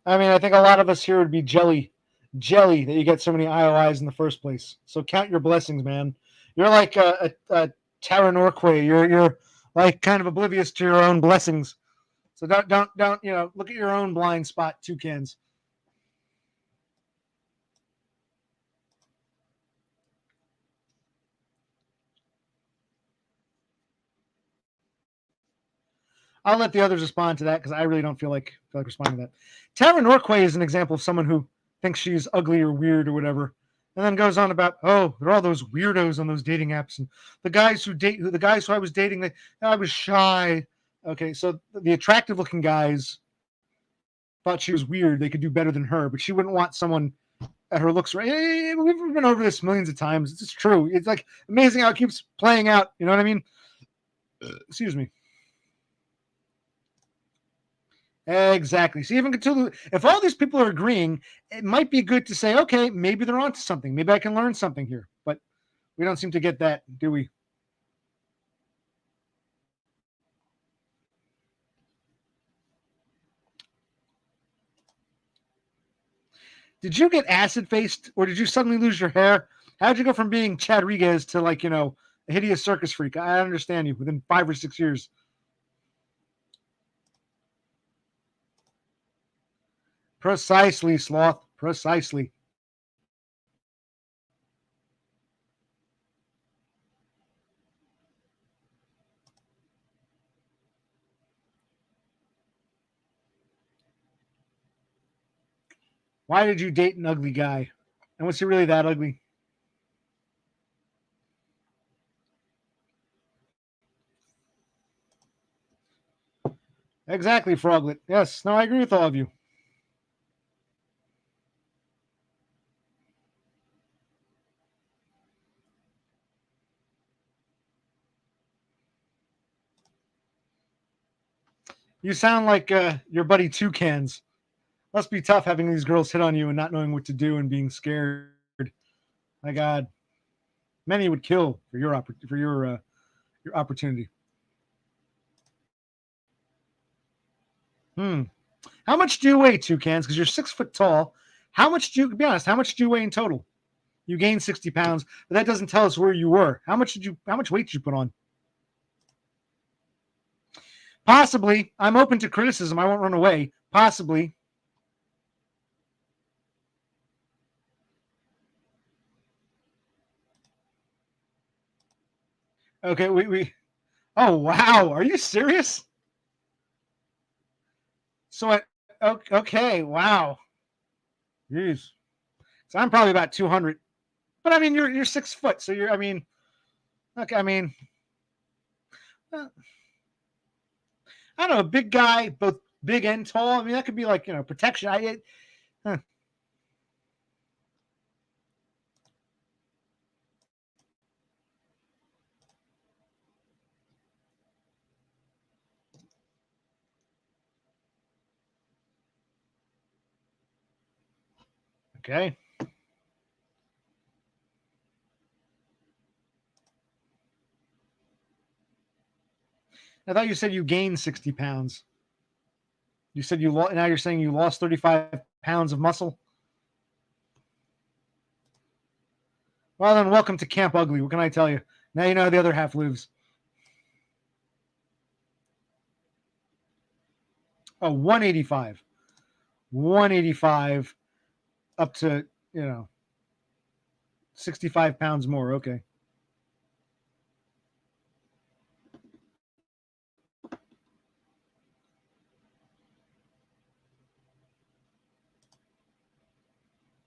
I mean, I think a lot of us here would be jelly that you get so many IOIs in the first place. So count your blessings, man. You're like a Tara Norquay. You're like kind of oblivious to your own blessings. So don't look at your own blind spot, toucans. I'll let the others respond to that because I really don't feel like responding to that. Tara Norquay is an example of someone who thinks she's ugly or weird or whatever, and then goes on about, oh, there are all those weirdos on those dating apps, and the guys who I was dating, I was shy. Okay, so the attractive looking guys thought she was weird. They could do better than her, but she wouldn't want someone at her looks right. We've been over this millions of times. It's just true. It's like amazing how it keeps playing out. You know what I mean? Excuse me. Exactly. See, even Cthulhu, if all these people are agreeing, it might be good to say, okay, maybe they're onto something. Maybe I can learn something here. But we don't seem to get that, do we? Did you get acid faced or did you suddenly lose your hair? How'd you go from being Chad Rodriguez to like, a hideous circus freak? I understand you within 5 or 6 years. Precisely, Sloth. Precisely. Why did you date an ugly guy? And was he really that ugly? Exactly, Froglet. Yes, no, I agree with all of you. You sound like your buddy Toucans. Must be tough having these girls hit on you and not knowing what to do and being scared. My God, many would kill for your opportunity. Hmm. How much do you weigh, Toucans? Because you're 6 foot tall. How much do you? Be honest. How much do you weigh in total? You gained 60 pounds, but that doesn't tell us where you were. How much did you? How much weight did you put on? Possibly. I'm open to criticism. I won't run away. Possibly. Okay. We. Oh wow. Are you serious? So I. Okay. Wow. Jeez. So I'm probably about 200. But I mean, you're 6 foot, so you're. I mean, okay. I mean, uh, I don't know, a big guy, both big and tall. I mean, that could be like protection. Huh. Okay. I thought you said you gained 60 pounds. You said you lost. Now you're saying you lost 35 pounds of muscle. Well, then welcome to Camp Ugly. What can I tell you? Now you know how the other half lives. Oh, 185. 185 up to, you know, 65 pounds more. Okay.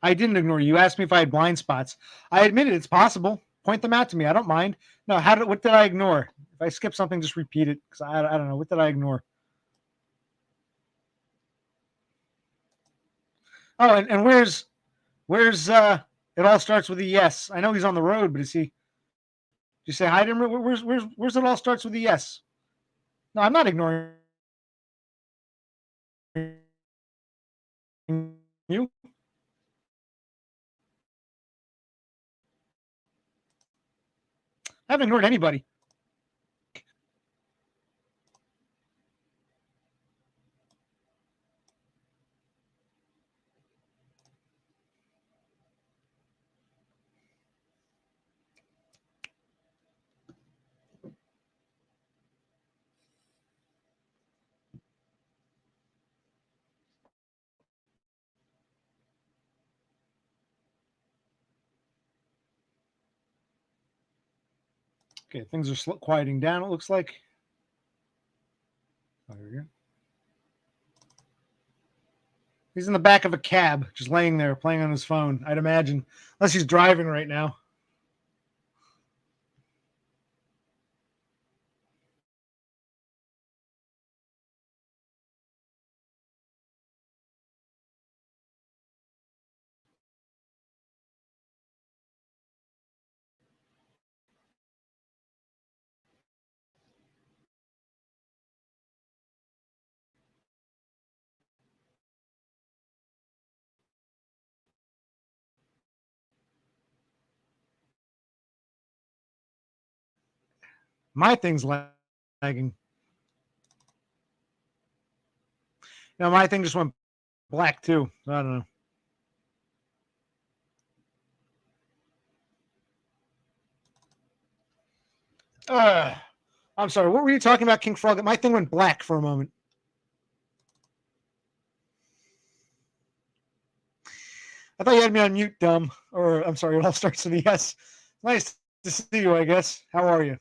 I didn't ignore you. You asked me if I had blind spots. I admit it. It's possible. Point them out to me. I don't mind. No, what did I ignore? If I skip something, just repeat it because I don't know. What did I ignore? Oh, and where's it all starts with a yes. I know he's on the road, but is he? Did you say hi to him? Where's it all starts with a yes? No, I'm not ignoring you. I haven't ignored anybody. Okay, things are quieting down. It looks like. Oh, here we go. He's in the back of a cab, just laying there playing on his phone. I'd imagine, unless he's driving right now. My thing's lagging. No, my thing just went black too. I don't know. I'm sorry. What were you talking about, King Frog? My thing went black for a moment. I thought you had me on mute, dumb. Or I'm sorry. It all starts with a yes. Nice to see you. I guess. How are you?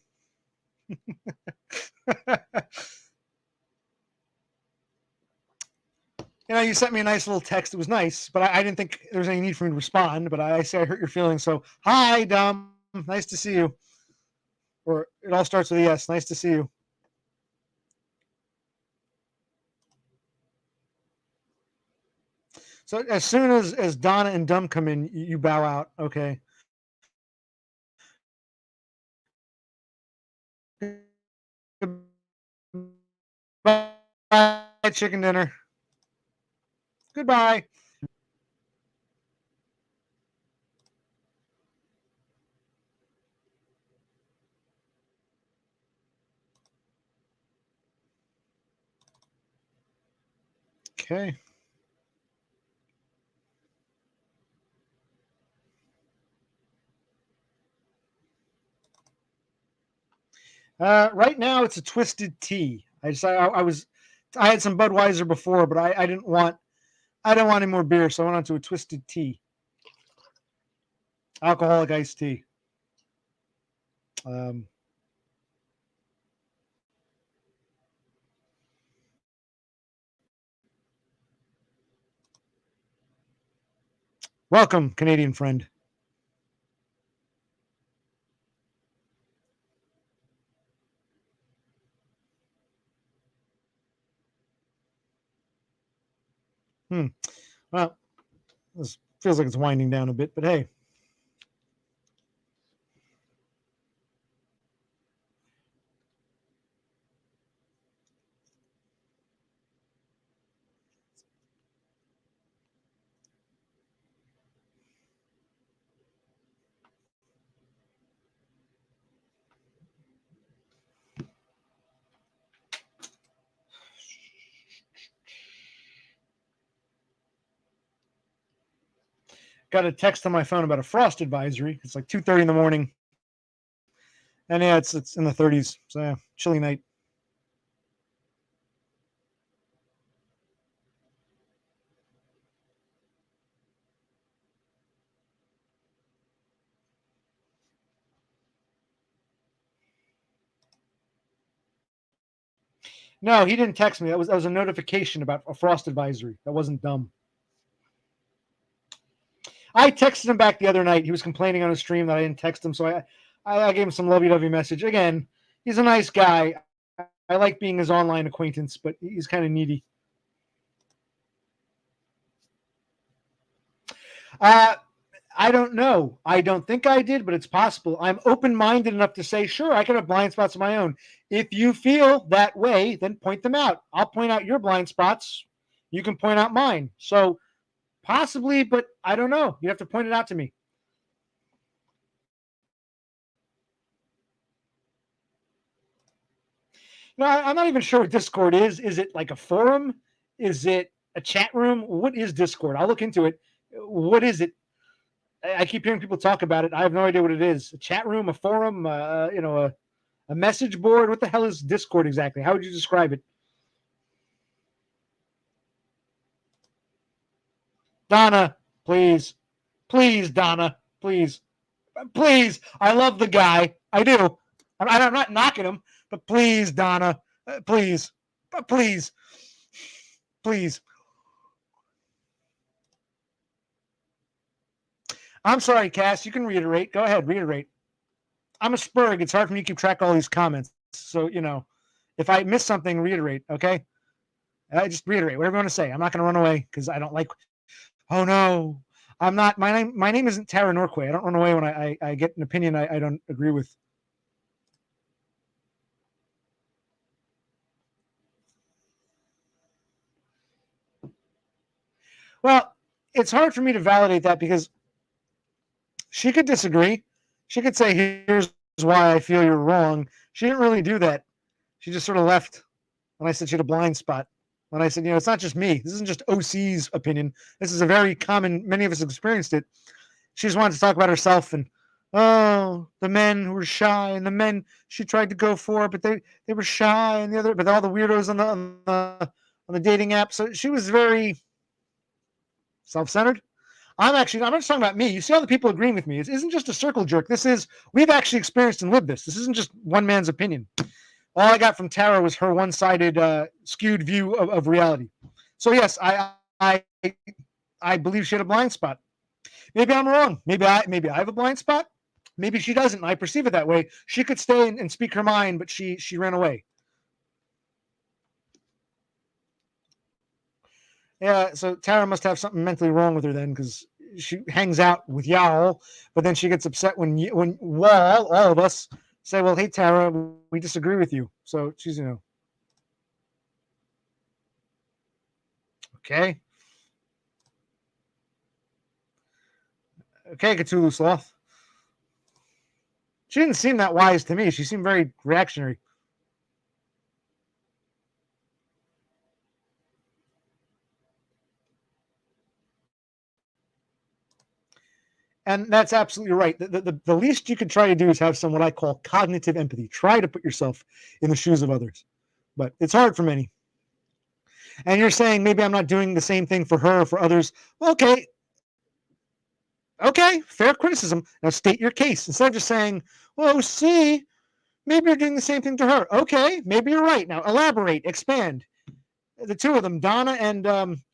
You sent me a nice little text. It was nice, but I didn't think there was any need for me to respond. But I say I hurt your feelings. So, hi, dumb. Nice to see you. Or it all starts with a yes. Nice to see you. So as soon as Donna and Dumb come in, you bow out. Okay. Bye, chicken dinner. Goodbye. Okay. Right now it's a twisted tea. I had some Budweiser before, but I didn't want any more beer, so I went on to a twisted tea. Alcoholic iced tea. Um, Welcome, Canadian friend. Well, this feels like it's winding down a bit, but hey. Got a text on my phone about a frost advisory. It's like 2:30 in the morning. And yeah, it's in the 30s. So yeah, chilly night. No, he didn't text me. That was a notification about a frost advisory. That wasn't dumb. I texted him back the other night. He was complaining on his stream that I didn't text him, so I gave him some lovey-dovey message. Again, he's a nice guy. I like being his online acquaintance, but he's kind of needy. I don't know. I don't think I did, but it's possible. I'm open-minded enough to say, sure, I can have blind spots of my own. If you feel that way, then point them out. I'll point out your blind spots. You can point out mine. So possibly, but I don't know. You have to point it out to me. No, I'm not even sure what Discord is. Is it like a forum? Is it a chat room? What is Discord? I'll look into it. What is it? I keep hearing people talk about it. I have no idea what it is. A chat room, a forum, a message board. What the hell is Discord exactly? How would you describe it? Donna, please. Please, Donna, please. Please. I love the guy. I do. I'm not knocking him, but please, Donna. Please. Please. Please. I'm sorry, Cass. You can reiterate. Go ahead, reiterate. I'm a Spurg. It's hard for me to keep track of all these comments. So, if I miss something, reiterate, okay? I just reiterate whatever you want to say. I'm not going to run away because I don't like. Oh no, I'm not. My name isn't Tara Norquay. I don't run away when I get an opinion I don't agree with. Well, it's hard for me to validate that because she could disagree. She could say, "Here's why I feel you're wrong." She didn't really do that. She just sort of left when I said she had a blind spot. When I said, it's not just me. This isn't just OC's opinion. This is a very common, many of us have experienced it. She just wanted to talk about herself and, the men who were shy and the men she tried to go for, but they were shy and but all the weirdos on the dating app. So she was very self-centered. I'm not just talking about me. You see all the people agreeing with me. It isn't just a circle jerk. We've actually experienced and lived this. This isn't just one man's opinion. All I got from Tara was her one-sided, skewed view of reality. So yes, I believe she had a blind spot. Maybe I'm wrong. Maybe I have a blind spot. Maybe she doesn't. And I perceive it that way. She could stay and speak her mind, but she ran away. Yeah. So Tara must have something mentally wrong with her then, because she hangs out with y'all, but then she gets upset when all of us say, well, hey, Tara, we disagree with you. So she's, okay. Okay, Cthulhu Sloth. She didn't seem that wise to me. She seemed very reactionary. And that's absolutely right. The least you could try to do is have some what I call cognitive empathy. Try to put yourself in the shoes of others. But it's hard for many. And you're saying maybe I'm not doing the same thing for her or for others. Well, okay. Okay, fair criticism. Now state your case. Instead of just saying, well, see, maybe you're doing the same thing to her. Okay, maybe you're right. Now elaborate, expand. The two of them, Donna and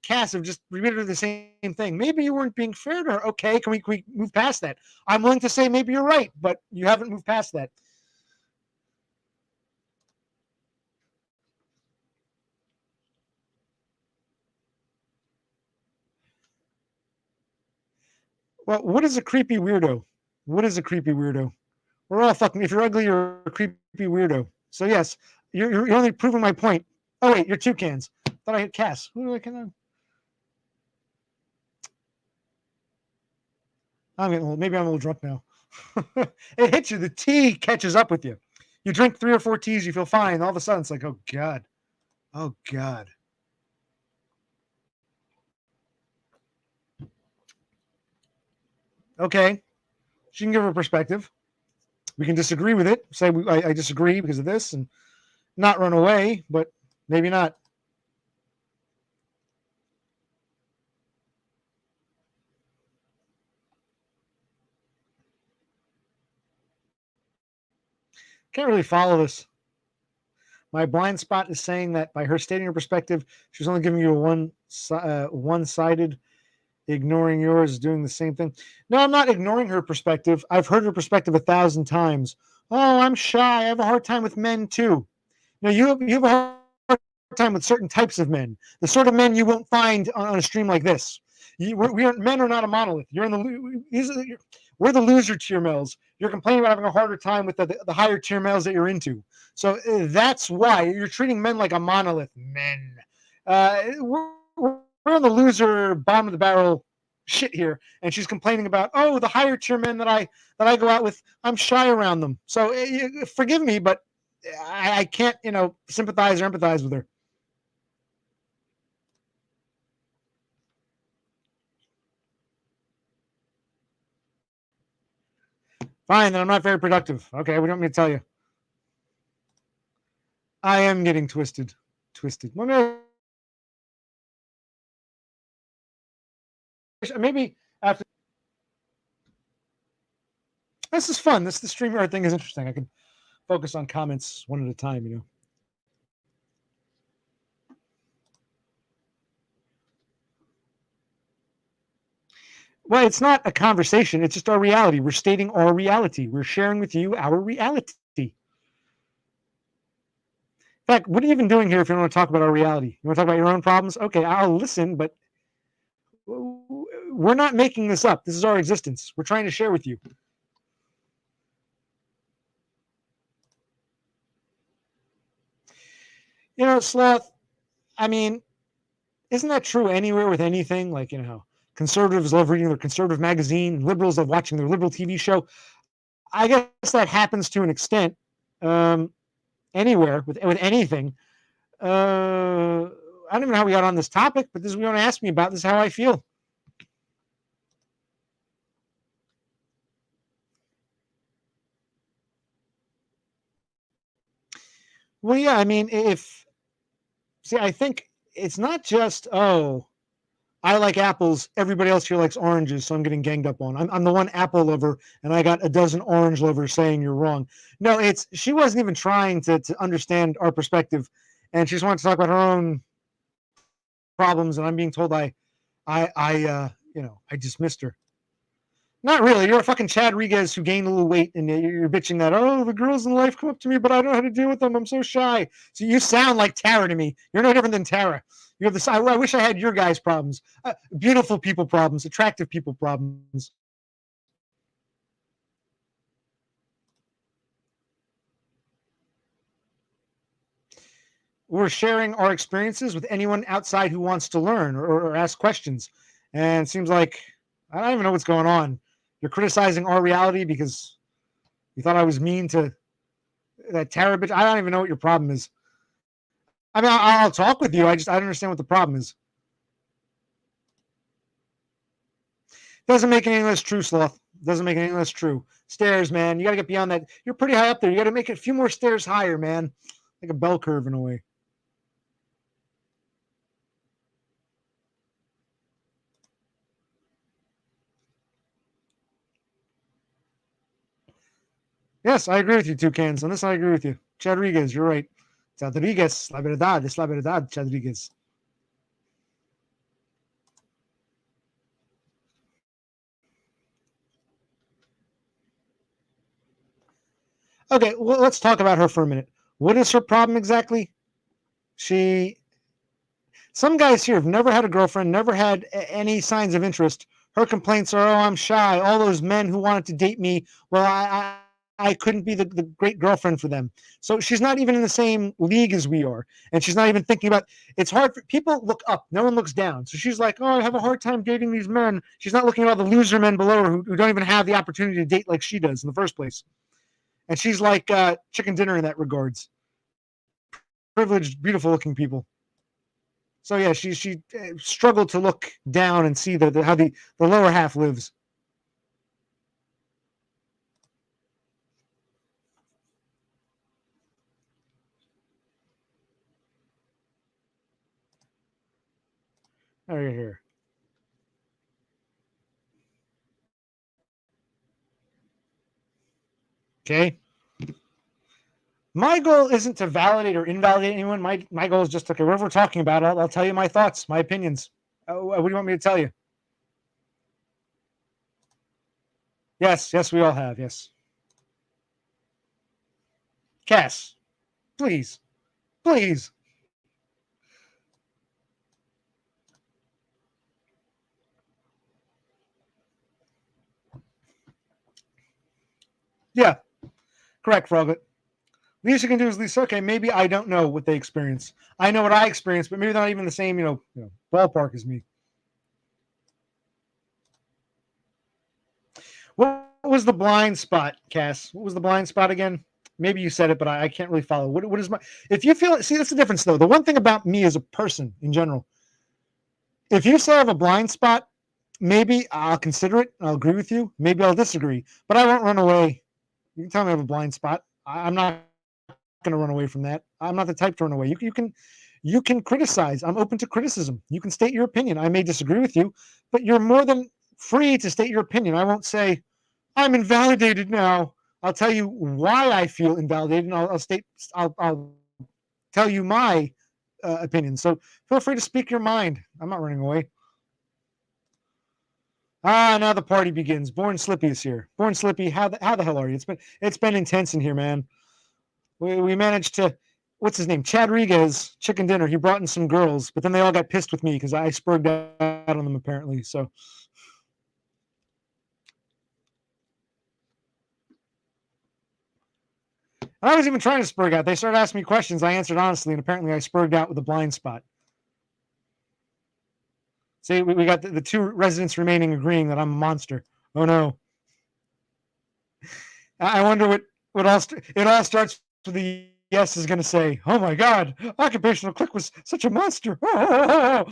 Cass, have just repeated the same thing. Maybe you weren't being fair to her. Okay, can we move past that? I'm willing to say maybe you're right, but you haven't moved past that. Well, what is a creepy weirdo? What is a creepy weirdo? We're all fucking. If you're ugly, you're a creepy weirdo. So yes, you're only proving my point. Oh wait, you're toucans. Thought I hit Cass. Who do I can? Maybe I'm a little drunk now. It hits you. The tea catches up with you. You drink 3 or 4 teas, you feel fine. All of a sudden, it's like, oh god, oh god. Okay, she can give her perspective. We can disagree with it. Say I disagree because of this, and not run away, but maybe not. Can't really follow this. My blind spot is saying that by her stating her perspective, she's only giving you a one-sided Ignoring yours, doing the same thing. No, I'm not ignoring her perspective. I've heard her perspective 1,000 times. Oh, I'm shy. I have a hard time with men too. Now you have a hard time with certain types of men, the sort of men you won't find on a stream like this. Men are not a monolith. We're the loser tier males. You're complaining about having a harder time with the higher tier males that you're into. So that's why you're treating men like a monolith. Men. We're on the loser bottom of the barrel shit here, and she's complaining about, oh, the higher tier men that I go out with, I'm shy around them. So forgive me, but I can't sympathize or empathize with her. Fine, then I'm not very productive. Okay, what do you want me to tell you? I am getting twisted. Maybe after this is fun. The StreamYard thing is interesting. I can focus on comments one at a time, Well, it's not a conversation. It's just our reality. We're stating our reality. We're sharing with you our reality. In fact, what are you even doing here if you don't want to talk about our reality? You want to talk about your own problems? Okay, I'll listen, but we're not making this up. This is our existence. We're trying to share with you. Sloth, I mean, isn't that true anywhere with anything? Like, conservatives love reading their conservative magazine, liberals love watching their liberal TV show. I guess that happens to an extent anywhere with anything. I don't even know how we got on this topic, but this is what you want to ask me about. This is how I feel. Well, yeah, I mean, I think it's not just, I like apples. Everybody else here likes oranges, so I'm getting ganged up on. I'm the one apple lover, and I got a dozen orange lovers saying you're wrong. No, she wasn't even trying to understand our perspective, and she just wanted to talk about her own problems. And I'm being told I dismissed her. Not really. You're a fucking Chad Rodriguez who gained a little weight, and you're bitching that, oh, the girls in life come up to me, but I don't know how to deal with them. I'm so shy. So you sound like Tara to me. You're no different than Tara. You have this. I wish I had your guys' problems. Beautiful people problems, attractive people problems. We're sharing our experiences with anyone outside who wants to learn or ask questions. And it seems like I don't even know what's going on. You're criticizing our reality because you thought I was mean to that Tara bitch. I don't even know what your problem is. I mean, I'll talk with you. I don't understand what the problem is. Doesn't make it any less true, Sloth. Doesn't make it any less true. Stairs, man. You got to get beyond that. You're pretty high up there. You got to make it a few more stairs higher, man. Like a bell curve in a way. Yes, I agree with you, Toucans. On this, I agree with you. Chadriguez, you're right. Chadriguez, la verdad, es la verdad, Chadriguez. Okay, well, let's talk about her for a minute. What is her problem exactly? Some guys here have never had a girlfriend, never had any signs of interest. Her complaints are, oh, I'm shy. All those men who wanted to date me, well, I couldn't be the great girlfriend for them. So she's not even in the same league as we are. And she's not even thinking about, it's hard for people look up. No one looks down. So she's like, oh, I have a hard time dating these men. She's not looking at all the loser men below her who don't even have the opportunity to date like she does in the first place. And she's like chicken dinner in that regards. Privileged, beautiful looking people. So yeah, she struggled to look down and see how the lower half lives. Right here. Okay. My goal isn't to validate or invalidate anyone. My goal is just, okay, whatever we're talking about, I'll tell you my thoughts, my opinions. What do you want me to tell you? Yes, yes, we all have. Yes. Cass, please, please. Yeah, correct, Froglet. Least you can do is at least, okay, maybe I don't know what they experience. I know what I experience, but maybe they're not even the same, ballpark as me. What was the blind spot, Cass? What was the blind spot again? Maybe you said it, but I can't really follow. What is my? If you feel, see, that's the difference though. The one thing about me as a person in general, if you say I have a blind spot, maybe I'll consider it. I'll agree with you. Maybe I'll disagree, but I won't run away. You can tell me I have a blind spot. I'm not going to run away from that. I'm not the type to run away. You can criticize. I'm open to criticism. You can state your opinion. I may disagree with you, but you're more than free to state your opinion. I won't say I'm invalidated now. I'll tell you why I feel invalidated, and I'll tell you my opinion. So feel free to speak your mind. I'm not running away. Now the party begins. Born Slippy is here. Born Slippy, how the hell are you? It's been intense in here, man. We managed to, what's his name? Chad Rodriguez, chicken dinner. He brought in some girls, but then they all got pissed with me because I spurred out on them apparently. So I was even trying to spurg out. They started asking me questions. I answered honestly, and apparently I spurged out with a blind spot. See, we got the two residents remaining agreeing that I'm a monster. Oh no. I wonder what it all starts with the yes is going to say, oh my God, Occupational Click was such a monster. Uh,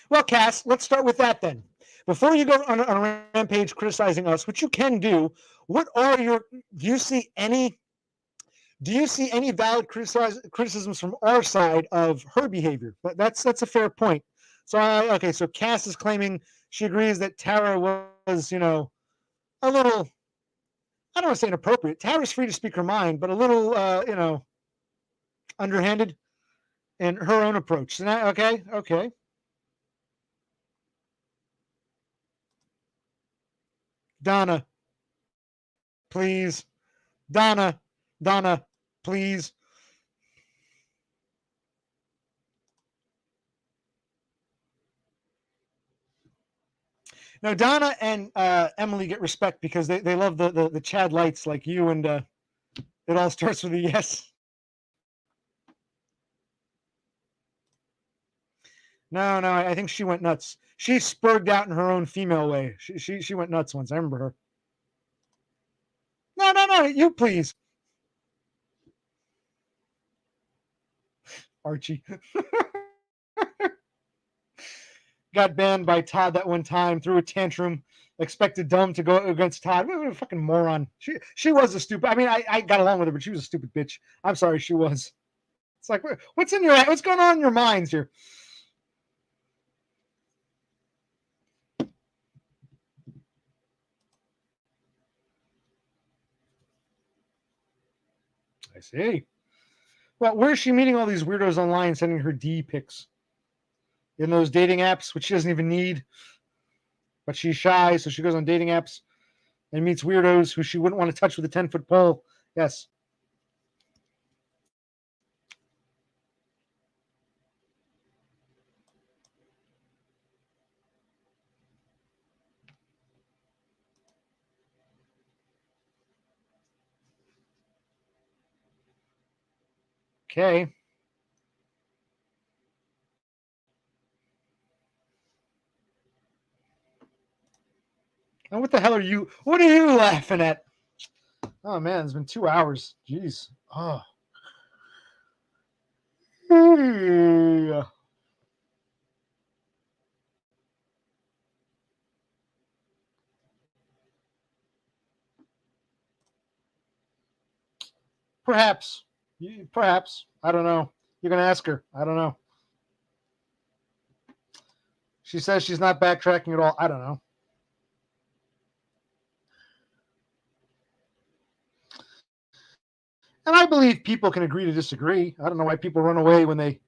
well, Cass, let's start with that then. Before you go on a rampage criticizing us, which you can do, what are your, do you see any valid criticisms from our side of her behavior? That's a fair point. So okay, so Cass is claiming she agrees that Tara was, a little, I don't want to say inappropriate. Tara's free to speak her mind, but a little, underhanded in her own approach. So now, okay. Donna, please. Donna, please. Now Donna and Emily get respect because they love the Chad lights like you, and it all starts with a yes. No, I think she went nuts. She spurred out in her own female way. She went nuts once. I remember her. No, you please, Archie. Got banned by Todd that one time, threw a tantrum, expected Dumb to go against Todd. What a fucking moron. She was a stupid. I mean, I got along with her, but she was a stupid bitch. I'm sorry, she was. It's like, what's going on in your minds here? I see. Well, where is she meeting all these weirdos online, sending her D pics in those dating apps, which she doesn't even need? But she's shy, so she goes on dating apps and meets weirdos who she wouldn't want to touch with a 10-foot pole. Yes. Okay. And what the hell are you? What are you laughing at? Oh man, it's been 2 hours. Jeez. Oh. Perhaps. Perhaps. I don't know. You can ask her. I don't know. She says she's not backtracking at all. I don't know. And I believe people can agree to disagree. I don't know why people run away when they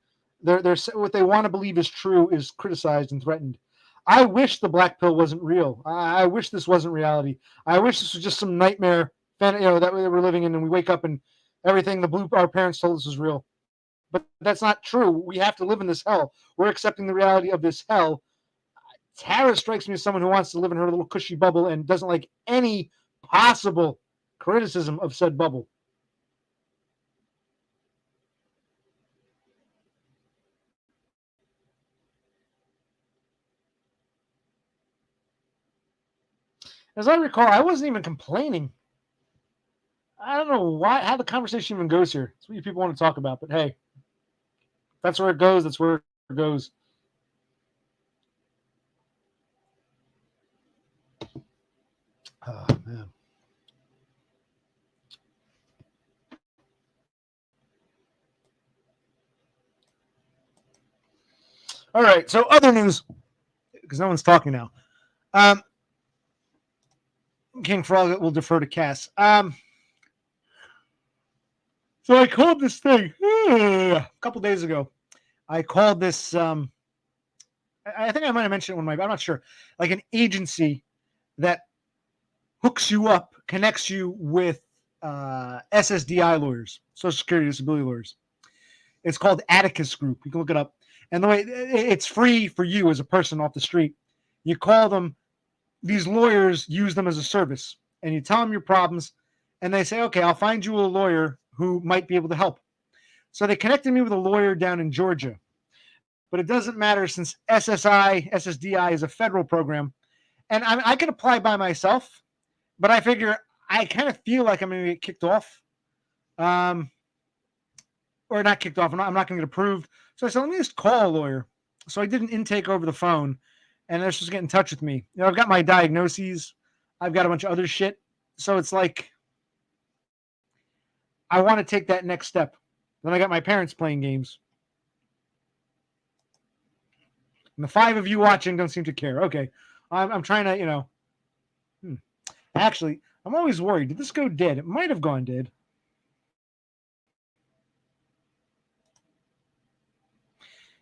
They're what they want to believe is true is criticized and threatened. I wish the black pill wasn't real. I wish this wasn't reality. I wish this was just some nightmare, that we're living in, and we wake up and everything our parents told us is real. But that's not true. We have to live in this hell. We're accepting the reality of this hell. Tara strikes me as someone who wants to live in her little cushy bubble and doesn't like any possible criticism of said bubble. As I recall, I wasn't even complaining. I don't know how the conversation even goes here. It's what you people want to talk about, but hey, that's where it goes. That's where it goes. Oh, man. All right, so other news, because no one's talking now. King Frog will defer to Cass. So I called this thing a couple days ago. I called this. I think I might have mentioned it one. I'm not sure. Like an agency that hooks you up, connects you with SSDI lawyers, Social Security Disability lawyers. It's called Atticus Group. You can look it up. And the way it's free for you as a person off the street. You call them. These lawyers use them as a service, and you tell them your problems, and they say, okay, I'll find you a lawyer who might be able to help. So they connected me with a lawyer down in Georgia, but it doesn't matter since SSDI is a federal program, and I can apply by myself, but I figure I kind of feel like I'm going to get kicked off, or not kicked off. I'm not going to get approved. So I said, let me just call a lawyer. So I did an intake over the phone. And they're supposed to get in touch with me. I've got my diagnoses. I've got a bunch of other shit. So it's like, I want to take that next step. Then I got my parents playing games. And the 5 of you watching don't seem to care. Okay. I'm trying to, Actually, I'm always worried. Did this go dead? It might have gone dead.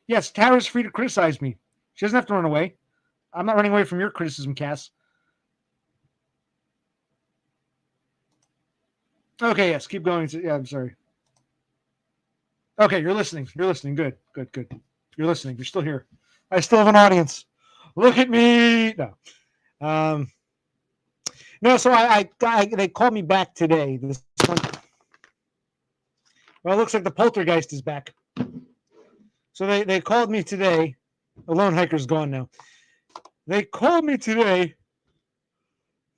Yes, Tara's free to criticize me. She doesn't have to run away. I'm not running away from your criticism, Cass. Okay, yes, keep going. Yeah, I'm sorry. Okay, you're listening. You're listening. Good. You're listening. You're still here. I still have an audience. Look at me. No, so they called me back today. This one. Well, it looks like the poltergeist is back. So they called me today. The lone hiker's gone now. They called me today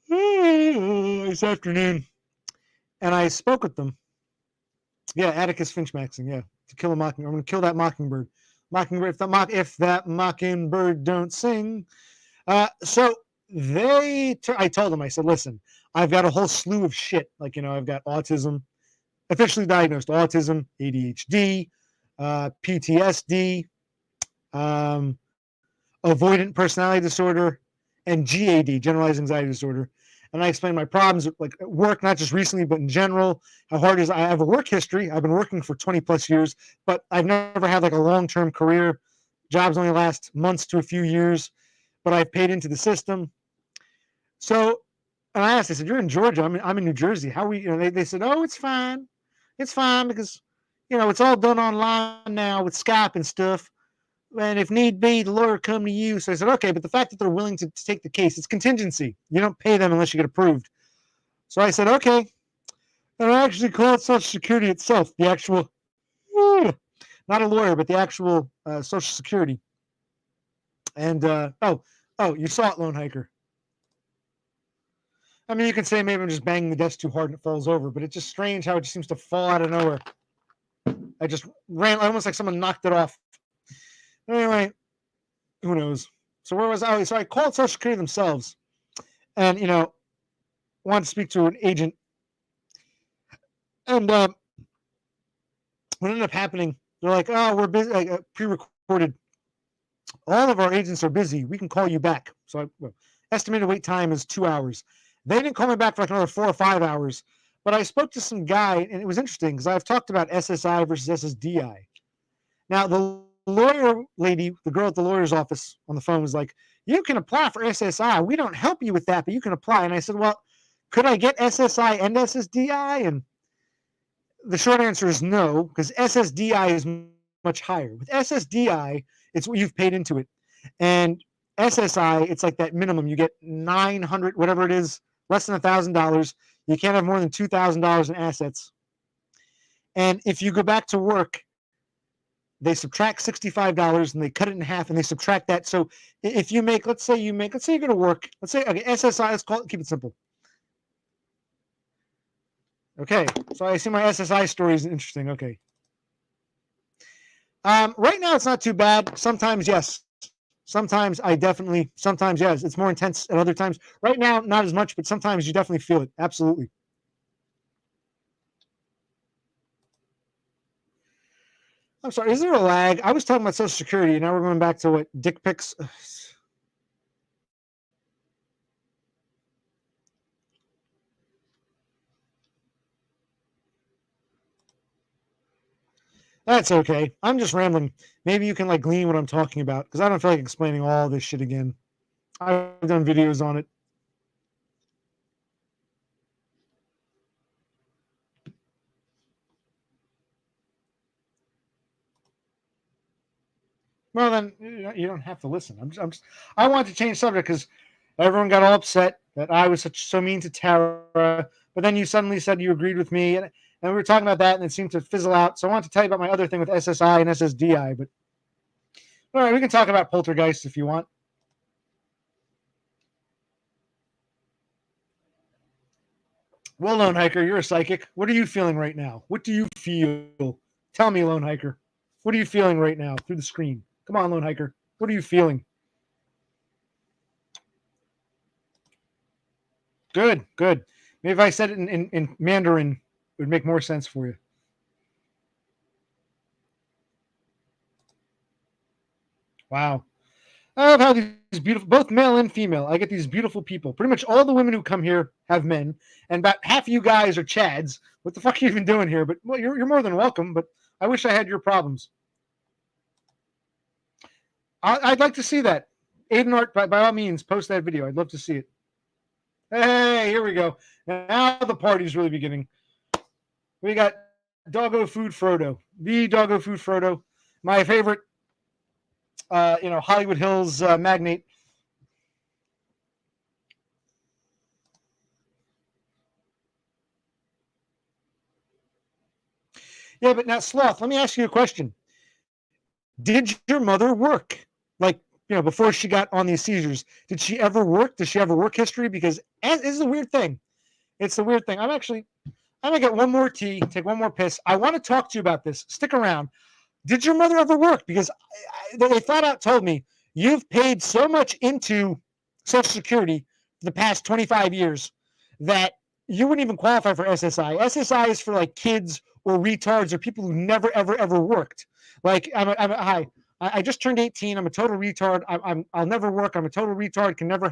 this afternoon, and I spoke with them. Yeah, Atticus Finchmaxing. Yeah, To Kill a Mockingbird. I'm going to kill that mockingbird. If that mockingbird don't sing. So I told them. I said, listen, I've got a whole slew of shit. Like, I've got autism, officially diagnosed autism, ADHD, PTSD, avoidant personality disorder, and GAD, generalized anxiety disorder. And I explained my problems like at work, not just recently, but in general, how hard it is. I have a work history. I've been working for 20 plus years, but I've never had like a long-term career. Jobs only last months to a few years, but I've paid into the system. So, and I asked, I said, you're in Georgia. I'm in New Jersey. How are we, they said, oh, it's fine. It's fine because, it's all done online now with Skype and stuff. And if need be, the lawyer come to you. So I said, okay, but the fact that they're willing to take the case, it's contingency. You don't pay them unless you get approved. So I said, okay. And I actually called Social Security itself, the actual, not a lawyer, but the actual Social Security. And, you saw it, Lone Hiker. I mean, you can say maybe I'm just banging the desk too hard and it falls over, but it's just strange how it just seems to fall out of nowhere. I just ran, almost like someone knocked it off. Anyway, who knows? So where was I? So I called Social Security themselves, and wanted to speak to an agent. And what ended up happening? They're like, "Oh, we're busy, pre-recorded. All of our agents are busy. We can call you back." So estimated wait time is 2 hours. They didn't call me back for like another 4 or 5 hours. But I spoke to some guy, and it was interesting because I've talked about SSI versus SSDI. Now, the lawyer lady, the girl at the lawyer's office on the phone was like, you can apply for SSI. We don't help you with that, but you can apply. And I said, well, could I get SSI and SSDI? And the short answer is no, because SSDI is much higher. With SSDI, it's what you've paid into it. And SSI, it's like that minimum. You get 900, whatever it is, less than $1,000. You can't have more than $2,000 in assets. And if you go back to work, they subtract $65 and they cut it in half and they subtract that. So if you make, let's say you go to work, let's say, okay, SSI, let's call it, keep it simple. Okay, so I see my SSI story is interesting. Okay. Right now it's not too bad. Sometimes, yes. Sometimes sometimes, yes. It's more intense at other times. Right now, not as much, but sometimes you definitely feel it. Absolutely. I'm sorry, is there a lag? I was talking about Social Security, and now we're going back to what? Dick pics? That's okay. I'm just rambling. Maybe you can like glean what I'm talking about, because I don't feel like explaining all this shit again. I've done videos on it. Well, then you don't have to listen. I want to change subject because everyone got all upset that I was so mean to Tara. But then you suddenly said you agreed with me, and we were talking about that, and it seemed to fizzle out. So I want to tell you about my other thing with SSI and SSDI. But all right, we can talk about poltergeists if you want. Well, Lone Hiker, you're a psychic. What are you feeling right now? What do you feel? Tell me, Lone Hiker. What are you feeling right now through the screen? Come on, Lone Hiker. What are you feeling? Good, good. Maybe if I said it in Mandarin, it would make more sense for you. Wow. I love how these beautiful, both male and female, I get these beautiful people. Pretty much all the women who come here have men, and about half of you guys are Chads. What the fuck are you even doing here? But well, you're more than welcome, but I wish I had your problems. I'd like to see that. Aiden Art, by all means, post that video. I'd love to see it. Hey, here we go. Now the party's really beginning. We got Doggo Food Frodo, the Doggo Food Frodo, my favorite, Hollywood Hills magnate. Yeah, but now Sloth, let me ask you a question. Did your mother work? Like, before she got on these seizures, did she ever work? Does she have a work history? Because this is a weird thing. It's a weird thing. I'm gonna get one more tea, take one more piss. I want to talk to you about this. Stick around. Did your mother ever work? Because they flat out told me you've paid so much into Social Security for the past 25 years that you wouldn't even qualify for SSI. SSI is for like kids or retards or people who never, ever, ever worked. Like, hi, I just turned 18. I'm a total retard. I'll never work. I'm a total retard. Can never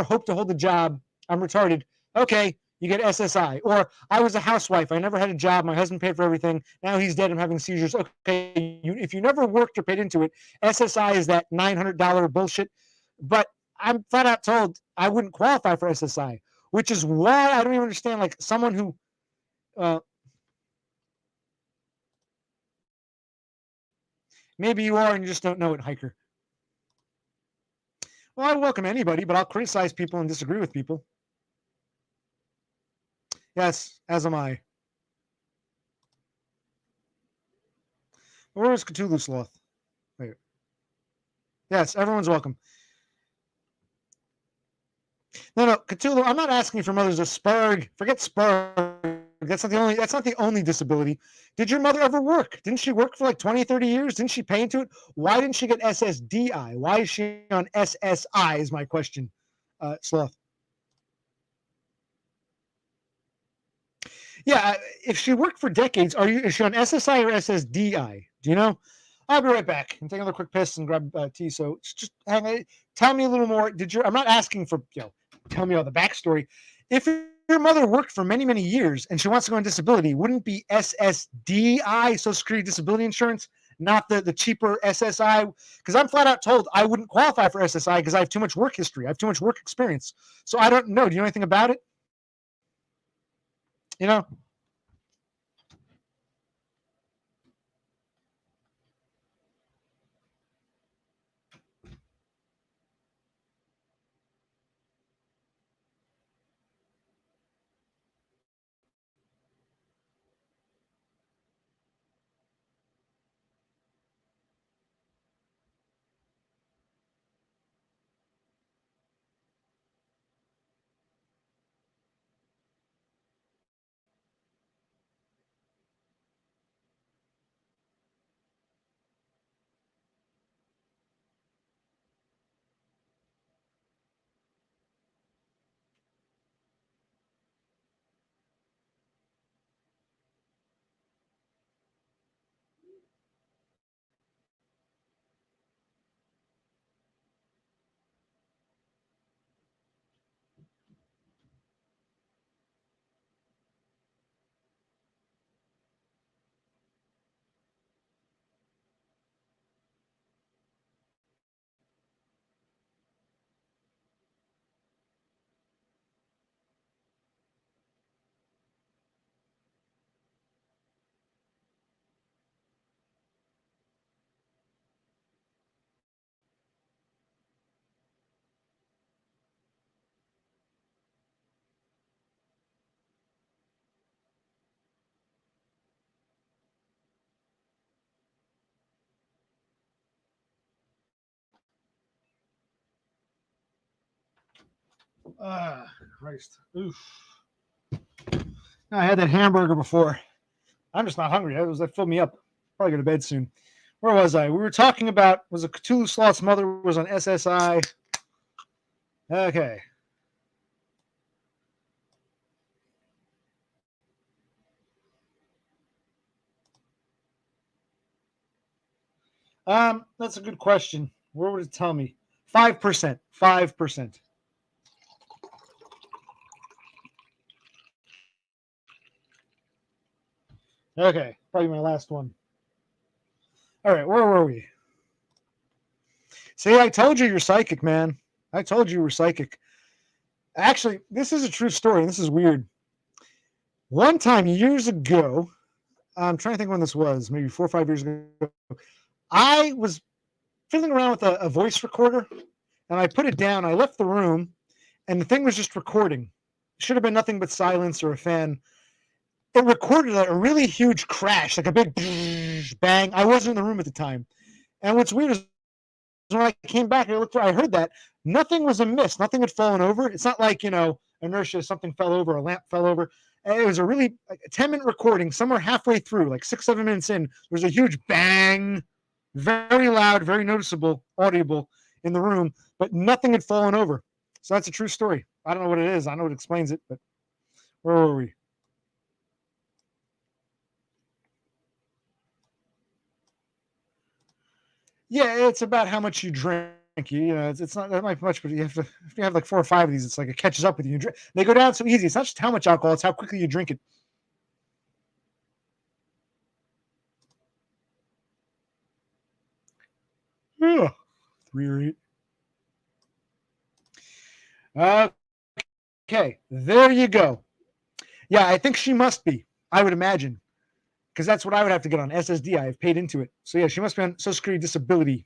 hope to hold a job. I'm retarded. Okay, you get SSI. Or I was a housewife. I never had a job. My husband paid for everything. Now he's dead. I'm having seizures. Okay, if you never worked or paid into it, SSI is that $900 bullshit. But I'm flat out told I wouldn't qualify for SSI, which is why I don't even understand. Like someone who, maybe you are and you just don't know it, Hiker. Well, I welcome anybody, but I'll criticize people and disagree with people. Yes, as am I. Where is Cthulhu Sloth? Wait. Yes, everyone's welcome. No, Cthulhu. I'm not asking for mothers of Spurg. Forget Spurg. That's not the only disability. Did your mother ever work? Didn't she work for like 20, 30 years? Didn't she pay into it? Why didn't she get SSDI? Why is she on SSI is my question, Sloth. Yeah, if she worked for decades, is she on SSI or SSDI? Do you know? I'll be right back and take another quick piss and grab tea. So just tell me a little more. I'm not asking for, tell me all the backstory. If your mother worked for many, many years and she wants to go on disability, wouldn't it be SSDI, Social Security Disability Insurance, not the cheaper SSI, because I'm flat out told I wouldn't qualify for SSI because I have too much work history. I have too much work experience. So I don't know. Do you know anything about it? You know? Christ. Oof. I had that hamburger before. I'm just not hungry. That filled me up. Probably go to bed soon. Where was I? We were talking about, was a Cthulhu Sloth's mother was on SSI. Okay. That's a good question. Where would it tell me? 5%. 5%. Okay, probably my last one. All right, where were we? See, I told you you're psychic, man. I told you were psychic. Actually, this is a true story. This is weird. One time, years ago, I'm trying to think when this was, maybe 4 or 5 years ago, I was fiddling around with a voice recorder, and I put it down. I left the room, and the thing was just recording. It should have been nothing but silence or a fan. It recorded a really huge crash, like a big bang. I wasn't in the room at the time. And what's weird is when I came back, I heard that nothing was amiss. Nothing had fallen over. It's not like, inertia, something fell over, a lamp fell over. And it was a really like a 10-minute recording. Somewhere halfway through, like 6, 7 minutes in, there was a huge bang, very loud, very noticeable, audible in the room, but nothing had fallen over. So that's a true story. I don't know what it is. I know it explains it, but where were we? Yeah, it's about how much you drink. It's not that much, but if you have like 4 or 5 of these, it's like it catches up with you. They go down so easy. It's not just how much alcohol; it's how quickly you drink it. Yeah, 3 or 8. Okay, there you go. Yeah, I think she must be. I would imagine, because that's what I would have to get on SSD. I have paid into it, so yeah, she must be on Social Security disability.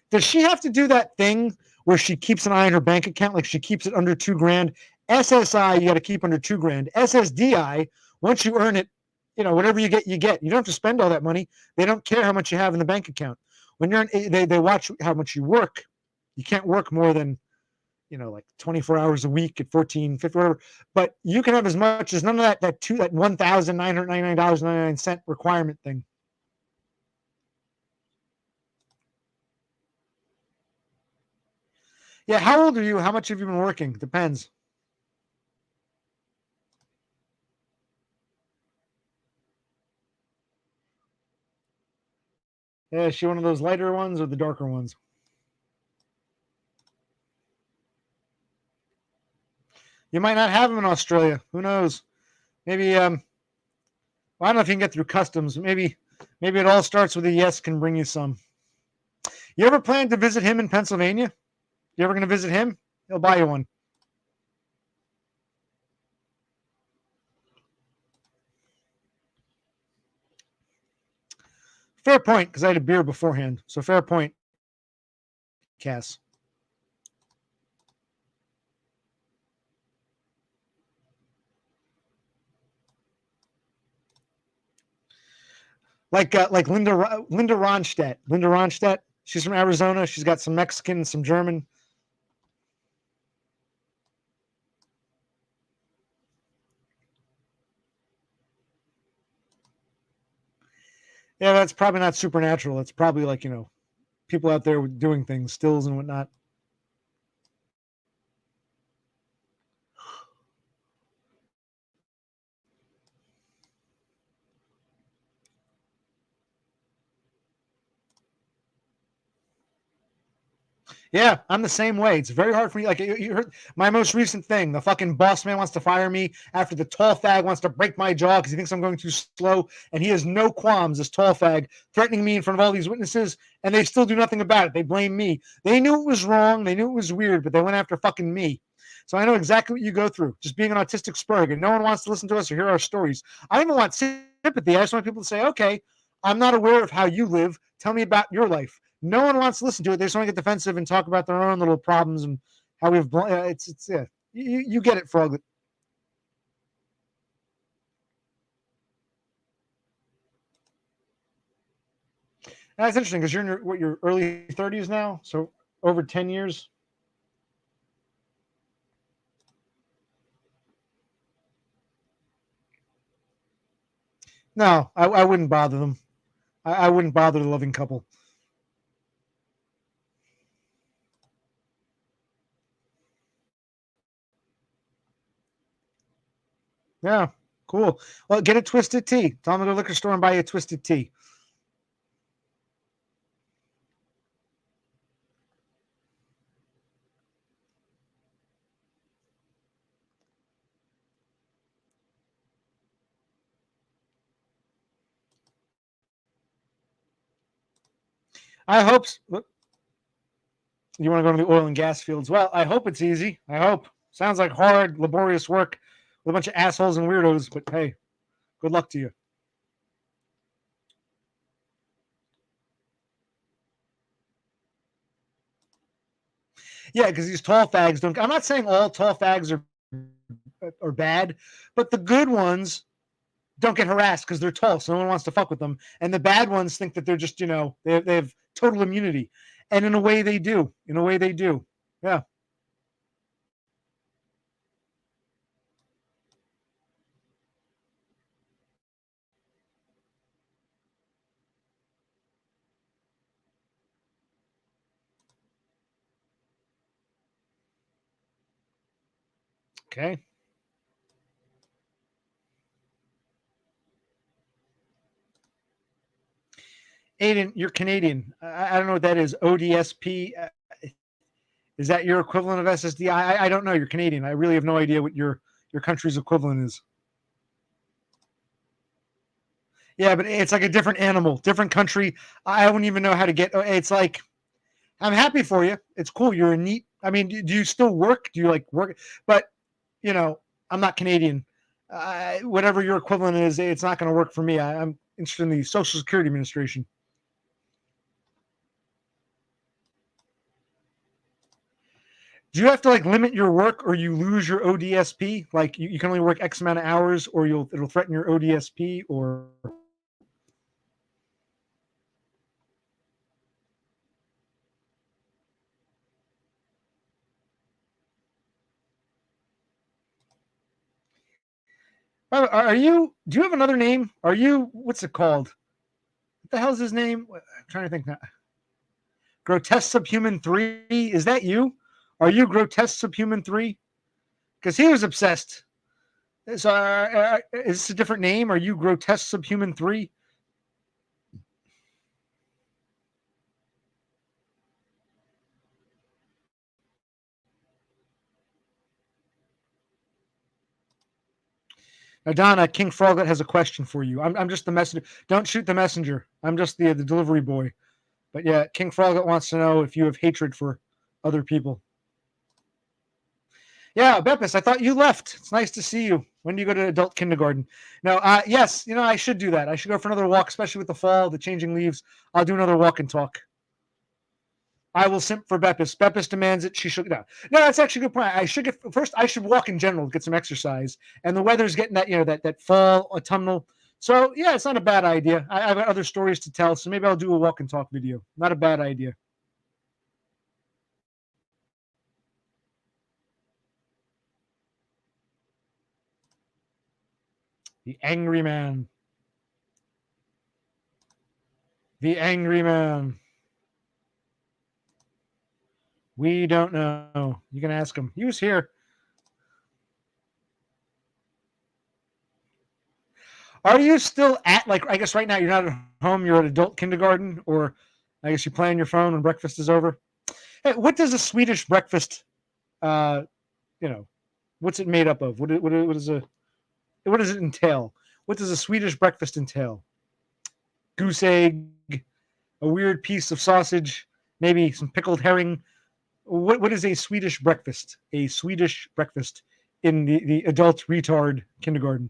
Does she have to do that thing where she keeps an eye on her bank account, like she keeps it under $2,000? SSI, you got to keep under $2,000. SSDI, once you earn it, whatever you get, you get. You don't have to spend all that money. They don't care how much you have in the bank account. When you're they watch how much you work. You can't work more than, like 24 hours a week at 14, 50, whatever. But you can have as much as none of that $1,999.99 requirement thing. Yeah, how old are you? How much have you been working? Depends. Yeah, is she one of those lighter ones or the darker ones? You might not have them in Australia. Who knows? Maybe well, I don't know if you can get through customs. Maybe Maybe it all starts with a yes can bring you some. You ever plan to visit him in Pennsylvania? You ever going to visit him? He'll buy you one. Fair point, because I had a beer beforehand. So fair point, Cass. Like Linda Ronstadt. Linda Ronstadt. She's from Arizona. She's got some Mexican and some German. Yeah, that's probably not supernatural. It's probably like, people out there doing things, stills and whatnot. Yeah, I'm the same way. It's very hard for me. Like you heard my most recent thing, the fucking boss man wants to fire me after the tall fag wants to break my jaw because he thinks I'm going too slow, and he has no qualms. This tall fag threatening me in front of all these witnesses, and they still do nothing about it. They blame me. They knew it was wrong. They knew it was weird, but they went after fucking me. So I know exactly what you go through. Just being an autistic spurg, and no one wants to listen to us or hear our stories. I don't even want sympathy. I just want people to say, okay, I'm not aware of how you live. Tell me about your life. No one wants to listen to it. They just want to get defensive and talk about their own little problems and how we've. It's yeah. You get it, Frog. That's interesting because you're in your early 30s now, so over 10 years. No, I wouldn't bother them. I wouldn't bother the loving couple. Yeah, cool. Well, get a twisted tea. Tell them to go to the liquor store and buy you a twisted tea. I hope. You want to go to the oil and gas fields? Well, I hope it's easy. I hope. Sounds like hard, laborious work with a bunch of assholes and weirdos. But hey, good luck to you. Yeah, because these tall fags don't. I'm not saying all tall fags are bad, but the good ones don't get harassed because they're tall, so no one wants to fuck with them. And the bad ones think that they're just, they have total immunity, and in a way they do. In a way they do. Yeah. Okay. Aiden, you're Canadian. I don't know what that is. ODSP. Is that your equivalent of SSD? I don't know. You're Canadian. I really have no idea what your country's equivalent is. Yeah, but it's like a different animal, different country. I wouldn't even know how to get. It's like I'm happy for you. It's cool. You're a neat. I mean, do you still work? Do you like work? But you know, I'm not Canadian. Whatever your equivalent is, it's not going to work for me. I'm interested in the Social Security Administration. Do you have to like limit your work, or you lose your ODSP? Like you can only work X amount of hours, or it'll threaten your ODSP, or are you? Do you have another name? Are you? What's it called? What the hell's his name? I'm trying to think now. Grotesque Subhuman 3? Is that you? Are you Grotesque Subhuman 3? Because he was obsessed. So, is this a different name? Are you Grotesque Subhuman 3? Now, Donna, King Froglet has a question for you. I'm just the messenger. Don't shoot the messenger. I'm just the delivery boy. But yeah, King Froglet wants to know if you have hatred for other people. Yeah, Beppis, I thought you left. It's nice to see you. When do you go to adult kindergarten? No, yes, I should do that. I should go for another walk, especially with the fall, the changing leaves. I'll do another walk and talk. I will simp for Beppis. Beppis demands it. She should. No, that's actually a good point. I should get first. I should walk in general, get some exercise, and the weather's getting that fall autumnal. So yeah, it's not a bad idea. I've got other stories to tell, so maybe I'll do a walk and talk video. Not a bad idea. The angry man. The angry man. We don't know. You can ask him. He was here. Are you still at, like, I guess right now you're not at home, you're at adult kindergarten, or I guess you play on your phone when breakfast is over? Hey, what does a Swedish breakfast, uh, what's it made up of? What does it entail? What does a Swedish breakfast entail? Goose egg, a weird piece of sausage, maybe some pickled herring. What is a Swedish breakfast? A Swedish breakfast in the adult retard kindergarten.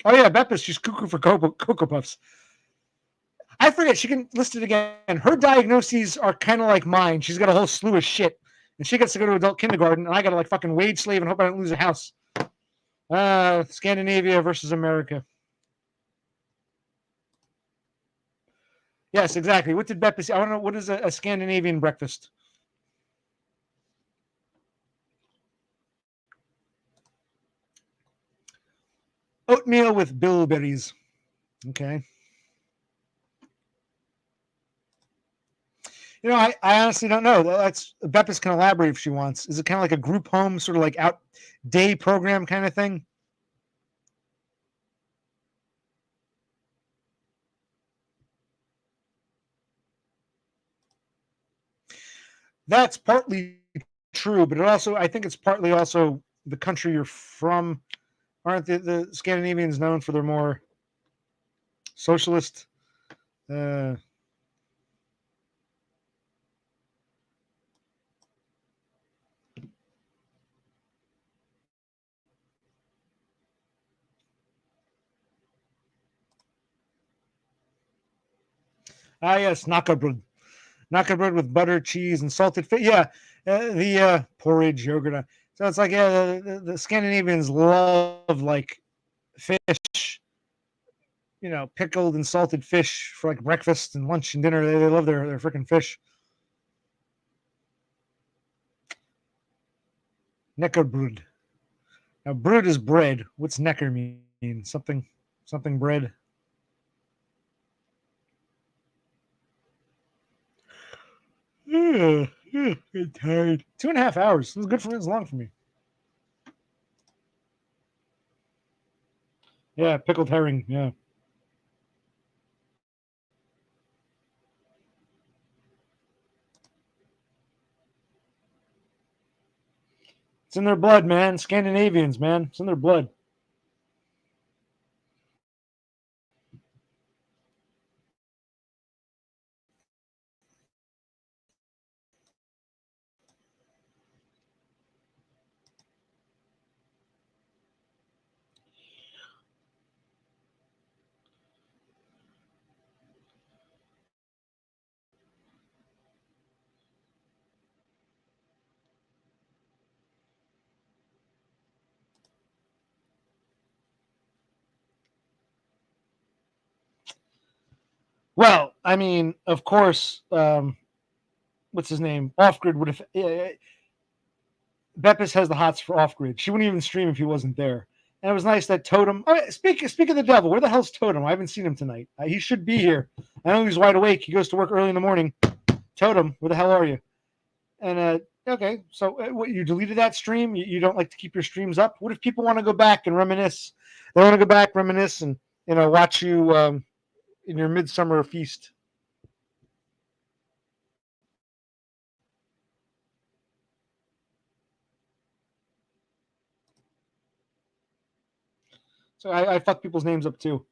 Oh yeah, Beppis, she's cuckoo for Cocoa Puffs. I forget, she can list it again. Her diagnoses are kind of like mine. She's got a whole slew of shit. And she gets to go to adult kindergarten, and I got to like fucking wage slave and hope I don't lose a house. Scandinavia versus America. Yes, exactly. What did Beppis say? I want to know, what is a Scandinavian breakfast? Oatmeal with bilberries. Okay. I honestly don't know. That's Beppis can elaborate if she wants. Is it kind of like a group home, sort of like out day program kind of thing? That's partly true, but I think it's partly also the country you're from. Aren't the Scandinavians known for their more socialist? Uh, yes, knackebröd. Knackebröd with butter, cheese, and salted fish. Yeah, the porridge, yogurt. So it's like, yeah, the Scandinavians love like fish, pickled and salted fish for like breakfast and lunch and dinner. They love their freaking fish. Neckerbröd. Now, bröd is bread. What's necker mean? Something bread. Yeah, I'm tired. 2.5 hours. It's good for me. It's long for me. Yeah, pickled herring. Yeah. It's in their blood, man. Scandinavians, man. It's in their blood. Well, I mean, of course, what's his name? Off grid would have. Beppis has the hots for off grid. She wouldn't even stream if he wasn't there. And it was nice that Totem. Oh, speak of the devil. Where the hell's Totem? I haven't seen him tonight. He should be here. I know he's wide awake. He goes to work early in the morning. Totem, where the hell are you? And okay, so what, you deleted that stream? You don't like to keep your streams up? What if people want to go back and reminisce? They want to go back, reminisce, and watch you in your midsummer feast. So I fuck people's names up too.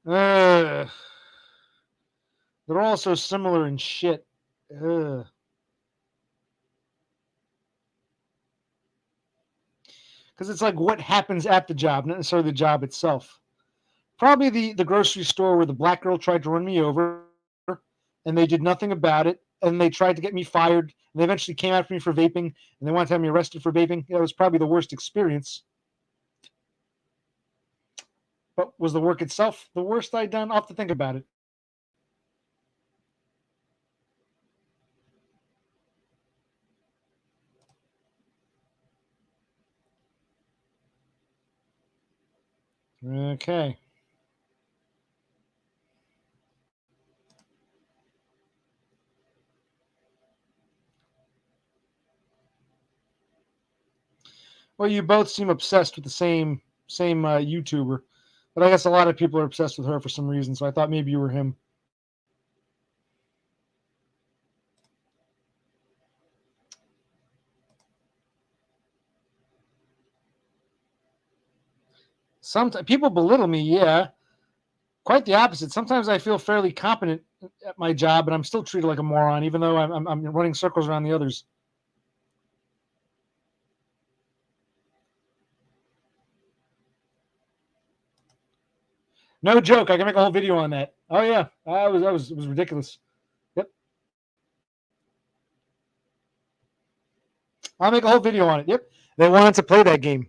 They're all so similar and shit. Because it's like what happens at the job, not necessarily the job itself. Probably the grocery store where the black girl tried to run me over and they did nothing about it. And they tried to get me fired. And they eventually came after me for vaping and they wanted to have me arrested for vaping. That was probably the worst experience. But was the work itself the worst I'd done? I'll have to think about it. Okay. Well, you both seem obsessed with the same YouTuber, but I guess a lot of people are obsessed with her for some reason. So I thought maybe you were him. Sometimes people belittle me. Yeah, quite the opposite. Sometimes I feel fairly competent at my job, and I'm still treated like a moron, even though I'm running circles around the others. No joke. I can make a whole video on that. Oh yeah, it was ridiculous. Yep, I'll make a whole video on it. Yep, they wanted to play that game.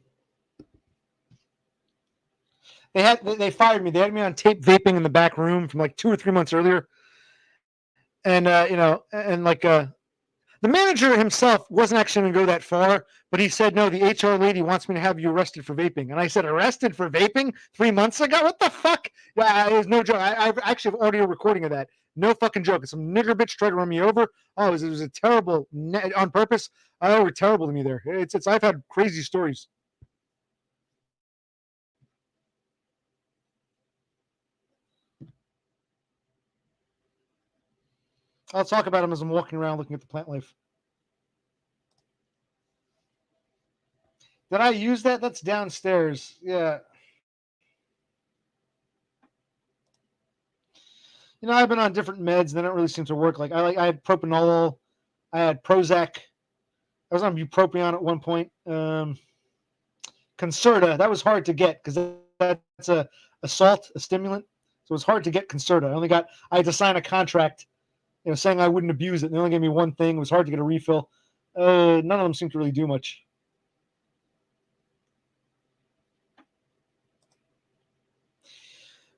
They fired me. They had me on tape vaping in the back room from like 2 or 3 months earlier, and the manager himself wasn't actually going to go that far, but he said, no, the HR lady wants me to have you arrested for vaping. And I said, arrested for vaping 3 months ago? What the fuck? Yeah, it was no joke. I actually have audio recording of that. No fucking joke. Some nigger bitch tried to run me over. Oh, it was a terrible, on purpose. Oh, they were terrible to me there. I've had crazy stories. I'll talk about them as I'm walking around looking at the plant life. Did I use that? That's downstairs. Yeah. I've been on different meds and they don't really seem to work. I had propanol, I had Prozac, I was on bupropion at one point. Concerta, that was hard to get because that's a salt, a stimulant. So it was hard to get Concerta. I had to sign a contract, saying I wouldn't abuse it. And they only gave me one thing. It was hard to get a refill. None of them seem to really do much.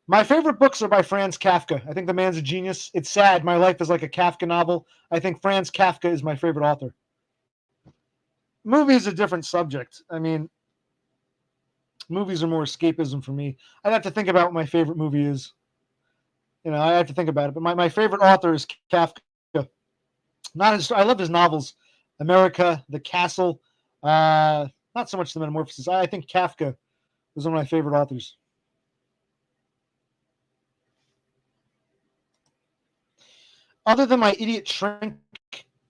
My favorite books are by Franz Kafka. I think the man's a genius. It's sad. My life is like a Kafka novel. I think Franz Kafka is my favorite author. Movie is a different subject. I mean, movies are more escapism for me. I'd have to think about what my favorite movie is. I have to think about it. But my favorite author is Kafka. I love his novels, America, The Castle. Not so much the Metamorphosis. I think Kafka was one of my favorite authors. Other than my idiot shrink,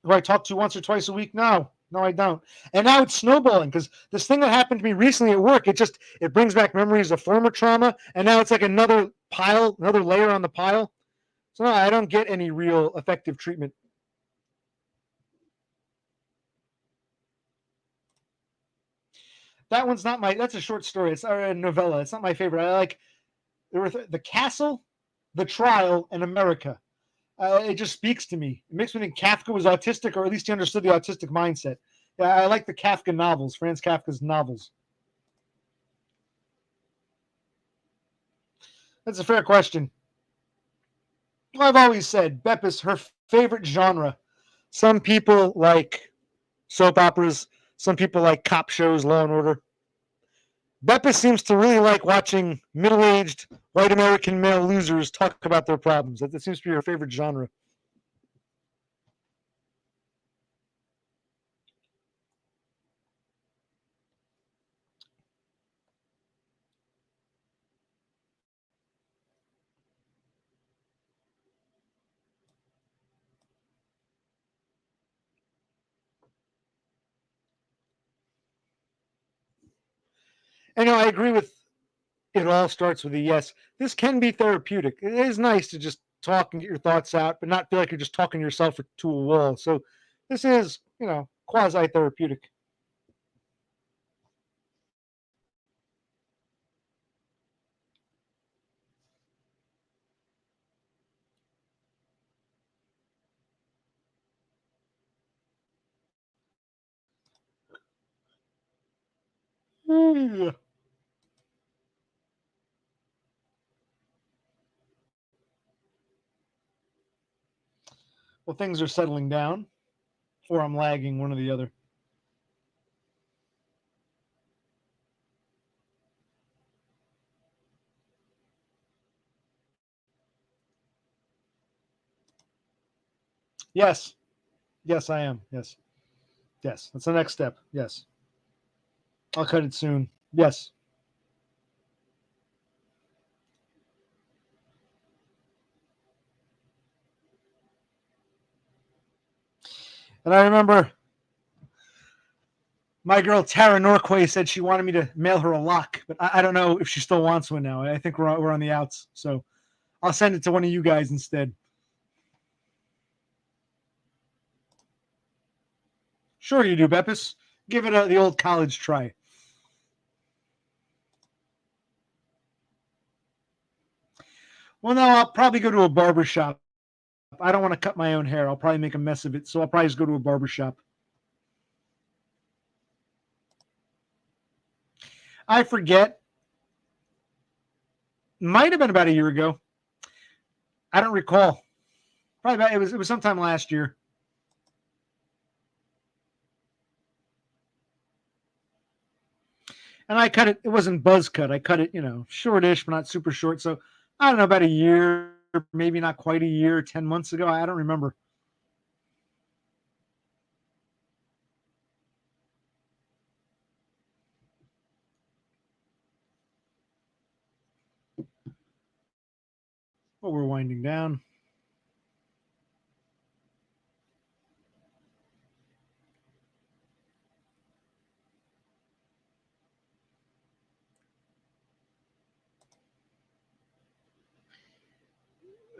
who I talk to once or twice a week, no, I don't. And now it's snowballing because this thing that happened to me recently at work, it brings back memories of former trauma, and now it's like another pile, another layer on the pile. So no, I don't get any real effective treatment. That one's not my. That's a short story. It's a novella. It's not my favorite. I like the Castle, The Trial, and America. It just speaks to me. It makes me think Kafka was autistic, or at least he understood the autistic mindset. Yeah, I like the Kafka novels, Franz Kafka's novels. That's a fair question. Well, I've always said Beppis, her favorite genre. Some people like soap operas. Some people like cop shows, Law and Order. Beppis seems to really like watching middle-aged white American male losers talk about their problems. That seems to be her favorite genre. And I agree with it all starts with a yes. This can be therapeutic. It is nice to just talk and get your thoughts out, but not feel like you're just talking yourself to a wall. So this is, quasi therapeutic. Well, things are settling down, or I'm lagging, one or the other. Yes. Yes, I am. Yes. Yes. That's the next step. Yes. I'll cut it soon. Yes. And I remember my girl Tara Norquay said she wanted me to mail her a lock, but I don't know if she still wants one now. I think we're on the outs, so I'll send it to one of you guys instead. Sure, you do, Beppis. Give it the old college try. Well, no, I'll probably go to a barber shop. I don't want to cut my own hair. I'll probably make a mess of it, so I'll probably just go to a barber shop. I forget. Might have been about a year ago. I don't recall. Probably about, it was sometime last year. And I cut it. It wasn't buzz cut. I cut it, shortish, but not super short. So I don't know, about a year, maybe not quite a year, 10 months ago. I don't remember. Well, we're winding down.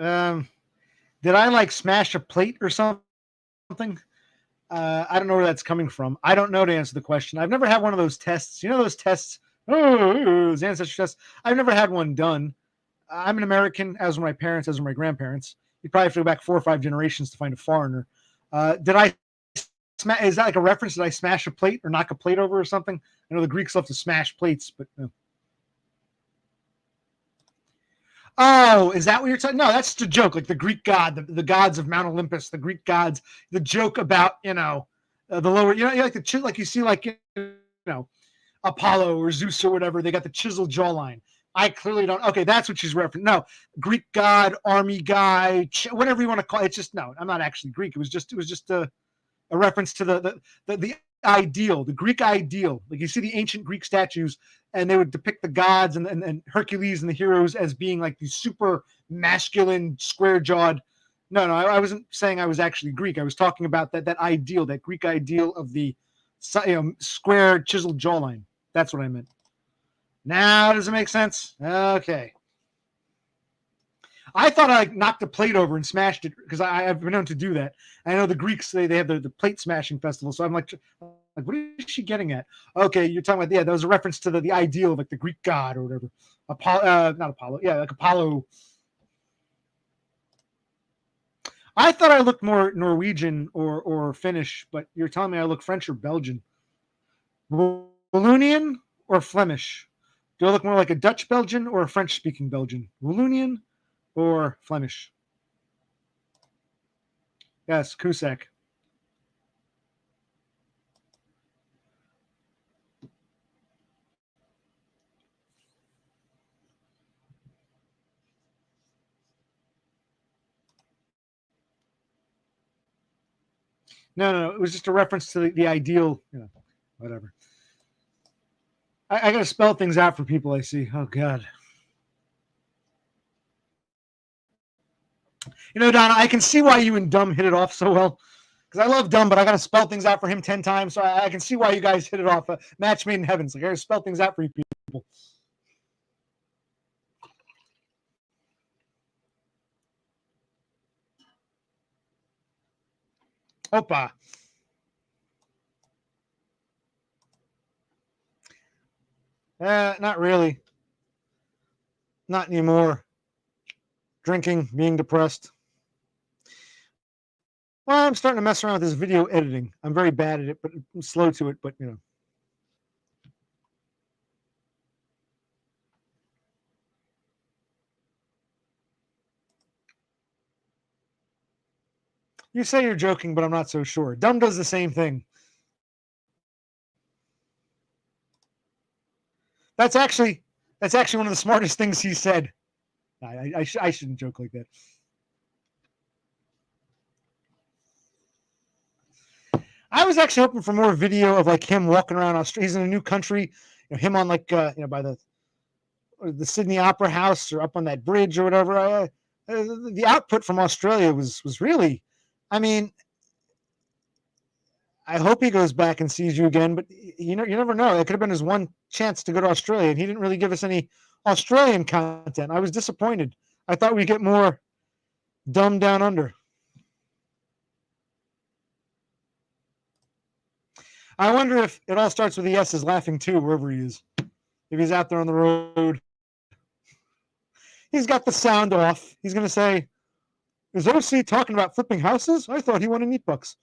Um, did I like smash a plate or something? I don't know where that's coming from. I don't know to answer the question. I've never had one of those tests. You know those tests? Oh, those ancestry tests. I've never had one done. I'm an American, as were my parents, as were my grandparents. You probably have to go back 4 or 5 generations to find a foreigner. Did I? Is that like a reference? Did I smash a plate or knock a plate over or something? I know the Greeks love to smash plates, but no. Oh, is that what you're talking? No, that's just a joke. Like the Greek god, the gods of Mount Olympus, the Greek gods. The joke about the lower, like like you see, like Apollo or Zeus or whatever. They got the chiseled jawline. I clearly don't. Okay, that's what she's referencing. No, Greek god, army guy, whatever you want to call it. It's just no. I'm not actually Greek. It was just a reference to the ideal, the Greek ideal. Like you see the ancient Greek statues, and they would depict the gods and Hercules and the heroes as being like these super masculine, square jawed. No, I wasn't saying I was actually Greek. I was talking about that ideal, that Greek ideal of the square chiseled jawline. That's what I meant. Now does it make sense? Okay. I thought I knocked a plate over and smashed it because I've been known to do that. I know the Greeks they have the plate smashing festival, so I'm like, what is she getting at? Okay, you're talking about that was a reference to the ideal of like the Greek god or whatever. Apollo, not Apollo, yeah, like Apollo. I thought I looked more Norwegian or Finnish, but you're telling me I look French or Belgian. Wallonian or Flemish? Do I look more like a Dutch Belgian or a French speaking Belgian? Wallonian or Flemish? Yes, Cusack. No. It was just a reference to the ideal, whatever. I got to spell things out for people I see. Oh, God. Donna, I can see why you and Dumb hit it off so well. Because I love Dumb, but I got to spell things out for him 10 times. So I can see why you guys hit it off. Match made in heaven. So I got to spell things out for you people. Opa. Not really. Not anymore. Drinking, being depressed. Well, I'm starting to mess around with this video editing. I'm very bad at it, but I'm slow to it, but you know. You say you're joking, but I'm not so sure. Dumb does the same thing. That's actually one of the smartest things he said. I shouldn't joke like that. I was actually hoping for more video of like him walking around Australia. He's in a new country. You know, him on like by the Sydney Opera House or up on that bridge or whatever. The output from Australia was really, I mean, I hope he goes back and sees you again, but you never know. It could have been his one chance to go to Australia, and he didn't really give us any Australian content. I was disappointed. I thought we'd get more Dumb Down Under. I wonder if it all starts with the S is laughing too, wherever he is. If he's out there on the road, he's got the sound off. He's going to say, is OC talking about flipping houses? I thought he wanted meat bucks.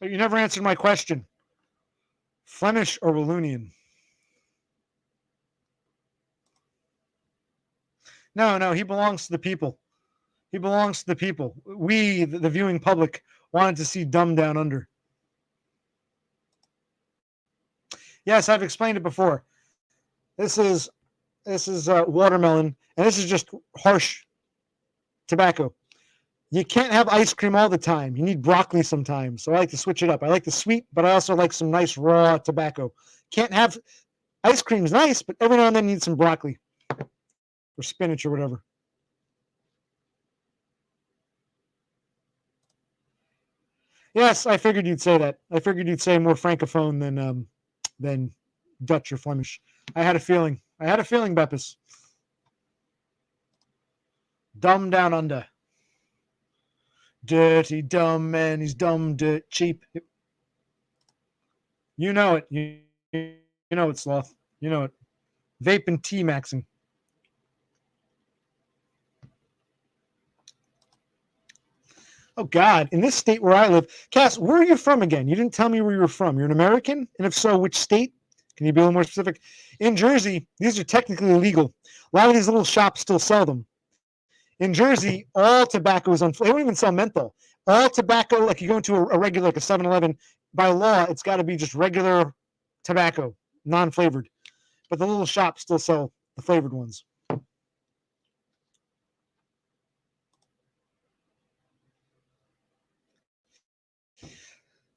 You never answered my question. Flemish or Wallonian? No, he belongs to the people. He belongs to the people. We, the viewing public, wanted to see Dumb Down Under. Yes, I've explained it before. This is watermelon, and this is just harsh tobacco. You can't have ice cream all the time. You need broccoli sometimes. So I like to switch it up. I like the sweet, but I also like some nice raw tobacco. Can't have ice cream's nice, but every now and then you need some broccoli or spinach or whatever. Yes, I figured you'd say that. I figured you'd say more francophone than Dutch or Flemish. I had a feeling. Beppis. Dumb Down Under. Dirty, dumb man. He's dumb, dirt, cheap. You know it. You know it, Sloth. You know it. Vape and T-maxing. Oh, God. In this state where I live. Cass, where are you from again? You didn't tell me where you were from. You're an American? And if so, which state? Can you be a little more specific? In Jersey, these are technically illegal. A lot of these little shops still sell them. In Jersey, all tobacco is unflavored. They don't even sell menthol. All tobacco, like you go into a regular, like a 7-Eleven, by law, it's got to be just regular tobacco, non-flavored. But the little shops still sell the flavored ones.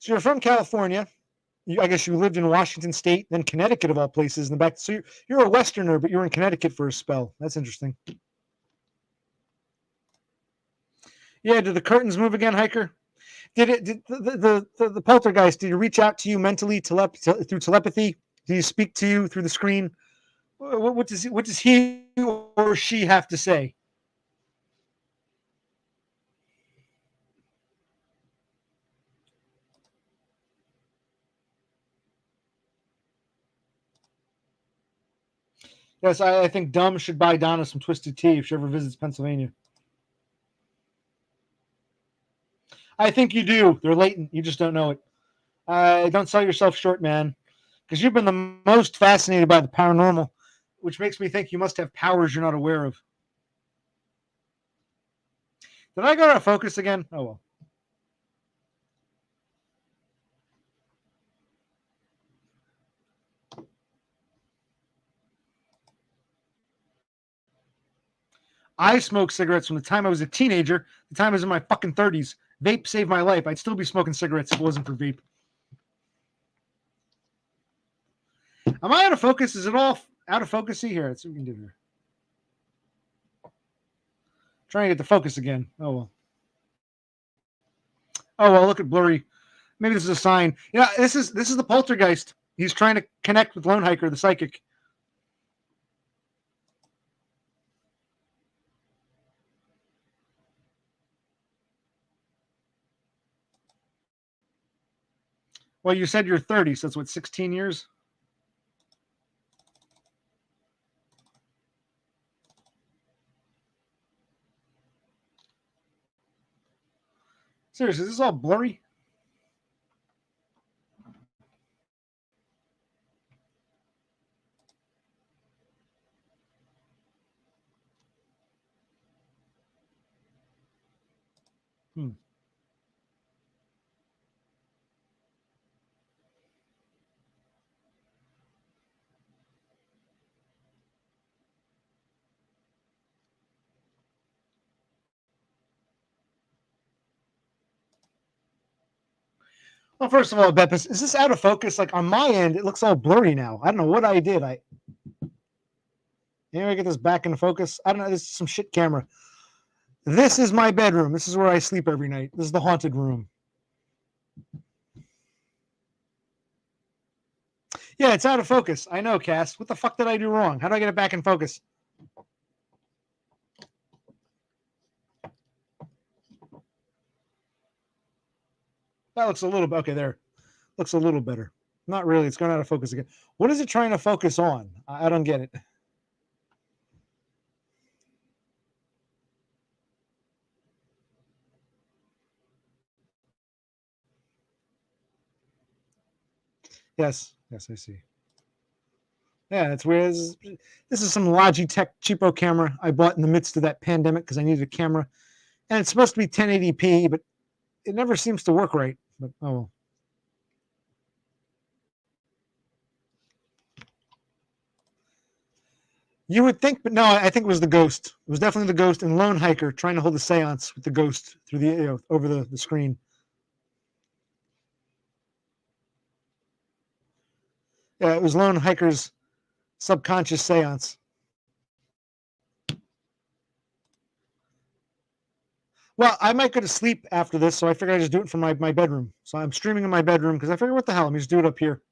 So you're from California. I guess you lived in Washington State, then Connecticut of all places in the back. So you're a Westerner, but you're in Connecticut for a spell. That's interesting. Yeah, did the curtains move again, Hiker? Did the poltergeist, did he reach out to you mentally through telepathy? Did he speak to you through the screen? What does he or she have to say? Yes, I think Dumb should buy Donna some Twisted Tea if she ever visits Pennsylvania. I think you do. They're latent. You just don't know it. Don't sell yourself short, man, because you've been the most fascinated by the paranormal, which makes me think you must have powers you're not aware of. Did I go out of focus again? Oh, well. I smoked cigarettes from the time I was a teenager, the time I was in my fucking 30s. Vape saved my life. I'd still be smoking cigarettes if it wasn't for vape. Am I out of focus? Is it all out of focus? See here. Let's see what we can do here. Trying to get the focus again. Oh well. Oh well, look at blurry. Maybe this is a sign. Yeah, this is the poltergeist. He's trying to connect with Lone Hiker, the psychic. Well, you said you're 30, so that's what, 16 years? Seriously, this is all blurry. Well, first of all, Beppis, is this out of focus? Like on my end, it looks all blurry now. I don't know what I did. Anyway, get this back into focus. I don't know. This is some shit camera. This is my bedroom. This is where I sleep every night. This is the haunted room. Yeah, it's out of focus. I know, Cass. What the fuck did I do wrong? How do I get it back in focus? That looks a little bit okay. There, looks a little better. Not really. It's going out of focus again. What is it trying to focus on? I don't get it. Yes, yes, I see. Yeah, it's weird. This is some Logitech cheapo camera I bought in the midst of that pandemic because I needed a camera, and it's supposed to be 1080p, but it never seems to work right. But oh well. You would think, but no, I think it was the ghost. It was definitely the ghost and Lone Hiker trying to hold a seance with the ghost through the over the screen. Yeah, it was Lone Hiker's subconscious seance. Well, I might go to sleep after this, so I figured I'd just do it from my bedroom. So I'm streaming in my bedroom because I figured, what the hell? Let me just do it up here.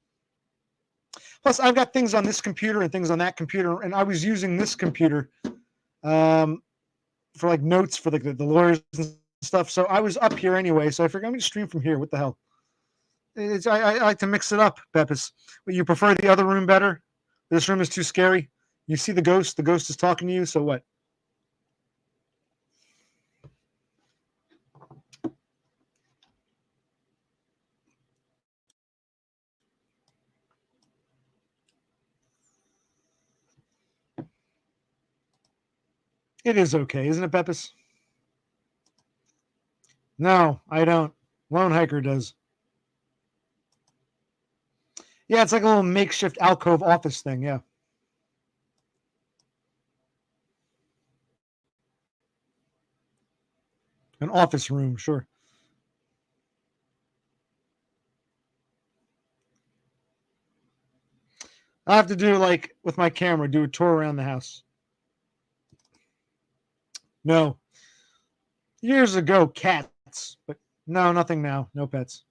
Plus, I've got things on this computer and things on that computer, and I was using this computer for like notes for the lawyers and stuff. So I was up here anyway. So I figured I'm going to stream from here. What the hell? I like to mix it up, Peppis. But you prefer the other room better? This room is too scary. You see the ghost. The ghost is talking to you. So what? It is okay, isn't it, Peppis? No, I don't. Lone Hiker does. Yeah, it's like a little makeshift alcove office thing. Yeah. An office room, sure. I have to do like with my camera, do a tour around the house. No. Years ago, cats, but no, nothing now. No pets.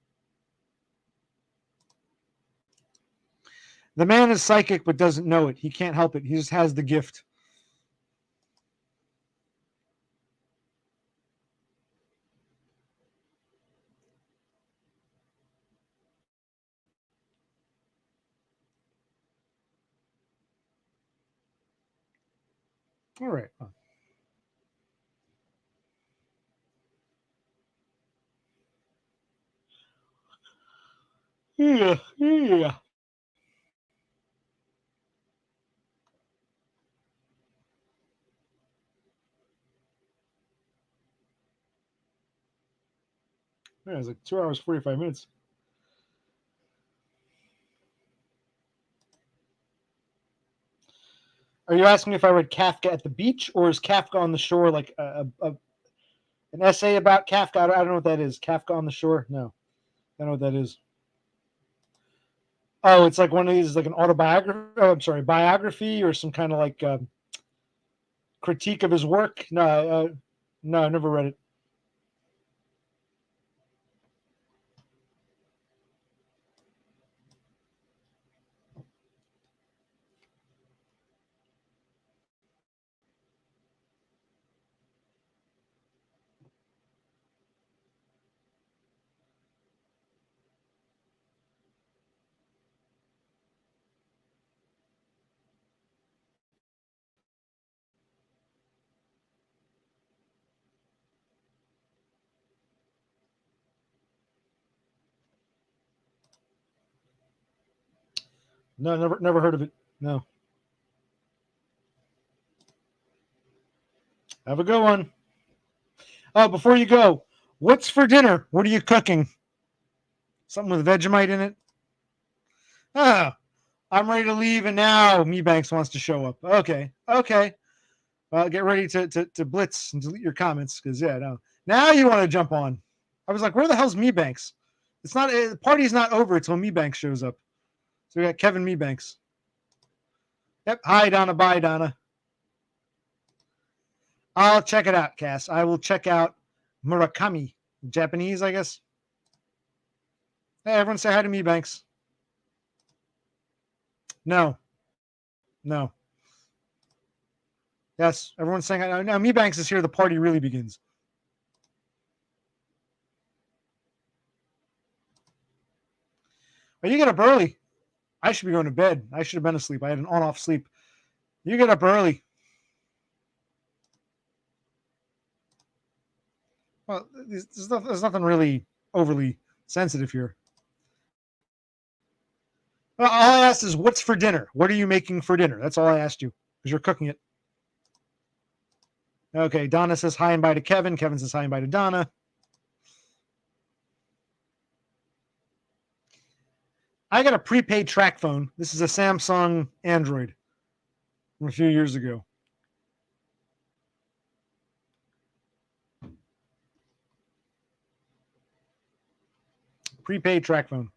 The man is psychic but doesn't know it. He can't help it. He just has the gift. All right. Yeah, yeah. Yeah, it's like 2 hours, 45 minutes. Are you asking me if I read Kafka at the beach or is Kafka on the shore like an essay about Kafka? I don't know what that is. Kafka on the shore? No. I don't know what that is. Oh, it's like one of these, like an autobiography. Oh, I'm sorry, biography or some kind of like critique of his work. No, no, I never read it. No, never heard of it. No. Have a good one. Oh, before you go, what's for dinner? What are you cooking? Something with Vegemite in it? Ah, I'm ready to leave, and now Me Banks wants to show up. Okay, okay. Well, get ready to blitz and delete your comments because yeah, no. Now you want to jump on. I was like, where the hell's Me Banks? It's not the party's not over until Me Banks shows up. So we got Kevin Me Banks. Yep. Hi Donna. Bye Donna. I'll check it out, Cass. I will check out Murakami, Japanese, I guess. Hey, everyone, say hi to Me Banks. No, no. Yes, everyone's saying hi. Now Me Banks is here. The party really begins. But you get up early. I should be going to bed. I should have been asleep. I had an on-off sleep. You get up early. Well, there's nothing really overly sensitive here. Well, all I asked is, what's for dinner? What are you making for dinner? That's all I asked you because you're cooking it. Okay, Donna says hi and bye to Kevin. Kevin says hi and bye to Donna. I got a prepaid track phone. This is a Samsung Android from a few years ago. Prepaid track phone.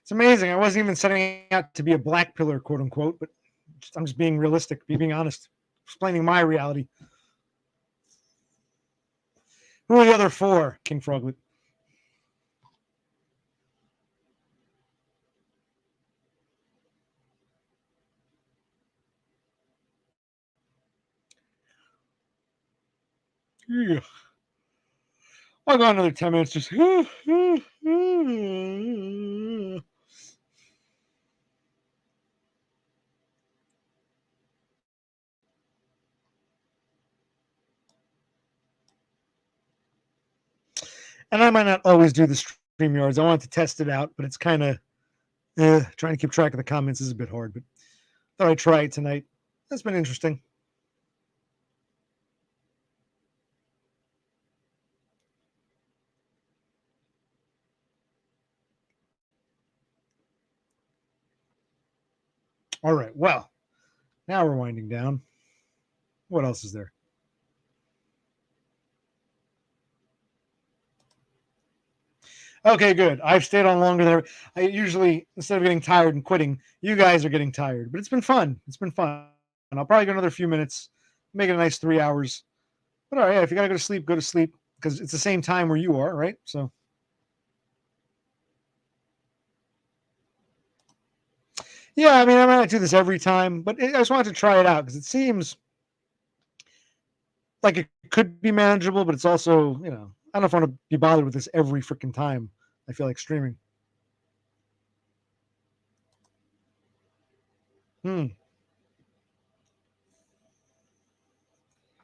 It's amazing. I wasn't even setting out to be a black pillar, quote unquote, but I'm just being realistic, being honest, explaining my reality. Who are the other four, King Froglet? Yeah. I'll go another 10 minutes just. And I might not always do the StreamYards. I want to test it out, but it's kind of trying to keep track of the comments is a bit hard. But thought I'd try it tonight. That's been interesting. All right. Well, now we're winding down. What else is there? Okay, good. I've stayed on longer than I usually, instead of getting tired and quitting, you guys are getting tired. But it's been fun. It's been fun. And I'll probably go another few minutes, make it a nice 3 hours. But all right, yeah, if you gotta go to sleep because it's the same time where you are, right? So yeah, I mean, I might not do this every time, but I just wanted to try it out because it seems like it could be manageable, but it's also, I don't know if I want to be bothered with this every freaking time I feel like streaming. Hmm.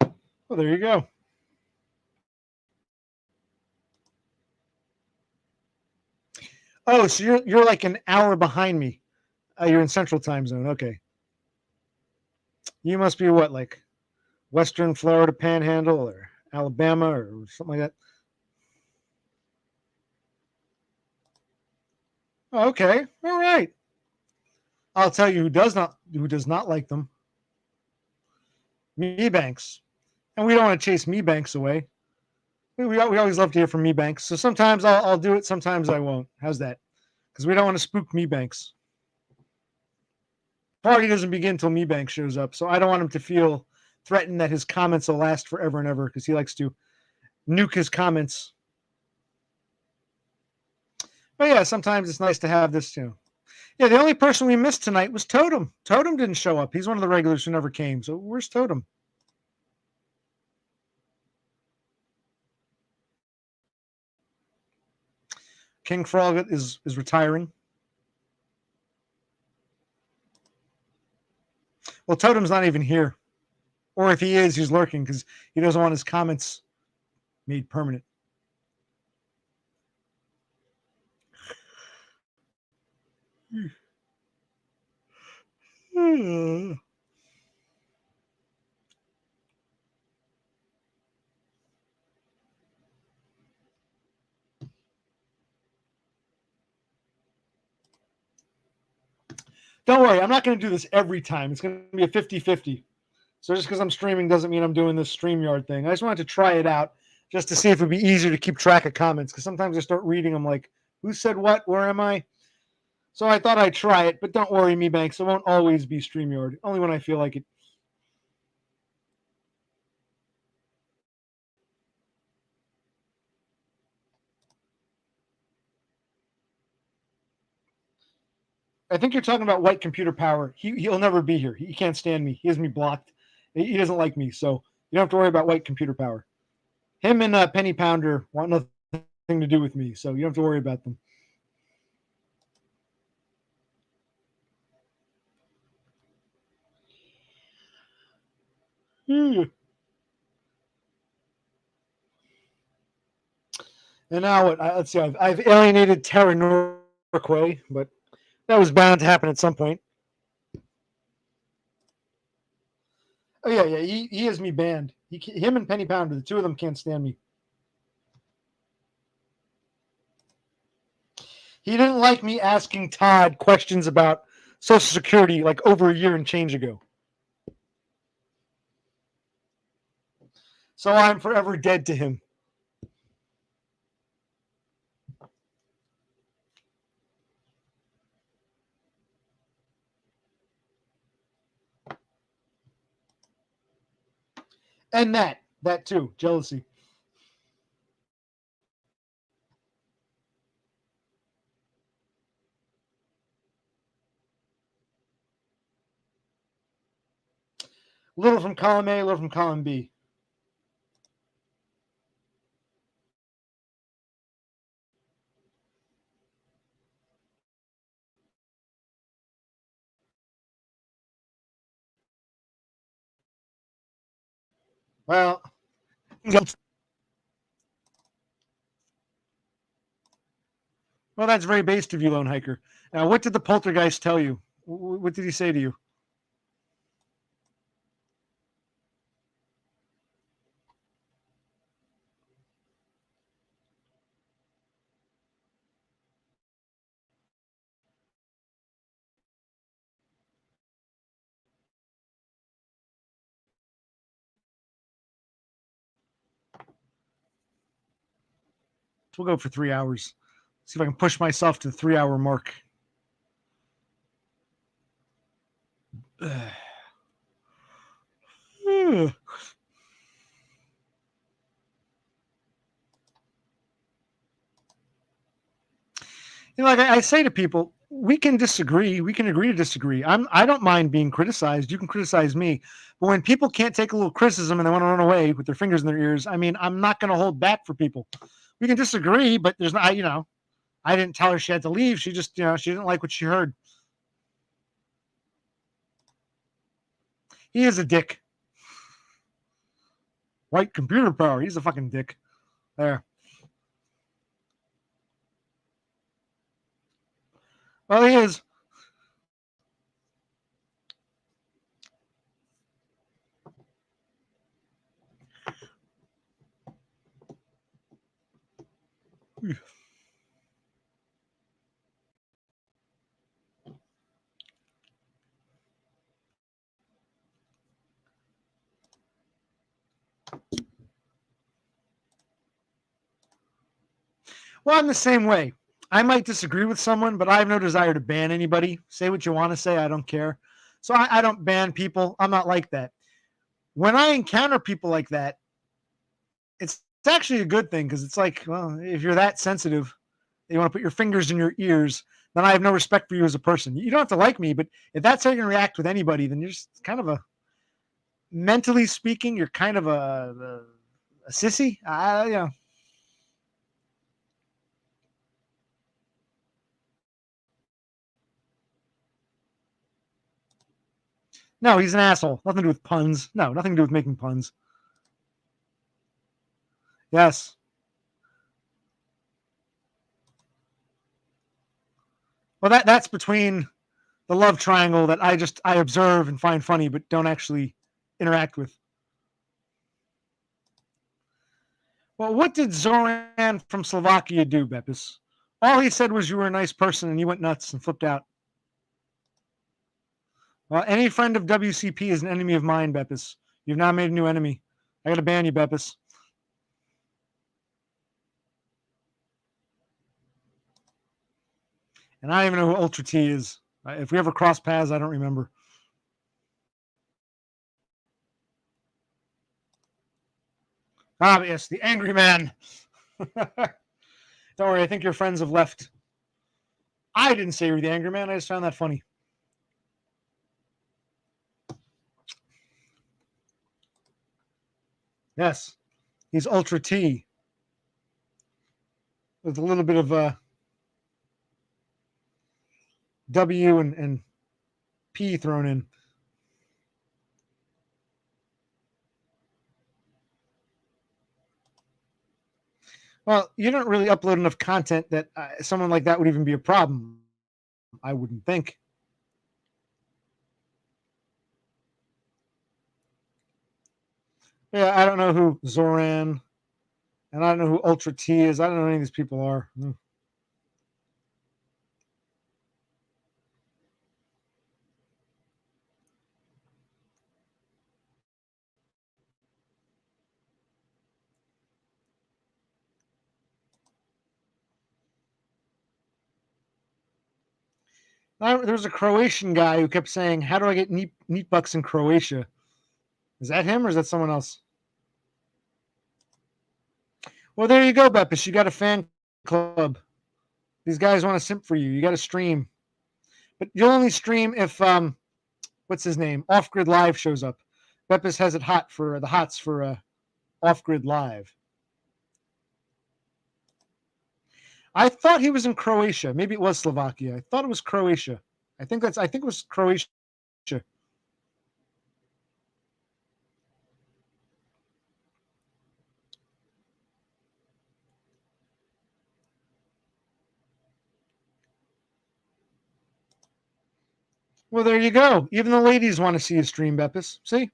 Well, there you go. Oh, so you're like an hour behind me. You're in Central Time Zone. Okay. You must be what, like Western Florida Panhandle or Alabama or something like that. Okay, all right. I'll tell you who does not like them. Me Banks. And we don't want to chase Me Banks away. We always love to hear from Me Banks. So sometimes I'll do it, sometimes I won't. How's that? Because we don't want to spook Me Banks. Party doesn't begin until Me Banks shows up. So I don't want him to feel threatened that his comments will last forever and ever because he likes to nuke his comments. But yeah, sometimes it's nice to have this, Yeah, the only person we missed tonight was Totem. Totem didn't show up. He's one of the regulars who never came. So where's Totem? King Frog is retiring. Well, Totem's not even here. Or if he is, he's lurking because he doesn't want his comments made permanent. Don't worry, I'm not going to do this every time. It's going to be a 50-50. So just because I'm streaming doesn't mean I'm doing this StreamYard thing. I just wanted to try it out just to see if it'd be easier to keep track of comments because sometimes I start reading them like, who said what? Where am I? So I thought I'd try it, but don't worry, Me Banks. It won't always be StreamYard. Only when I feel like it. I think you're talking about white computer power. He'll never be here. He can't stand me. He has me blocked. He doesn't like me. So you don't have to worry about white computer power. Him and Penny Pounder want nothing to do with me. So you don't have to worry about them. And now what? Let's see. I've alienated Terra Norquay, but that was bound to happen at some point. Oh yeah. He has me banned. Him and Penny Pounder, the two of them can't stand me. He didn't like me asking Todd questions about Social Security like over a year and change ago. So I'm forever dead to him. And that too, jealousy. Little from column A, little from column B. Well, that's very based of you, Lone Hiker. Now, what did the poltergeist tell you? What did he say to you? We'll go for 3 hours. See if I can push myself to the 3 hour mark. Like I say to people, we can disagree. We can agree to disagree. I don't mind being criticized. You can criticize me, but when people can't take a little criticism and they want to run away with their fingers in their ears, I mean, I'm not going to hold back for people. We can disagree, but there's not. I didn't tell her she had to leave. She just, she didn't like what she heard. He is a dick. White computer power. He's a fucking dick. There. Well, he is. Well, I'm the same way. I might disagree with someone, but I have no desire to ban anybody. Say what you want to say. I don't care. So I don't ban people. I'm not like that. When I encounter people like that, it's actually a good thing because it's like, well, if you're that sensitive, you want to put your fingers in your ears, then I have no respect for you as a person. You don't have to like me, but if that's how you're going to react with anybody, then you're just kind of a, mentally speaking, you're kind of a sissy. Yeah. No, he's an asshole. Nothing to do with puns. No, nothing to do with making puns. Yes. Well, that's between the love triangle that I observe and find funny, but don't actually interact with. Well, what did Zoran from Slovakia do, Beppis? All he said was you were a nice person, and you went nuts and flipped out. Well, any friend of WCP is an enemy of mine, Beppis. You've now made a new enemy. I got to ban you, Beppis. And I don't even know who Ultra T is. If we ever cross paths, I don't remember. Ah, yes, the angry man. Don't worry, I think your friends have left. I didn't say you were the angry man. I just found that funny. Yes, he's Ultra T with a little bit of W and P thrown in. Well, you don't really upload enough content that someone like that would even be a problem. I wouldn't think. Yeah, I don't know who Zoran and I don't know who Ultra T is. I don't know who any of these people are. There's a Croatian guy who kept saying, "How do I get neat bucks in Croatia?" Is that him or is that someone else? Well, there you go, Beppis. You got a fan club. These guys want to simp for you. You got to stream, but you'll only stream if what's his name? Off Grid Live shows up. Beppis has it hot for the hots for Off Grid Live. I thought he was in Croatia. Maybe it was Slovakia. I thought it was Croatia. I think it was Croatia. Well, there you go. Even the ladies want to see you stream, Beppis. See?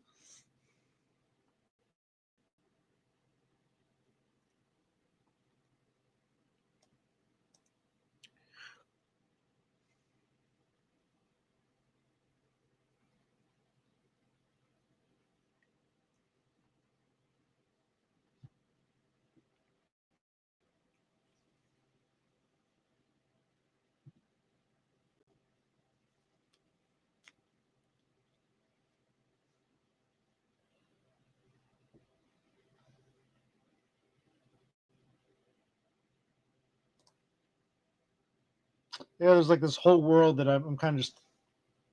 Yeah, there's like this whole world that I'm kind of just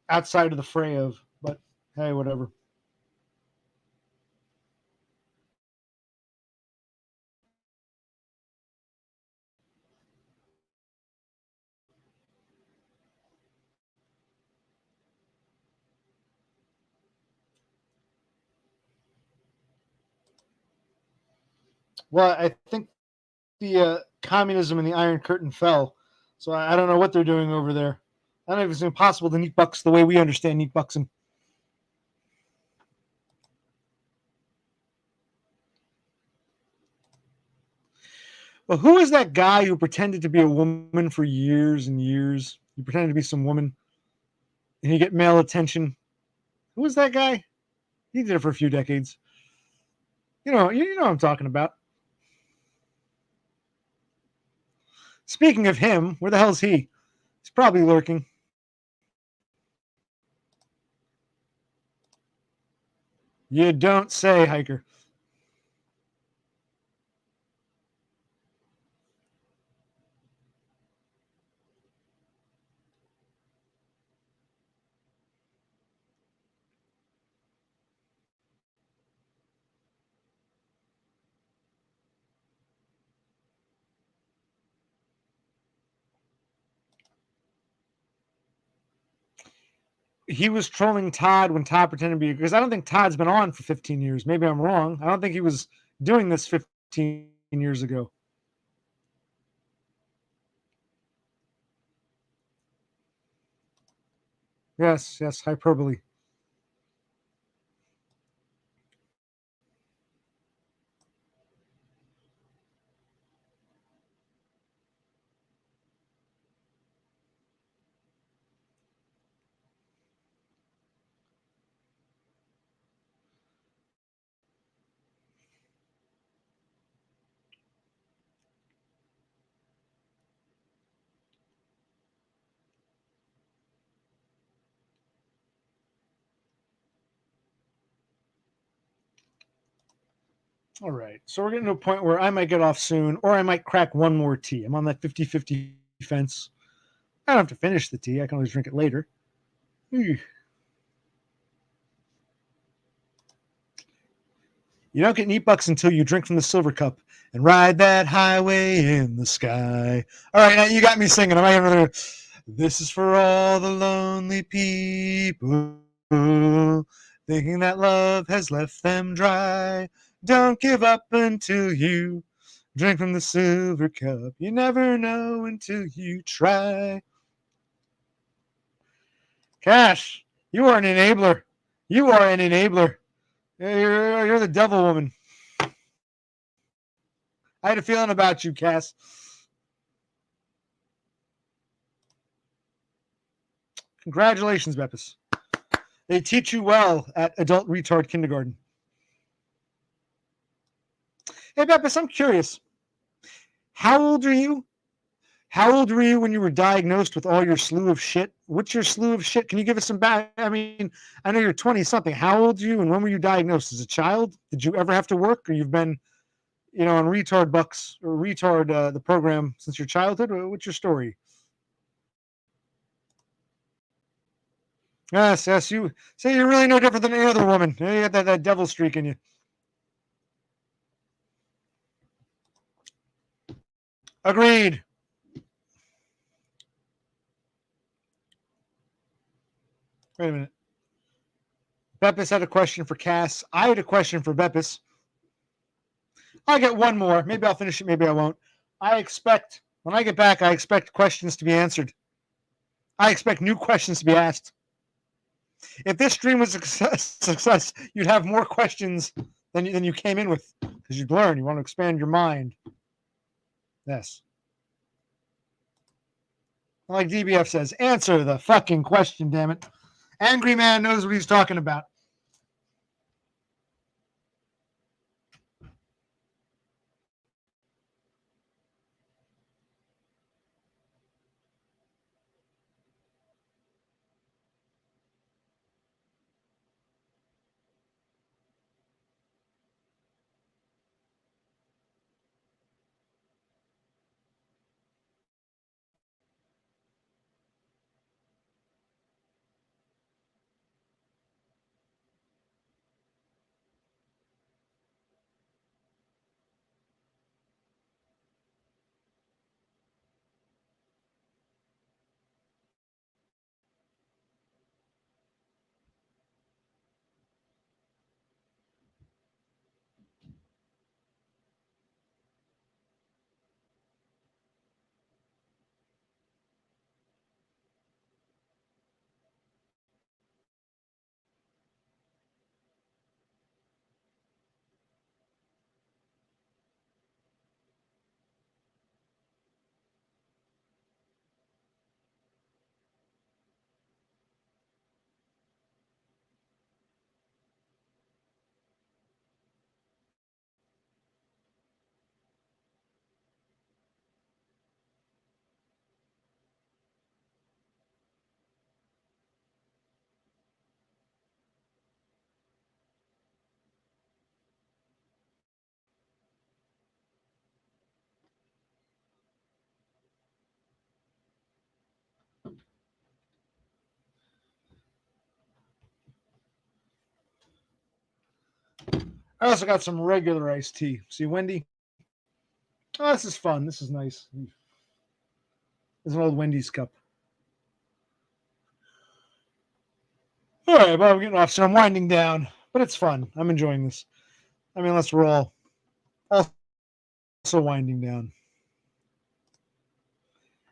outside of the fray of. But hey, whatever. Well, I think the communism and the Iron Curtain fell, so I don't know what they're doing over there. I don't know if it's impossible to neat bucks the way we understand neat bucksing. Well, who is that guy who pretended to be a woman for years and years? He pretended to be some woman, and he get male attention. Who was that guy? He did it for a few decades. You know what I'm talking about. Speaking of him, where the hell's he? He's probably lurking. You don't say, Hiker. He was trolling Todd when Todd pretended to be, because I don't think Todd's been on for 15 years. Maybe I'm wrong. I don't think he was doing this 15 years ago. Yes, hyperbole. All right. So we're getting to a point where I might get off soon, or I might crack one more tea. I'm on that 50-50 fence. I don't have to finish the tea. I can always drink it later. You don't get neat bucks until you drink from the silver cup and ride that highway in the sky. All right, now you got me singing. I'm another. This is for all the lonely people thinking that love has left them dry. Don't give up until you drink from the silver cup. You never know until you try. Cash, you are an enabler. You are an enabler. You're the devil woman. I had a feeling about you, Cass. Congratulations, Beppis. They teach you well at adult retard kindergarten. Hey, Beppis, I'm curious. How old are you? How old were you when you were diagnosed with all your slew of shit? What's your slew of shit? Can you give us some back? I mean, I know you're 20 something. How old are you and when were you diagnosed? As a child? Did you ever have to work or you've been, on retard bucks or retard the program since your childhood? What's your story? Yes, you say you're really no different than any other woman. You got that devil streak in you. Agreed. Wait a minute. Beppis had a question for Cass. I had a question for Beppis. I'll get one more. Maybe I'll finish it. Maybe I won't. When I get back, I expect questions to be answered. I expect new questions to be asked. If this stream was a success, you'd have more questions than you came in with because you'd learn. You want to expand your mind. Yes. Like DBF says, answer the fucking question, damn it. Angry man knows what he's talking about. I also got some regular iced tea. See, Wendy? Oh, this is fun. This is nice. There's an old Wendy's cup. All right, well, I'm getting off, so I'm winding down, but it's fun. I'm enjoying this. I mean, unless we're all also winding down.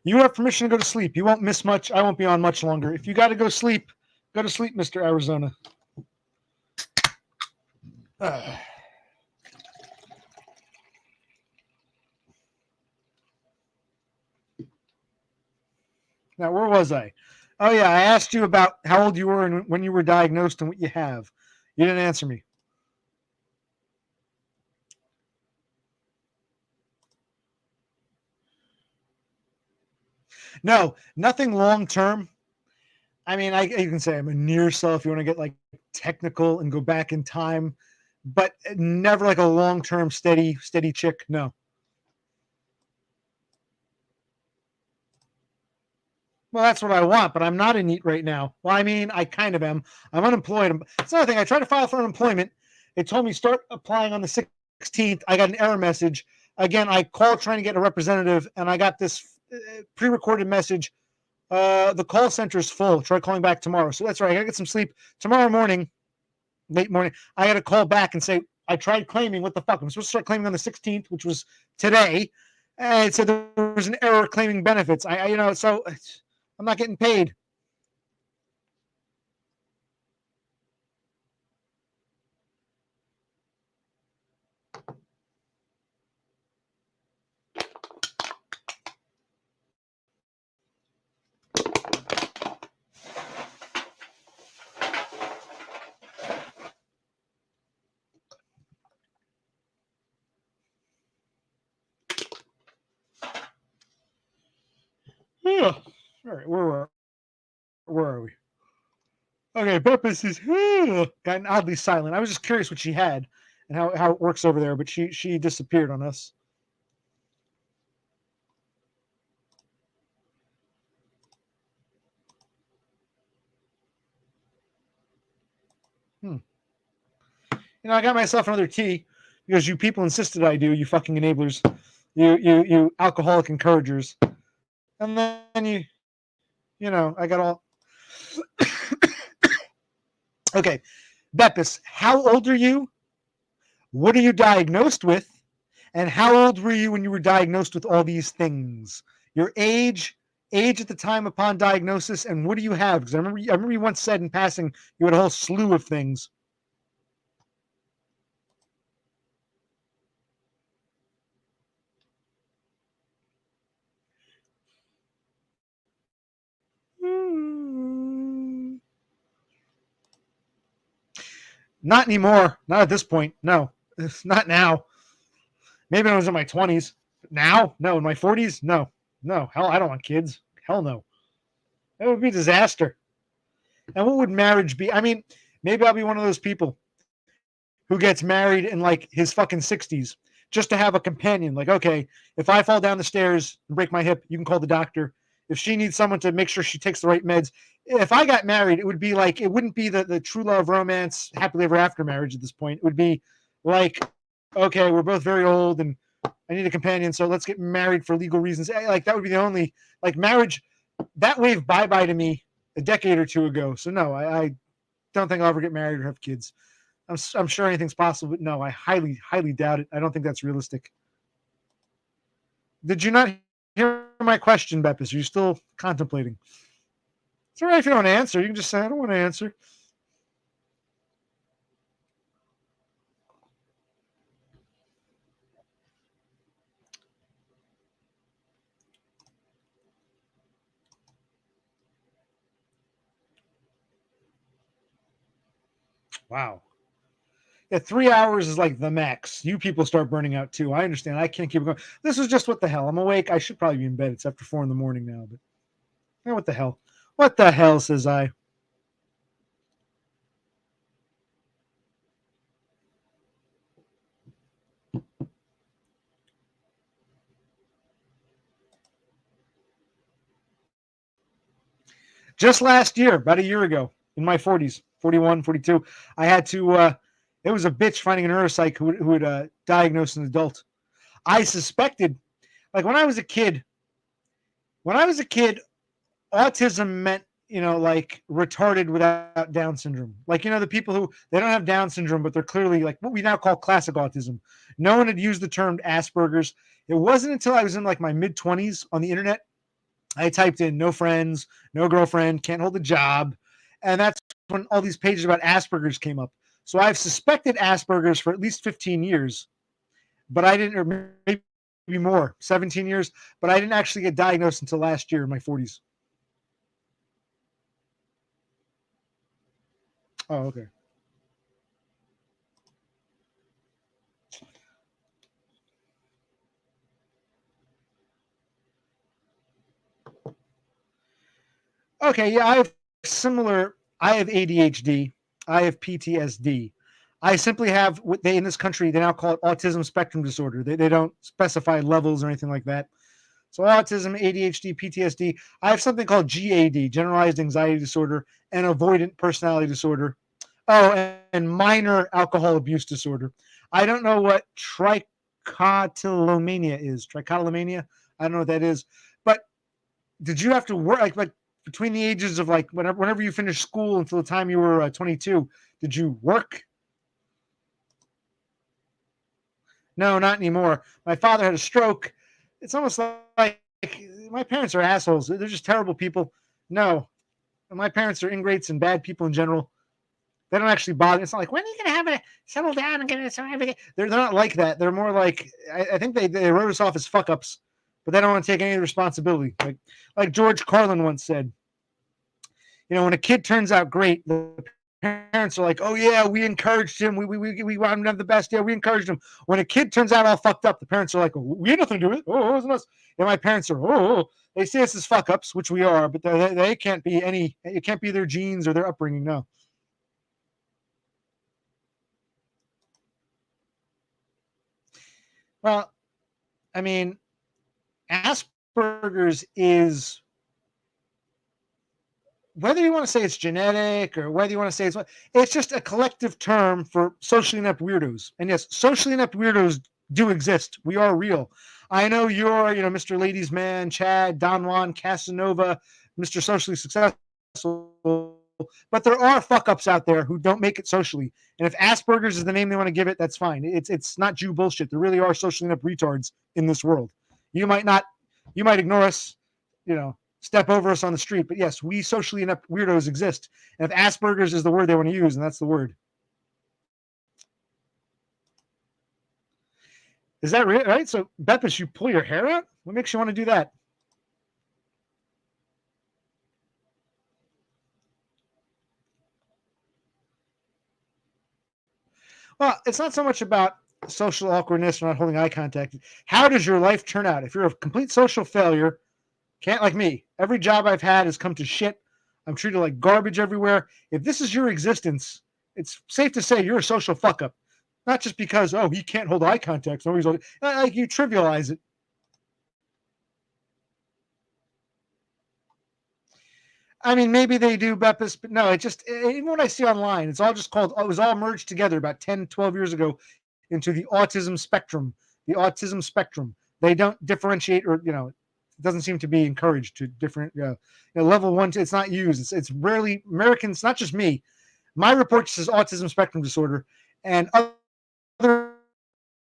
You have permission to go to sleep. You won't miss much. I won't be on much longer. If you got to go to sleep, Mr. Arizona. Now, where was I? Oh, yeah, I asked you about how old you were and when you were diagnosed and what you have. You didn't answer me. No, nothing long term. I mean, you can say I'm a near self if you want to get like technical and go back in time, but never like a long term steady chick. No. Well, that's what I want, but I'm not in NEAT right now. Well, I mean, I kind of am. I'm unemployed. It's another thing. I tried to file for unemployment. It told me start applying on the 16th. I got an error message. Again, I called trying to get a representative, and I got this pre-recorded message. The call center is full. Try calling back tomorrow. So that's right. I got to get some sleep. Tomorrow morning, late morning, I got to call back and say, I tried claiming. What the fuck? I'm supposed to start claiming on the 16th, which was today. And it said there was an error claiming benefits. So I'm not getting paid. Yeah. All right, where are we? Okay, Beppis is gotten oddly silent. I was just curious what she had and how it works over there, but she disappeared on us. I got myself another tea because you people insisted I do. You fucking enablers. You alcoholic encouragers. And then I got all. Okay, Beppis, how old are you? What are you diagnosed with? And how old were you when you were diagnosed with all these things? Your age at the time upon diagnosis, and what do you have? Because I remember you once said in passing you had a whole slew of things. Not anymore. Not at this point. No, not now. Maybe when I was in my 20s. Now, no. In my 40s, no. Hell, I don't want kids. Hell no. That would be a disaster. And what would marriage be? I mean, maybe I'll be one of those people who gets married in like his fucking 60s just to have a companion. Like, okay, if I fall down the stairs and break my hip, you can call the doctor. If she needs someone to make sure she takes the right meds, if I got married, it would be like, it wouldn't be the true love romance, happily ever after marriage at this point. It would be like, okay, we're both very old and I need a companion, so let's get married for legal reasons. Like, that would be the only, like, marriage, that waved bye-bye to me a decade or two ago. So no, I don't think I'll ever get married or have kids. I'm sure anything's possible, but no, I highly doubt it. I don't think that's realistic. Did you not hear my question, Beppis? Are you still contemplating? It's all right if you don't answer. You can just say, I don't want to answer. Wow. Yeah, 3 hours is like the max. You people start burning out too. I understand. I can't keep going. This is just what the hell. I'm awake. I should probably be in bed. It's after 4 a.m. now, but what the hell? What the hell, says I. Just last year, about a year ago, in my 40s, 41, 42, I had to It was a bitch finding a neuropsych who would diagnose an adult. I suspected, like when I was a kid, autism meant, like retarded without Down syndrome. Like, the people who they don't have Down syndrome, but they're clearly like what we now call classic autism. No one had used the term Asperger's. It wasn't until I was in like my mid 20s on the internet, I typed in no friends, no girlfriend, can't hold a job. And that's when all these pages about Asperger's came up. So I've suspected Asperger's for at least 15 years, but I didn't, or maybe more, 17 years, but I didn't actually get diagnosed until last year in my 40s. Oh, okay. Okay, yeah, I have ADHD, I have PTSD. I simply have what they in this country they now call it autism spectrum disorder. They don't specify levels or anything like that. So autism, ADHD, PTSD. I have something called GAD, generalized anxiety disorder, and avoidant personality disorder. Oh, and minor alcohol abuse disorder. I don't know what trichotillomania is. Trichotillomania. I don't know what that is. But did you have to work like between the ages of like whenever you finished school until the time you were 22? Did you work? No, not anymore. My father had a stroke. It's almost like my parents are assholes. They're just terrible people. No, my parents are ingrates and bad people in general. They don't actually bother. It's not like, when are you going to have it settle down and get it? They're not like that. They're more like, I think they wrote us off as fuck ups, but they don't want to take any responsibility. Like George Carlin once said, when a kid turns out great, the parents are like, oh yeah, we encouraged him. We want him to have the best. Yeah, we encouraged him. When a kid turns out all fucked up, the parents are like, we had nothing to do with it. Oh, it wasn't us. And my parents are, they see us as fuck ups, which we are, but they can't be it can't be their genes or their upbringing. No. Well, I mean, Asperger's is, whether you want to say it's genetic or whether you want to say it's just a collective term for socially inept weirdos. And yes, socially inept weirdos do exist. We are real. I know you're, Mr. Ladies Man, Chad, Don Juan, Casanova, Mr. Socially Successful, but there are fuck ups out there who don't make it socially. And if Asperger's is the name they want to give it, that's fine. It's not Jew bullshit. There really are socially inept retards in this world. You might ignore us, step over us on the street, but yes, we socially inept weirdos exist. And if Asperger's is the word they want to use, and that's the word. Is that right? So, Beppis, you pull your hair out? What makes you want to do that? Well, it's not so much about social awkwardness or not holding eye contact. How does your life turn out? If you're a complete social failure, can't like me. Every job I've had has come to shit. I'm treated like garbage everywhere. If this is your existence, it's safe to say you're a social fuck up. Not just because, he can't hold eye contact. So like you trivialize it. I mean, maybe they do, Beppis, but no, even what I see online, it was all merged together about 10, 12 years ago into the autism spectrum. The autism spectrum. They don't differentiate or, it doesn't seem to be encouraged to different, level one. It's not used. It's rarely Americans, not just me. My report says autism spectrum disorder, and other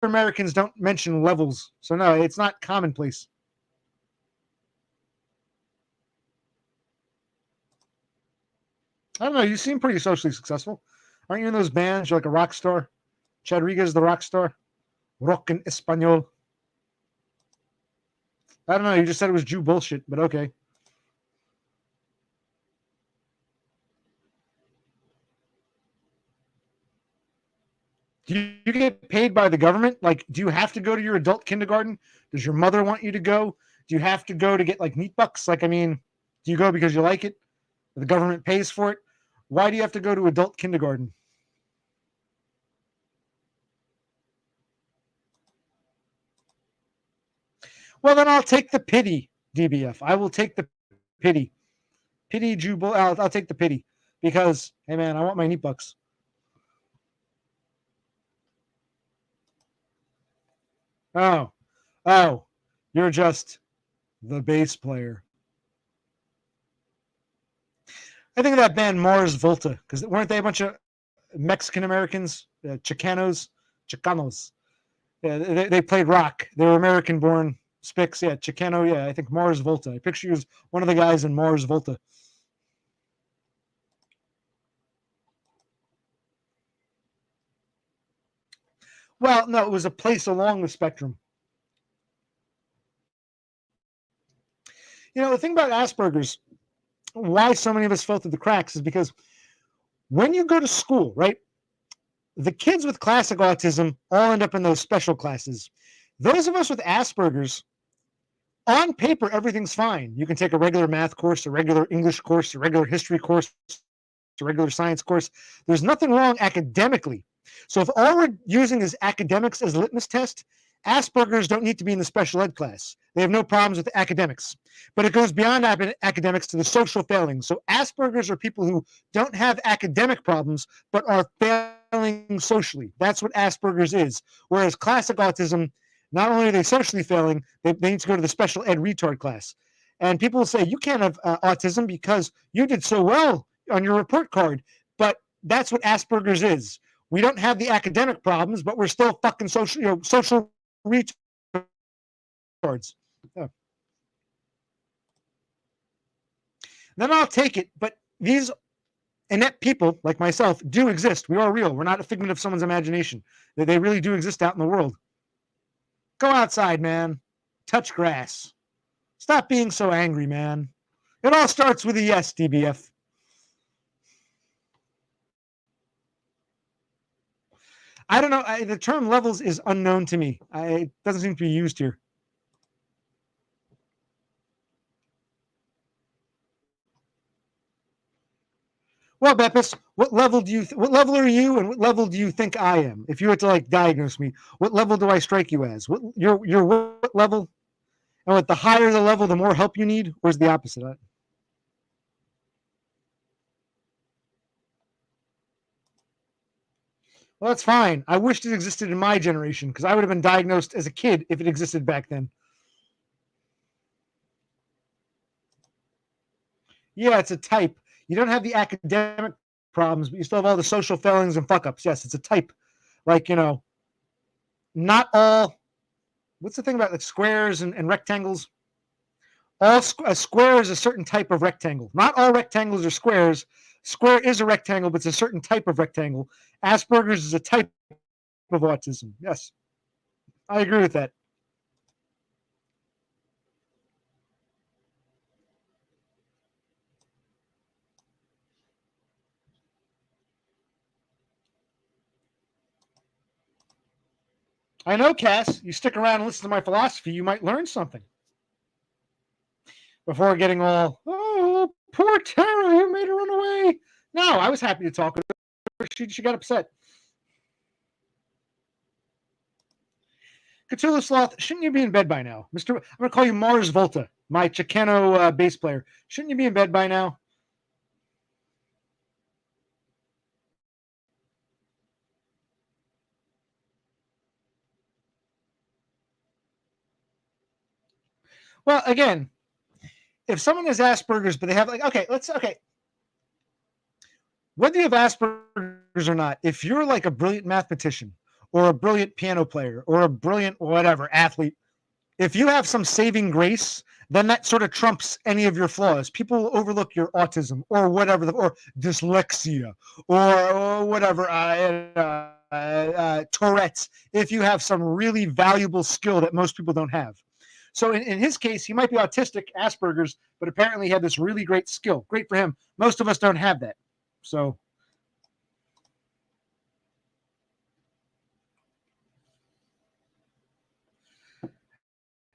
Americans don't mention levels. So no, it's not commonplace. I don't know. You seem pretty socially successful. Aren't you in those bands? You're like a rock star. Chadrigas, the rock star. Rock en Espanol. I don't know. You just said it was Jew bullshit, but okay. Do you get paid by the government? Like, do you have to go to your adult kindergarten? Does your mother want you to go? Do you have to go to get like meat bucks? Like, I mean, do you go because you like it? The government pays for it. Why do you have to go to adult kindergarten? Well, then I'll take the pity, DBF. I will take the pity. Pity, Jubal. I'll take the pity because, hey, man, I want my neat bucks. Oh, oh, you're just the bass player. I think of that band Mars Volta because weren't they a bunch of Mexican Americans, Chicanos? Yeah, they played rock. They were American born Spix. Yeah, Chicano. Yeah, I think Mars Volta. I picture you as one of the guys in Mars Volta. Well, no, it was a place along the spectrum. You know, the thing about Asperger's, why so many of us fell through the cracks is because when you go to school, right, the kids with classic autism all end up in those special classes. Those of us with Asperger's, on paper, everything's fine. You can take a regular math course, a regular English course, a regular history course, a regular science course. There's nothing wrong academically. So if all we're using is academics as a litmus test, Asperger's don't need to be in the special ed class. They have no problems with academics. But it goes beyond academics to the social failings. So Asperger's are people who don't have academic problems, but are failing socially. That's what Asperger's is. Whereas classic autism, not only are they socially failing, they need to go to the special ed retard class. And people will say, you can't have autism because you did so well on your report card. But that's what Asperger's is. We don't have the academic problems, but we're still fucking social retards. Yeah. Then I'll take it. But these inept people like myself do exist. We are real. We're not a figment of someone's imagination. They really do exist out in the world. Go outside, man. Touch grass. Stop being so angry, man. It all starts with a yes, DBF. I don't know. The term levels is unknown to me. It doesn't seem to be used here. Well, Beppis, what level are you, and what level do you think I am? If you were to like diagnose me, what level do I strike you as? You're what level? And what the higher the level, the more help you need, or is the opposite? Well, that's fine. I wished it existed in my generation because I would have been diagnosed as a kid if it existed back then. Yeah, it's a type. You don't have the academic problems, but you still have all the social failings and fuck ups. Yes, it's a type. Like, not all. What's the thing about like squares and rectangles? A square is a certain type of rectangle. Not all rectangles are squares. Square is a rectangle, but it's a certain type of rectangle. Asperger's is a type of autism. Yes, I agree with that. I know, Cass. You stick around and listen to my philosophy, you might learn something. Before getting all, oh, poor Tara, you made her run away. No, I was happy to talk with her. She got upset. Cthulhu Sloth, shouldn't you be in bed by now? I'm going to call you Mars Volta, my Chicano bass player. Shouldn't you be in bed by now? Well, again, if someone has Asperger's, but they have okay, whether you have Asperger's or not, if you're like a brilliant mathematician or a brilliant piano player or a brilliant whatever athlete, if you have some saving grace, then that sort of trumps any of your flaws. People overlook your autism or whatever, or dyslexia or whatever, Tourette's, if you have some really valuable skill that most people don't have. So in his case, he might be autistic, Asperger's, but apparently he had this really great skill. Great for him. Most of us don't have that. So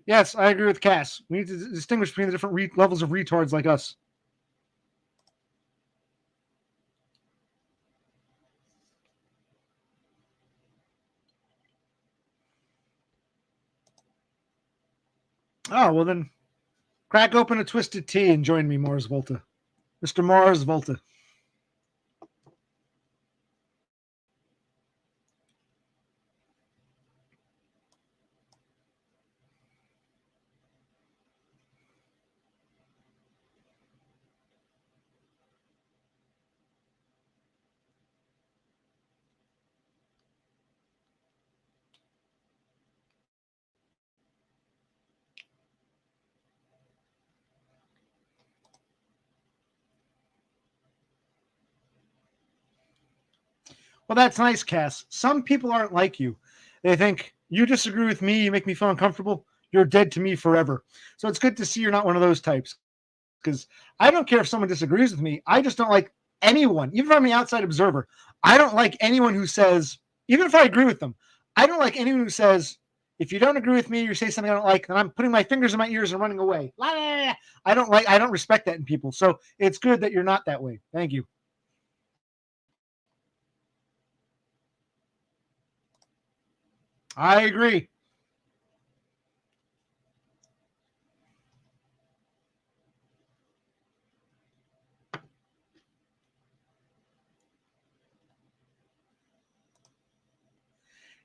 yes, I agree with Cass. We need to distinguish between the different levels of retards like us. Oh, well then, crack open a twisted tea and join me, Mars Volta. Mr. Mars Volta. Well, that's nice, Cass. Some people aren't like you. They think you disagree with me, you make me feel uncomfortable, you're dead to me forever. So it's good to see you're not one of those types. Because I don't care if someone disagrees with me. I just don't like anyone, even if I'm the outside observer. I don't like anyone who says, even if I agree with them, I don't like anyone who says, if you don't agree with me, you say something I don't like, then I'm putting my fingers in my ears and running away. I don't respect that in people. So it's good that you're not that way. Thank you. I agree.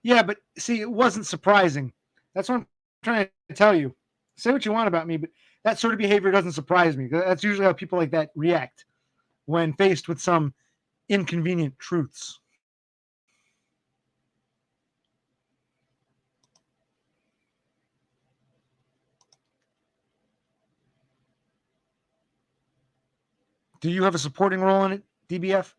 Yeah, but see, it wasn't surprising. That's what I'm trying to tell you. Say what you want about me, but that sort of behavior doesn't surprise me. That's usually how people like that react when faced with some inconvenient truths. Do you have a supporting role in it, DBF?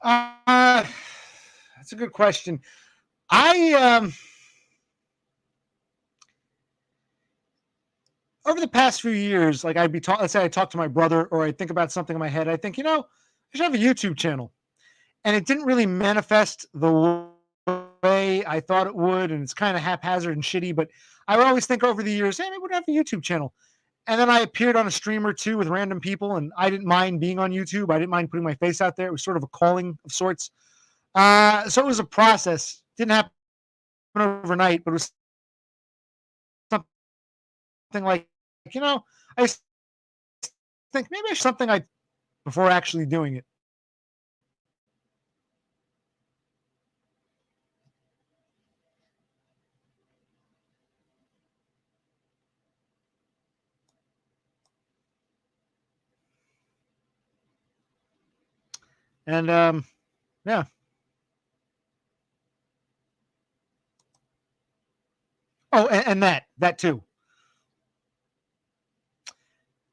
Uh, that's a good question. I over the past few years, like I'd be talking. Let's say I talk to my brother, or I think about something in my head. I think, I should have a YouTube channel, and it didn't really manifest the way I thought it would, and it's kind of haphazard and shitty. But I would always think over the years, hey, maybe we'd have a YouTube channel. And then I appeared on a stream or two with random people, and I didn't mind being on YouTube. I didn't mind putting my face out there. It was sort of a calling of sorts. So it was a process. Didn't happen overnight, but it was something like, I think maybe it's something I before actually doing it. And yeah. Oh, and that too.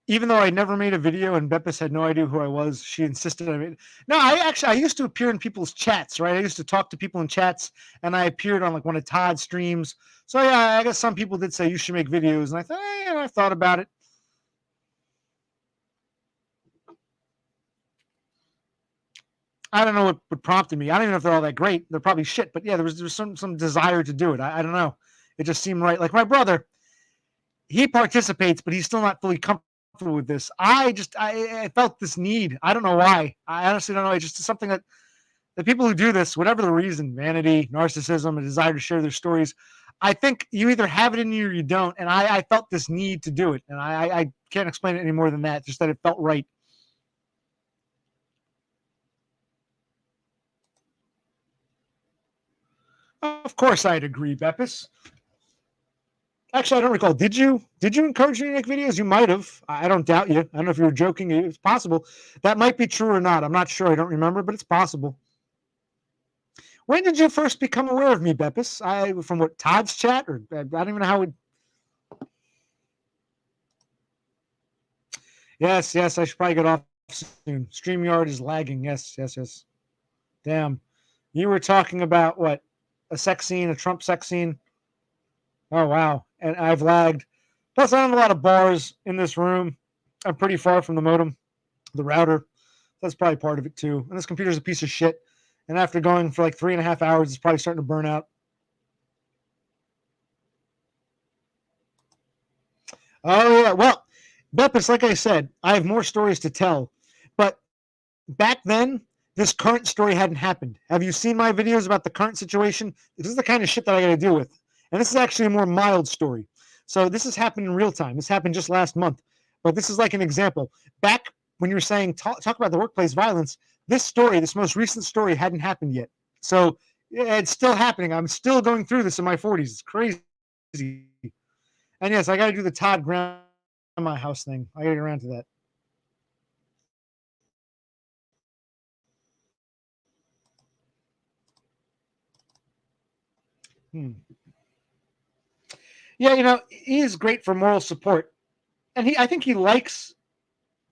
Even though I never made a video and Beppis had no idea who I was, she insisted I made. No, I used to appear in people's chats, right? I used to talk to people in chats, and I appeared on like one of Todd's streams. So yeah, I guess some people did say you should make videos, and I thought, I thought about it. I don't know what prompted me. I don't even know if they're all that great. They're probably shit, but yeah, there was some desire to do it. I don't know. It just seemed right. Like my brother, he participates, but he's still not fully comfortable with this. I felt this need. I don't know why. I honestly don't know. It's just something that the people who do this, whatever the reason, vanity, narcissism, a desire to share their stories, I think you either have it in you or you don't. And I felt this need to do it. And I can't explain it any more than that, just that it felt right. Of course I'd agree, Beppis. Actually, I don't recall. Did you? Did you encourage me to make videos? You might have. I don't doubt you. I don't know if you were joking. It's possible. That might be true or not. I'm not sure. I don't remember, but it's possible. When did you first become aware of me, Beppis? From what, Todd's chat, or I don't even know how it. Yes, yes. I should probably get off soon. StreamYard is lagging. Yes, yes, yes. Damn. You were talking about what? A sex scene, a Trump sex scene. Oh wow. And I've lagged. Plus, I have a lot of bars in this room. I'm pretty far from the modem, the router. That's probably part of it too. And this computer's a piece of shit. And after going for like 3.5 hours, it's probably starting to burn out. Oh yeah. Well, Beppis, like I said, I have more stories to tell. But back then, this current story hadn't happened. Have you seen my videos about the current situation? This is the kind of shit that I got to deal with. And this is actually a more mild story. So this has happened in real time. This happened just last month. But this is like an example. Back when you were saying talk about the workplace violence, this story, this most recent story, hadn't happened yet. So yeah, it's still happening. I'm still going through this in my 40s. It's crazy. And yes, I got to do the Todd Grandma house thing. I got to get around to that. Hmm. Yeah, he is great for moral support, and I think he likes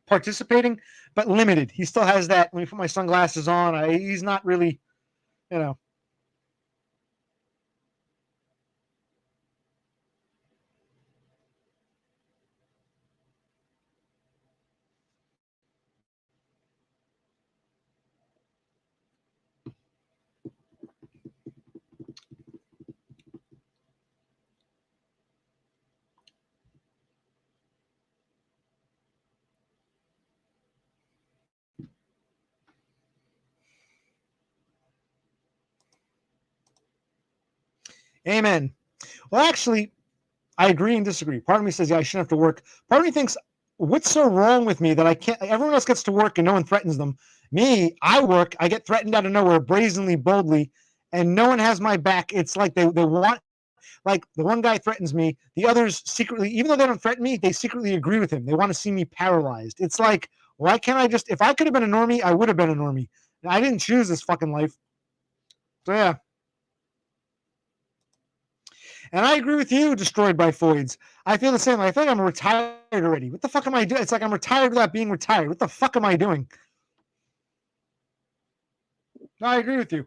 participating, but limited. He still has that. When you put my sunglasses on, he's not really, you know. Amen. Well, actually, I agree and disagree. Part of me says, yeah, I shouldn't have to work. Part of me thinks, what's so wrong with me that I can't? Everyone else gets to work and no one threatens them. Me, I work, I get threatened out of nowhere, brazenly, boldly, and no one has my back. It's like they want, like the one guy threatens me, the others secretly, even though they don't threaten me, they secretly agree with him. They want to see me paralyzed. It's like, why can't I just, if I could have been a normie, I would have been a normie. I didn't choose this fucking life. So yeah. And I agree with you, Destroyed by Foids. I feel the same. I feel like I'm retired already. What the fuck am I doing? It's like I'm retired without being retired. What the fuck am I doing? No, I agree with you.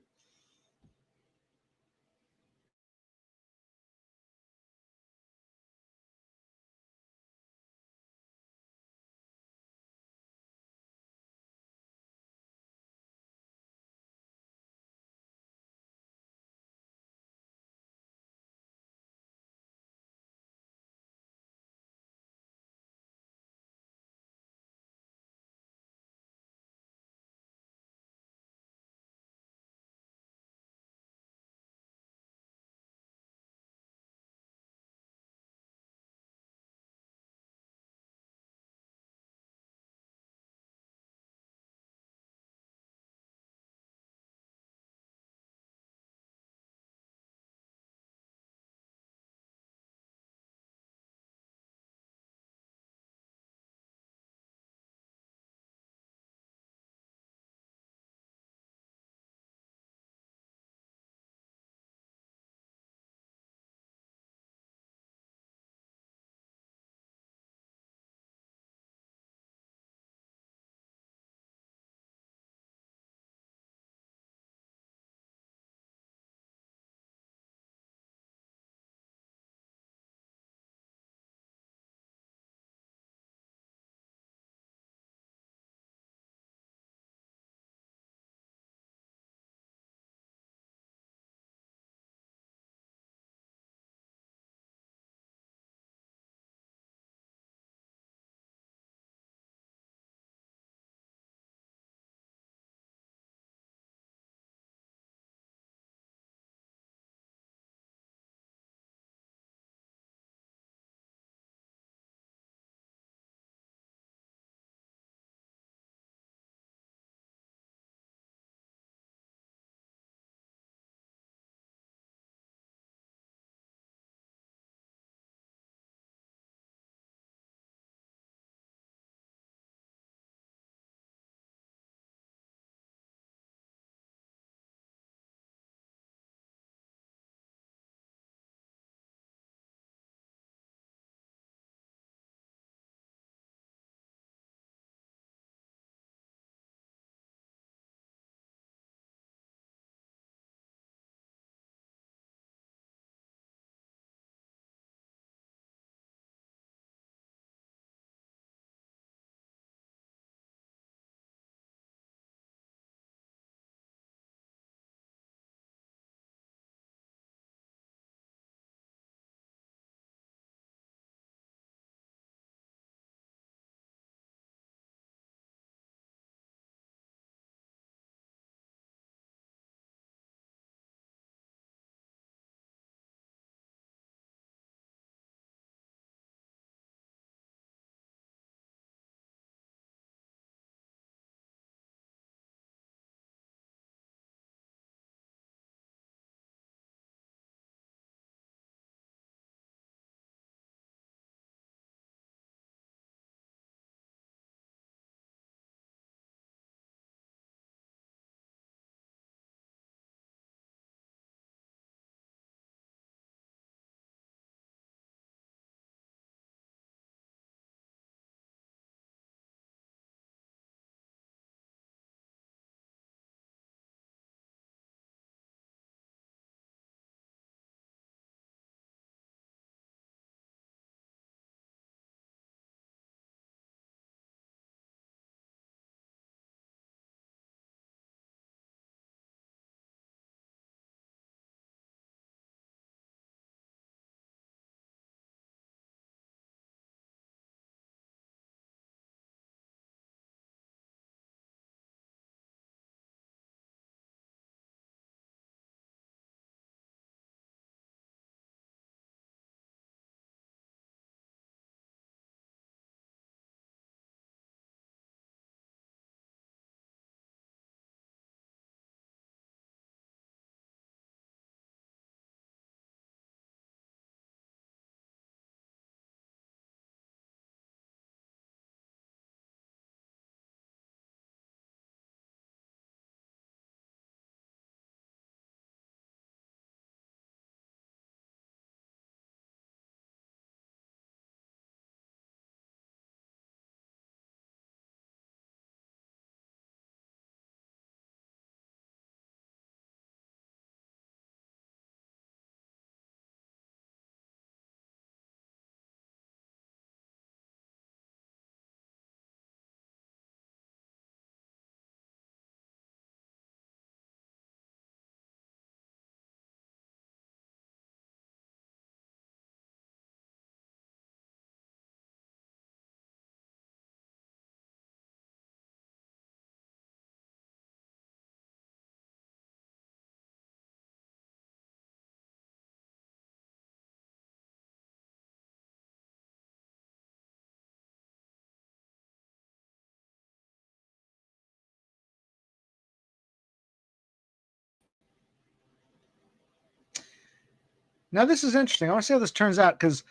Now this is interesting. I want to see how this turns out because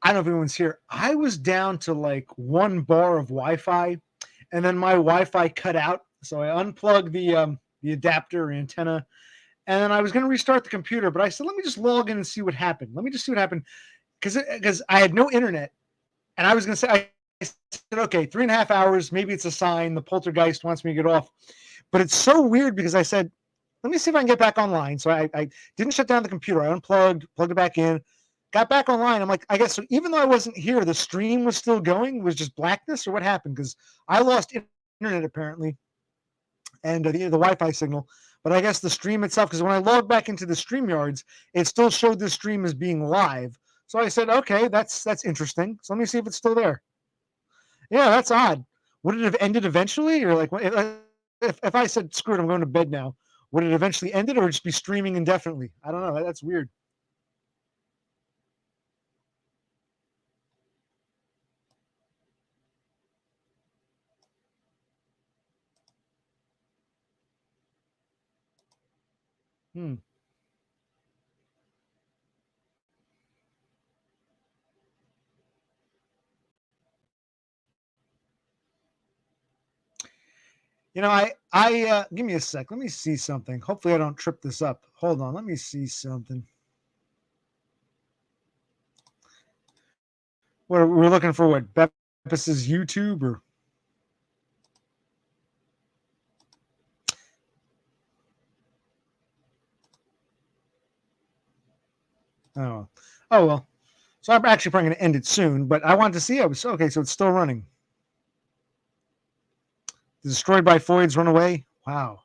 I don't know if anyone's here. I was down to like one bar of Wi-Fi, and then my Wi-Fi cut out. So I unplugged the adapter antenna, and then I was going to restart the computer, but I said, let me just log in and see what happened. Let me just see what happened because I had no internet, and I was going to say, I said, okay, 3.5 hours. Maybe it's a sign the poltergeist wants me to get off. But it's so weird because I said, let me see if I can get back online. So I didn't shut down the computer. I unplugged, plugged it back in, got back online. I'm like, I guess so even though I wasn't here, the stream was still going. It was just blackness or what happened? Because I lost internet apparently and the Wi-Fi signal. But I guess the stream itself, because when I logged back into the StreamYards, it still showed the stream as being live. So I said, okay, that's interesting. So let me see if it's still there. Yeah, that's odd. Would it have ended eventually, or like if I said screw it, I'm going to bed now? Would it eventually end it, or just be streaming indefinitely? I don't know. That's weird. Hmm. I give me a sec. Let me see something. Hopefully, I don't trip this up. Hold on. Let me see something. What we're looking for? What Beppus's YouTube or? Oh, oh well. So I'm actually probably going to end it soon, but I wanted to see. I was okay. So it's still running. Destroyed by Foids run away. Wow.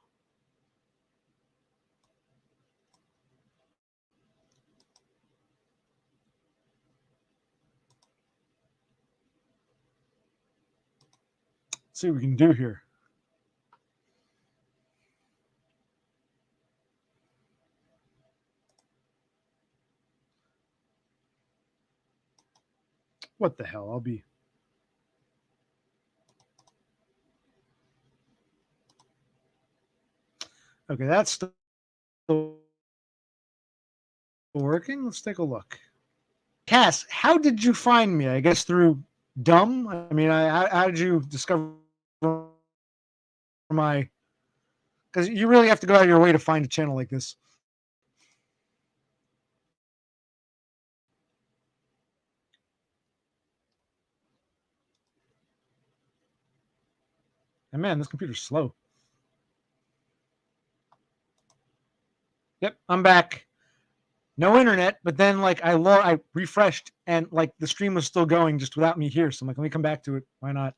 Let's see what we can do here. What the hell? I'll be. Okay, that's still working. Let's take a look. Cass, how did you find me? I guess through dumb. I mean, how did you discover my? Because you really have to go out of your way to find a channel like this. And man, this computer's slow. Yep, I'm back. No internet, but then like I refreshed and like the stream was still going just without me here. So I'm like, let me come back to it. Why not?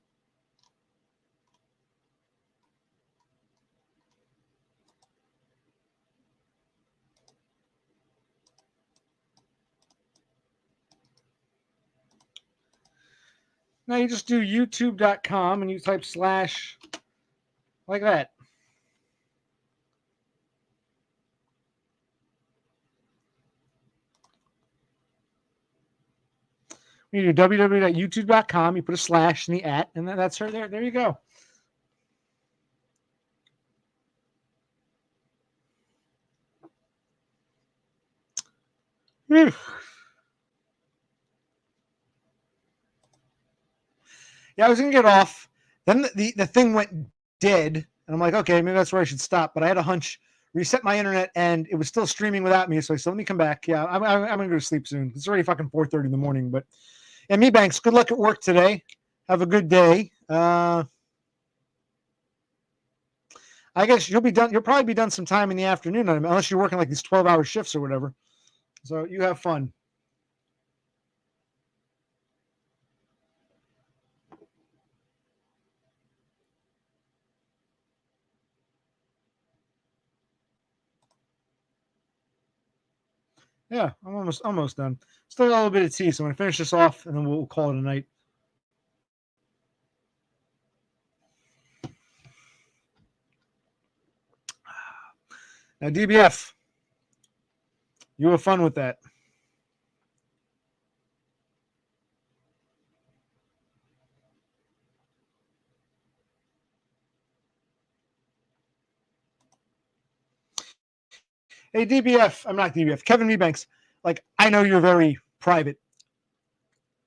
Now you just do youtube.com and you type slash like that. You do www.youtube.com, you put a slash in the at, and that's her there. There you go. Whew. Yeah, I was gonna get off. Then the thing went dead, and I'm like, okay, maybe that's where I should stop. But I had a hunch. Reset my internet, and it was still streaming without me. So I said, let me come back. Yeah, I'm gonna go to sleep soon. It's already fucking 4:30 in the morning. But yeah, me Banks. Good luck at work today. Have a good day. I guess you'll be done. You'll probably be done sometime in the afternoon, unless you're working like these 12-hour shifts or whatever. So you have fun. Yeah, I'm almost done. Still got a little bit of tea, so I'm gonna finish this off, and then we'll call it a night. Now, DBF, you have fun with that. Hey, DBF, I'm not DBF, Kevin Mebanks. Like, I know you're very private.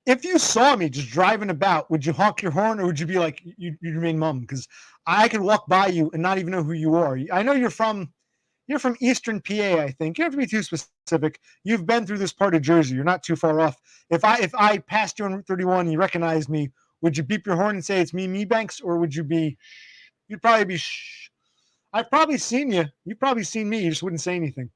If you saw me just driving about, would you honk your horn or would you be like, you remain mum? Because I could walk by you and not even know who you are. I know you're from Eastern PA, I think. You don't have to be too specific. You've been through this part of Jersey. You're not too far off. If I passed you on Route 31 and you recognized me, would you beep your horn and say it's me, Banks, or would you be? You'd probably be. Shh. I've probably seen you. You've probably seen me. You just wouldn't say anything.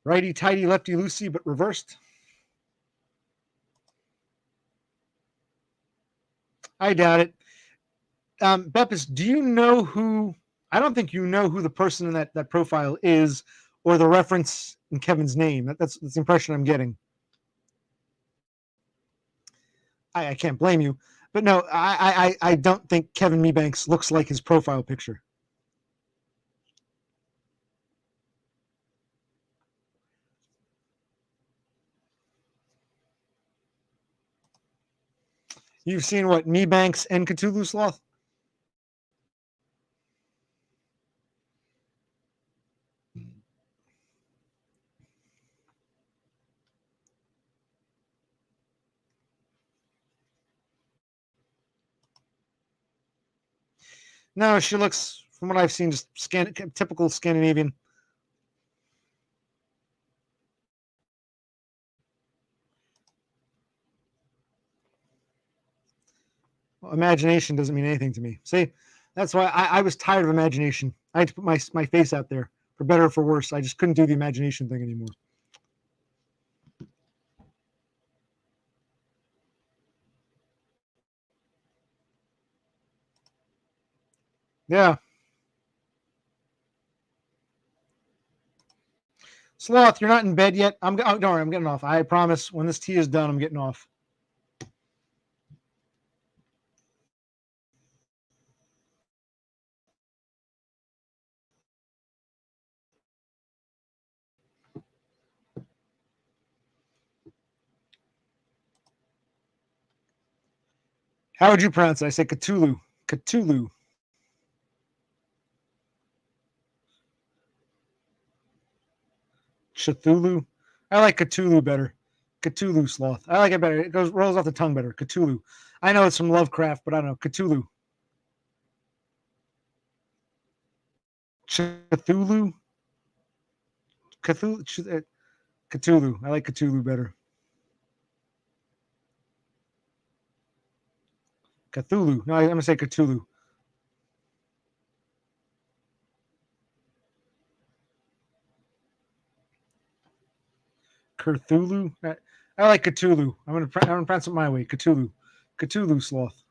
Righty tighty, lefty loosey, but reversed. I doubt it. Beppis, do you know who? I don't think you know who the person in that profile is, or the reference in Kevin's name. That's the impression I'm getting. I can't blame you, but no, I don't think Kevin Mebanks looks like his profile picture. You've seen what, Mebanks and Cthulhu Sloth? No, she looks, from what I've seen, just typical Scandinavian. Well, imagination doesn't mean anything to me. See, that's why I was tired of imagination. I had to put my face out there, for better or for worse. I just couldn't do the imagination thing anymore. Yeah. Sloth, you're not in bed yet. Don't worry, I'm getting off. I promise. When this tea is done, I'm getting off. How would you pronounce it? I say Cthulhu. Cthulhu. Cthulhu. I like Cthulhu better. Cthulhu Sloth. I like it better. It rolls off the tongue better. Cthulhu. I know it's from Lovecraft, but I don't know. Cthulhu. Cthulhu. Cthulhu. Cthulhu. I like Cthulhu better. Cthulhu. No, I'm gonna say Cthulhu. Cthulhu. I like Cthulhu. I'm gonna pronounce it my way. Cthulhu. Cthulhu Sloth.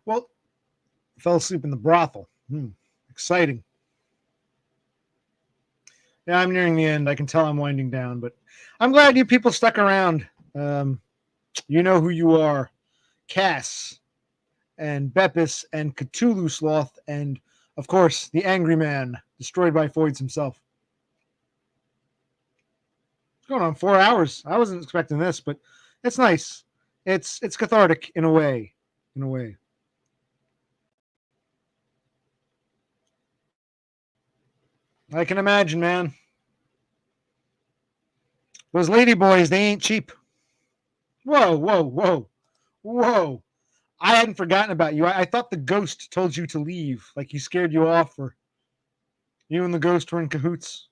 Well, fell asleep in the brothel. Exciting. Yeah, I'm nearing the end. I can tell I'm winding down, but I'm glad you people stuck around. You know who you are. Cass and Beppis and Cthulhu Sloth and, of course, the Angry Man, destroyed by Foids himself. It's going on 4 hours. I wasn't expecting this, but it's nice. It's cathartic in a way. In a way. I can imagine, man. Those lady boys, they ain't cheap. Whoa, whoa, whoa, whoa. I hadn't forgotten about you. I thought the ghost told you to leave, like he scared you off, or you and the ghost were in cahoots.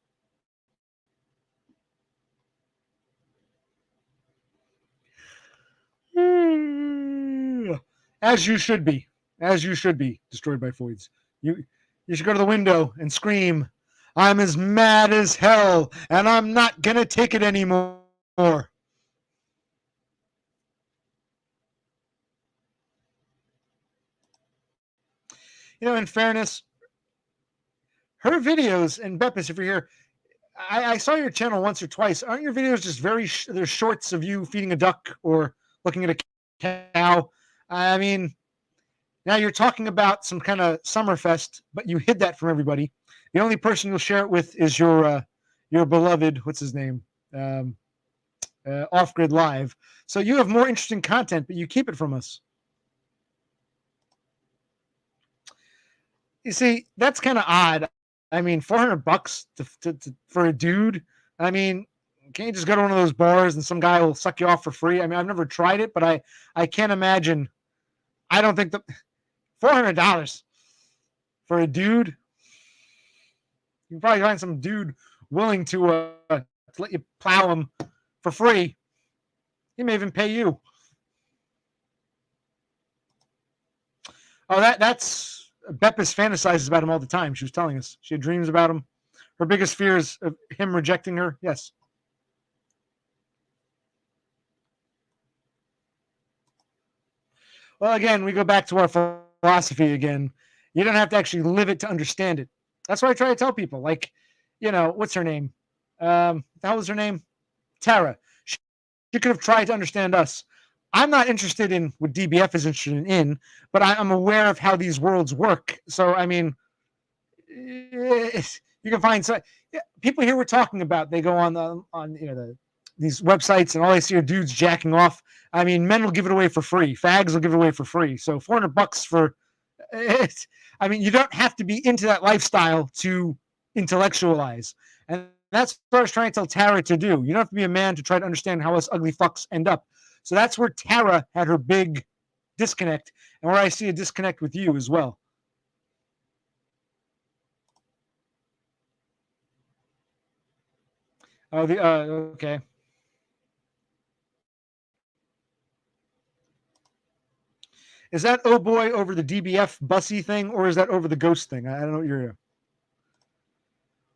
As you should be. As you should be, destroyed by Foids. You should go to the window and scream, I'm as mad as hell, and I'm not gonna take it anymore. In fairness, her videos, and Beppis, if you're here, I saw your channel once or twice. Aren't your videos just they're shorts of you feeding a duck or looking at a cow? I mean, now you're talking about some kind of Summerfest, but you hid that from everybody. The only person you'll share it with is your beloved, what's his name, um, Off Grid Live. So you have more interesting content, but you keep it from us. You see, that's kind of odd. I mean, $400 for a dude. I mean, can't you just go to one of those bars and some guy will suck you off for free? I mean, I've never tried it, but I can't imagine. I don't think the $400 for a dude. You can probably find some dude willing to let you plow him for free. He may even pay you. Oh, that's Beppis fantasizes about him all the time. She was telling us she had dreams about him. Her biggest fear is of him rejecting her. Yes. Well, again, we go back to our philosophy again. You don't have to actually live it to understand it. That's what I try to tell people. Like, what's her name? How was her name? Tara. She could have tried to understand us. I'm not interested in what DBF is interested in, but I'm aware of how these worlds work. So, I mean, you can find people here we're talking about. They go on these websites and all they see are dudes jacking off. I mean, men will give it away for free. Fags will give it away for free. So $400 for it. I mean, you don't have to be into that lifestyle to intellectualize. And that's what I was trying to tell Tara to do. You don't have to be a man to try to understand how us ugly fucks end up. So that's where Tara had her big disconnect, and where I see a disconnect with you as well. Oh, okay. Is that oh boy over the DBF bussy thing, or is that over the ghost thing? I don't know what you're.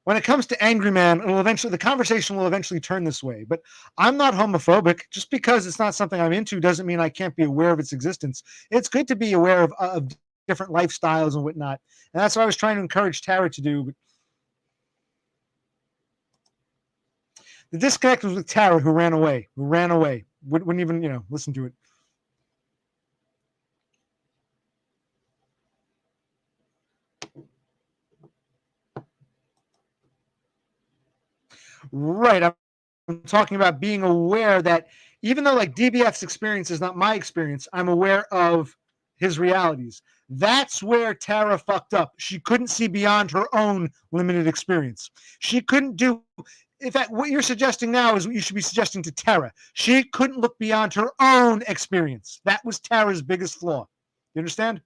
When it comes to Angry Man, the conversation will eventually turn this way. But I'm not homophobic. Just because it's not something I'm into doesn't mean I can't be aware of its existence. It's good to be aware of different lifestyles and whatnot. And that's what I was trying to encourage Tara to do. But the disconnect was with Tara, who ran away. Wouldn't even, listen to it. Right. I'm talking about being aware that even though like DBF's experience is not my experience, I'm aware of his realities. That's where Tara fucked up. She couldn't see beyond her own limited experience. She couldn't do. In fact, what you're suggesting now is what you should be suggesting to Tara. She couldn't look beyond her own experience. That was Tara's biggest flaw. You understand?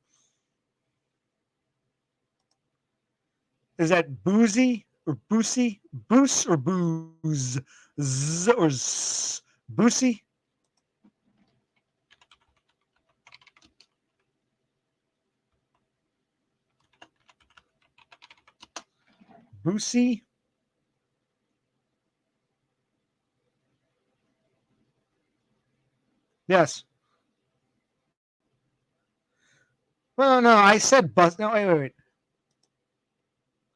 Is that boozy or boosy? Boos or booze? Z or z? Boosie? Boosie? Yes. Well, no, I said bus. No, wait.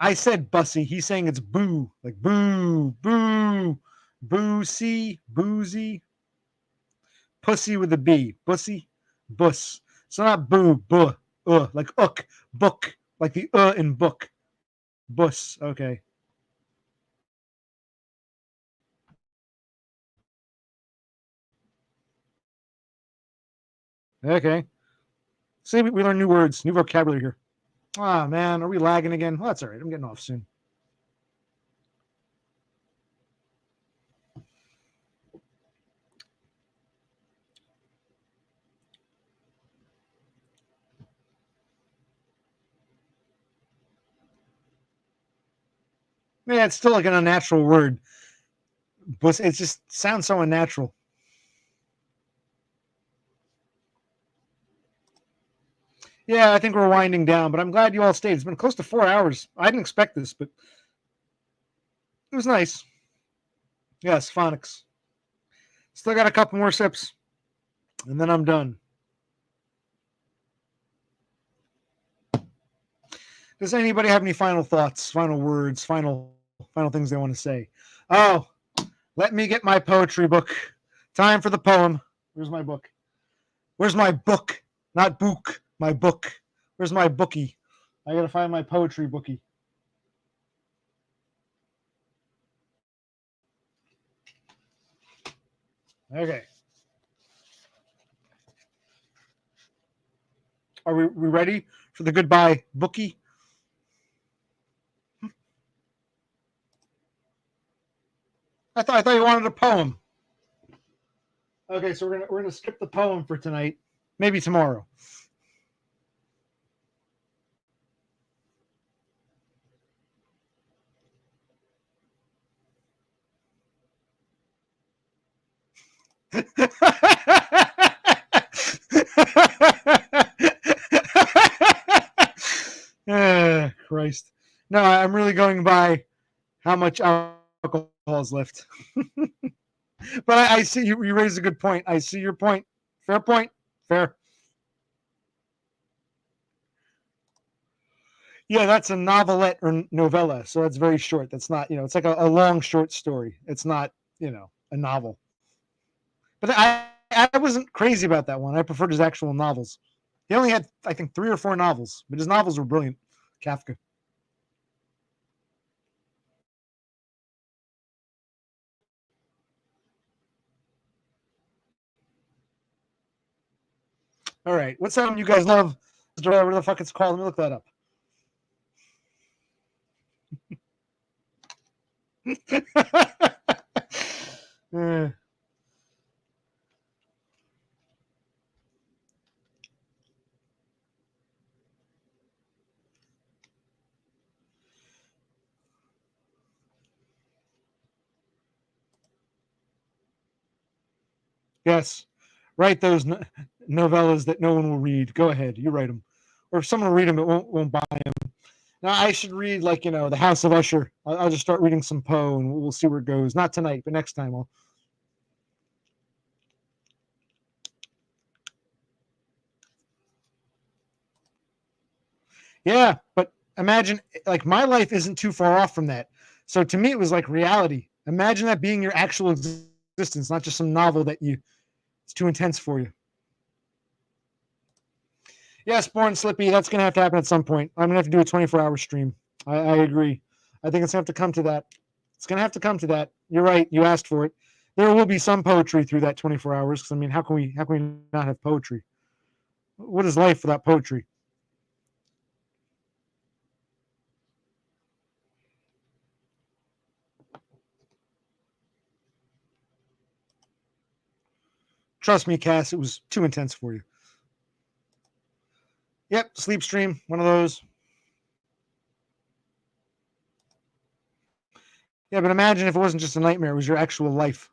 I said bussy. He's saying it's boo, like boo, boo, boozy, boozy, pussy with a B, bussy, bus. So not boo, buh, like ook, book, like the in book, bus. Okay. Okay. See, we learn new words, new vocabulary here. Ah, oh, man, are we lagging again? Well, that's all right. I'm getting off soon. Yeah, it's still like an unnatural word, but it just sounds so unnatural. Yeah, I think we're winding down, but I'm glad you all stayed. It's been close to 4 hours. I didn't expect this, but It was nice. Yes, phonics. Still got a couple more sips, and then I'm done. Does anybody have any final thoughts, final words, final things they want to say? Oh, let me get my poetry book. Time for the poem. Where's my book? Where's my book? Not book, my book. Where's my bookie? I gotta find my poetry bookie. Okay. Are we ready for the goodbye bookie? I thought you wanted a poem. Okay, so we're gonna skip the poem for tonight. Maybe tomorrow. Christ. No, I'm really going by how much alcohol is left. But I see you raised a good point. I see your point. Fair point. Fair. Yeah, that's a novelette or novella. So that's very short. That's not, it's like a long short story. It's not, a novel. But I wasn't crazy about that one. I preferred his actual novels. He only had, I think, 3 or 4 novels, but his novels were brilliant. Kafka. All right. What's that one you guys love? Whatever the fuck it's called. Let me look that up. Yes. Write those novellas that no one will read. Go ahead. You write them. Or if someone will read them, it won't buy them. Now, I should read, like, The House of Usher. I'll just start reading some Poe, and we'll see where it goes. Not tonight, but next time I'll. Yeah, but imagine, like, my life isn't too far off from that. So to me, it was like reality. Imagine that being your actual existence, not just some novel that it's too intense for you. Yes, Born Slippy, that's going to have to happen at some point. I'm going to have to do a 24-hour stream. I agree. I think it's going to have to come to that. It's going to have to come to that. You're right. You asked for it. There will be some poetry through that 24 hours. Because I mean, how can we not have poetry? What is life without poetry? Trust me, Cass, it was too intense for you. Yep, sleep stream, one of those. Yeah, but imagine if it wasn't just a nightmare, it was your actual life.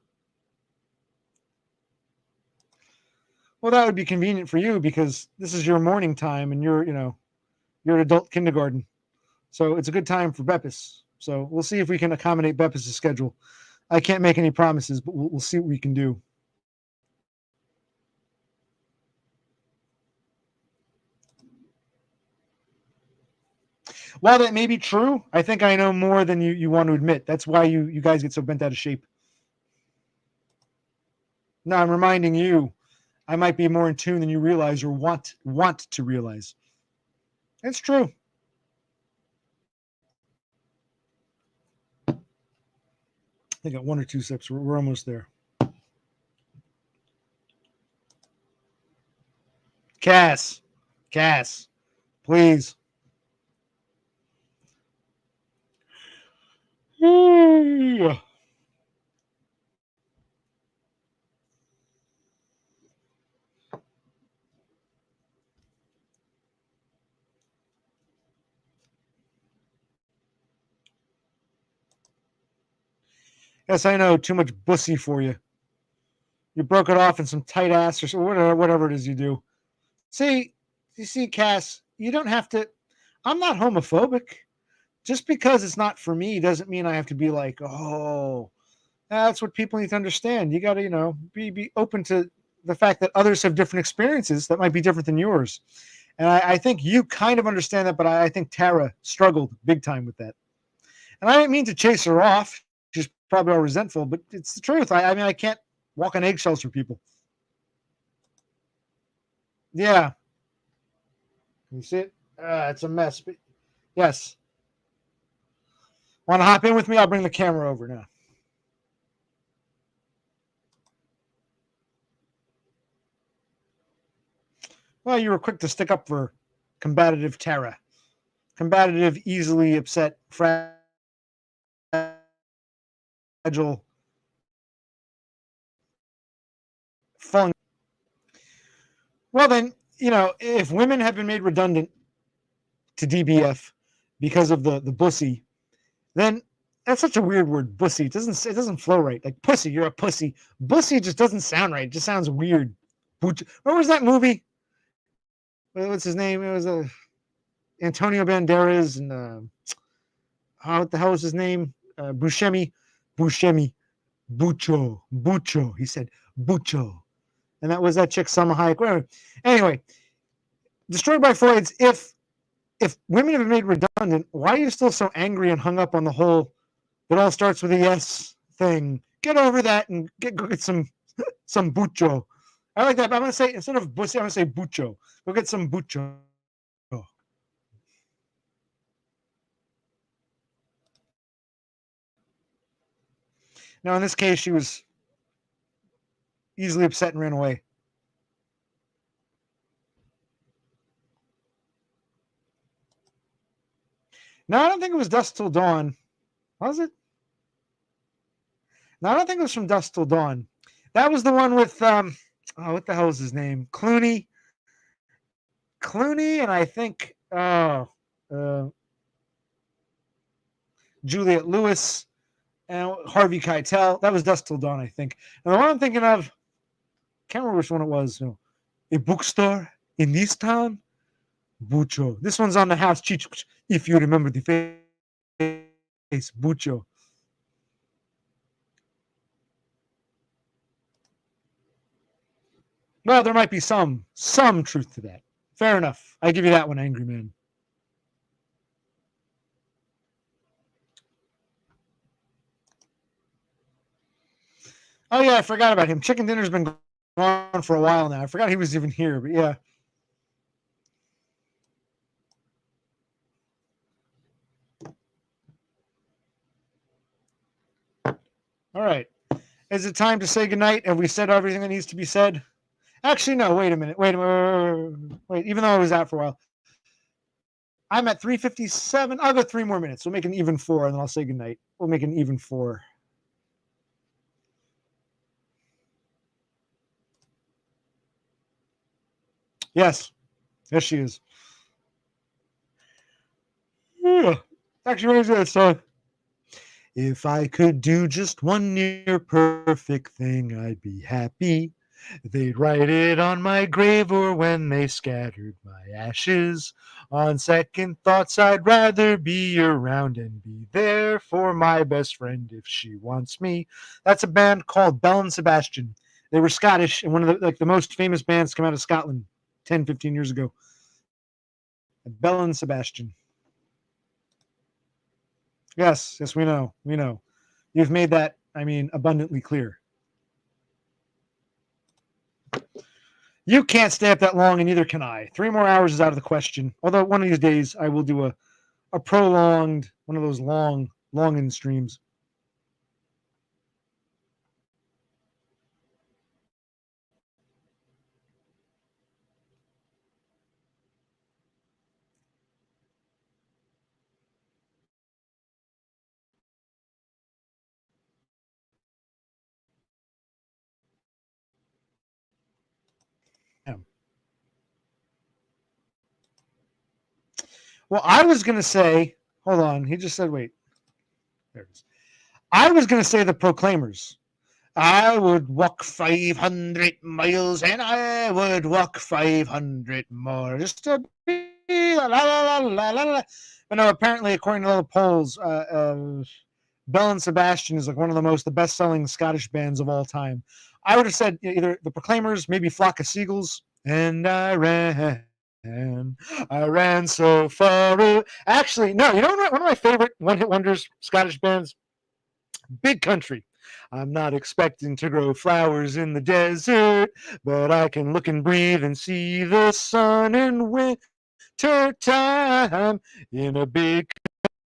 Well, that would be convenient for you because this is your morning time and you're an adult kindergarten. So it's a good time for Beppis. So we'll see if we can accommodate Beppis' schedule. I can't make any promises, but we'll see what we can do. While that may be true, I think I know more than you want to admit. That's why you guys get so bent out of shape. No, I'm reminding you, I might be more in tune than you realize or want to realize. It's true. I got 1 or 2 sips. We're almost there. Cass, please. Yes, I know. Too much bussy for you. You broke it off in some tight ass or whatever it is you do. See, you see, Cass, you don't have to. I'm not homophobic. just because it's not for me doesn't mean I have to be like, oh, that's what people need to understand. You got to, be open to the fact that others have different experiences that might be different than yours. And I think you kind of understand that, but I think Tara struggled big time with that. And I didn't mean to chase her off. She's probably all resentful, but it's the truth. I mean, I can't walk on eggshells for people. Yeah. Can you see it? It's a mess. But yes. Want to hop in with me? I'll bring the camera over now. Well, you were quick to stick up for combative Tara. Combative, easily upset, fragile, fun. Well, then, if women have been made redundant to DBF because of the bussy, then that's such a weird word, bussy. It doesn't flow right. Like pussy, you're a pussy. Bussy just doesn't sound right. It just sounds weird. What was that movie? What's his name? It was Antonio Banderas and what the hell was his name? Buscemi, Bucho. He said Bucho, and that was that chick Salma Hayek. Whatever. Anyway, Destroyed by Freud's. If women have been made redundant, why are you still so angry and hung up on the whole "it all starts with a yes" thing? Get over that and go get some Bucho. I like that. But I'm gonna say, instead of bussy, I'm gonna say Bucho. Go get some Bucho. Now, in this case, she was easily upset and ran away. No, I don't think it was Dusk Till Dawn. Was it? No, I don't think it was From Dusk Till Dawn. That was the one with what the hell is his name? Clooney, and I think Juliette Lewis and Harvey Keitel. That was Dusk Till Dawn, I think. And the one I'm thinking of, can't remember which one it was. A bookstore in this town, Bucho. This one's on the house. If you remember the face, Bucho. Well, there might be some truth to that. Fair enough. I give you that one, Angry Man. Oh yeah, I forgot about him. Chicken Dinner's been gone for a while now. I forgot he was even here, but yeah. All right. Is it time to say goodnight? Have we said everything that needs to be said? Actually, no. Wait a minute. Wait. Even though I was out for a while, I'm at 3:57. I'll go 3 more minutes. We'll make an even 4, and then I'll say goodnight. We'll make an even 4. Yes. Yes, she is. Yeah. Actually, reminds me of that song. If I could do just one near perfect thing, I'd be happy. They'd write it on my grave, or when they scattered my ashes. On second thoughts, I'd rather be around and be there for my best friend if she wants me. That's a band called Belle and Sebastian. They were Scottish, and one of the most famous bands to come out of Scotland 10, 15 years ago. Belle and Sebastian. Yes, we know. You've made that, abundantly clear. You can't stay up that long, and neither can I. 3 more hours is out of the question. Although one of these days I will do a prolonged, one of those long in streams. Yeah. Well, I was going to say, hold on. He just said, wait. There it is. I was going to say the Proclaimers. I would walk 500 miles and I would walk 500 more just to be la, la, la, la, la, la. But no, apparently, according to all the polls, Bell and Sebastian is like one of the best-selling Scottish bands of all time. I would have said either the Proclaimers, maybe Flock of Seagulls, and I ran so far. Actually, no, you know what? One of my favorite one-hit wonders Scottish bands, Big Country. I'm not expecting to grow flowers in the desert, but I can look and breathe and see the sun in winter time. In a big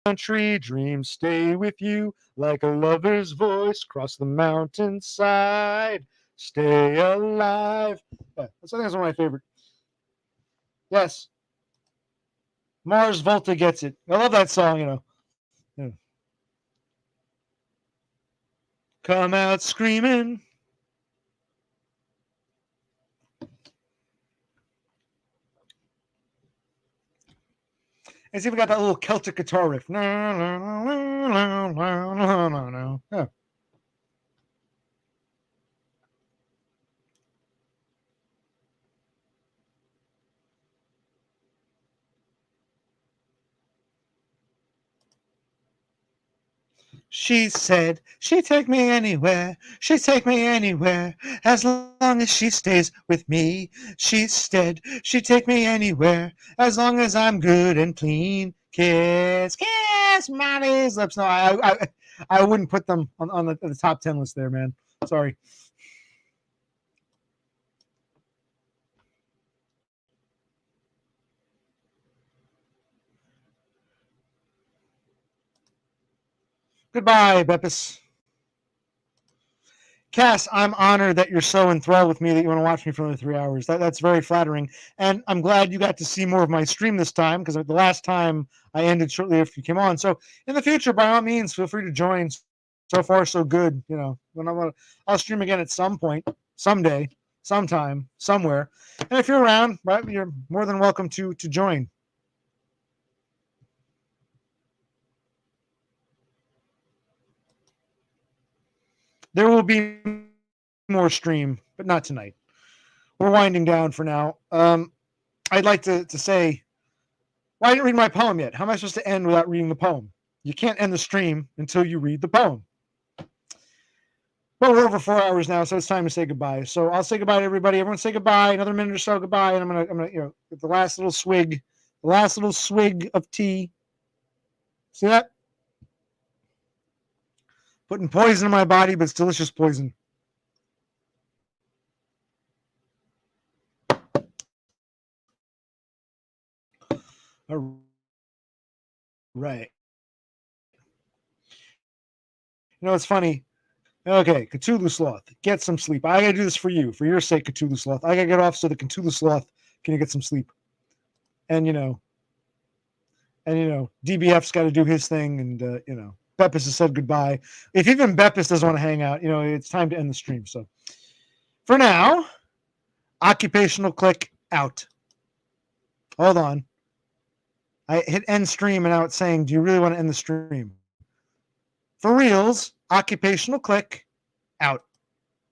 country, dreams stay with you like a lover's voice across the mountainside. Stay alive. Yeah, I think that's one of my favorite. Yes, Mars Volta gets it. I love that song, you know. Yeah. Come out screaming. And see if we got that little Celtic guitar riff. Yeah. She said she'd take me anywhere. She'd take me anywhere as long as she stays with me. She said she'd take me anywhere as long as I'm good and clean. Kiss, kiss, Molly's lips. No, I wouldn't put them on the top 10 list there, man. Sorry. Goodbye, Beppis. Cass, I'm honored that you're so enthralled with me that you want to watch me for another 3 hours. That's very flattering. And I'm glad you got to see more of my stream this time because the last time I ended shortly after you came on. So in the future, by all means, feel free to join. So far, so good. You know, I'll stream again at some point, someday, sometime, somewhere. And if you're around, right, you're more than welcome to join. There will be more stream, but not tonight. We're winding down for now. I'd like to say, well, I didn't read my poem yet. How am I supposed to end without reading the poem? You can't end the stream until you read the poem. But we're over 4 hours now, so it's time to say goodbye. So I'll say goodbye to everybody. Everyone say goodbye. Another minute or so goodbye, and I'm gonna get the last little swig of tea. See that? Putting poison in my body, but it's delicious poison. All right. You know, it's funny. Okay, Cthulhu Sloth, get some sleep. I gotta do this for you, for your sake, Cthulhu Sloth. I gotta get off so the Cthulhu Sloth can get some sleep. And DBF's got to do his thing, and Beppis has said goodbye. If even Beppis doesn't want to hang out, it's time to end the stream. So for now, occupational click out. Hold on. I hit end stream, and now it's saying, do you really want to end the stream? For reals, occupational click out.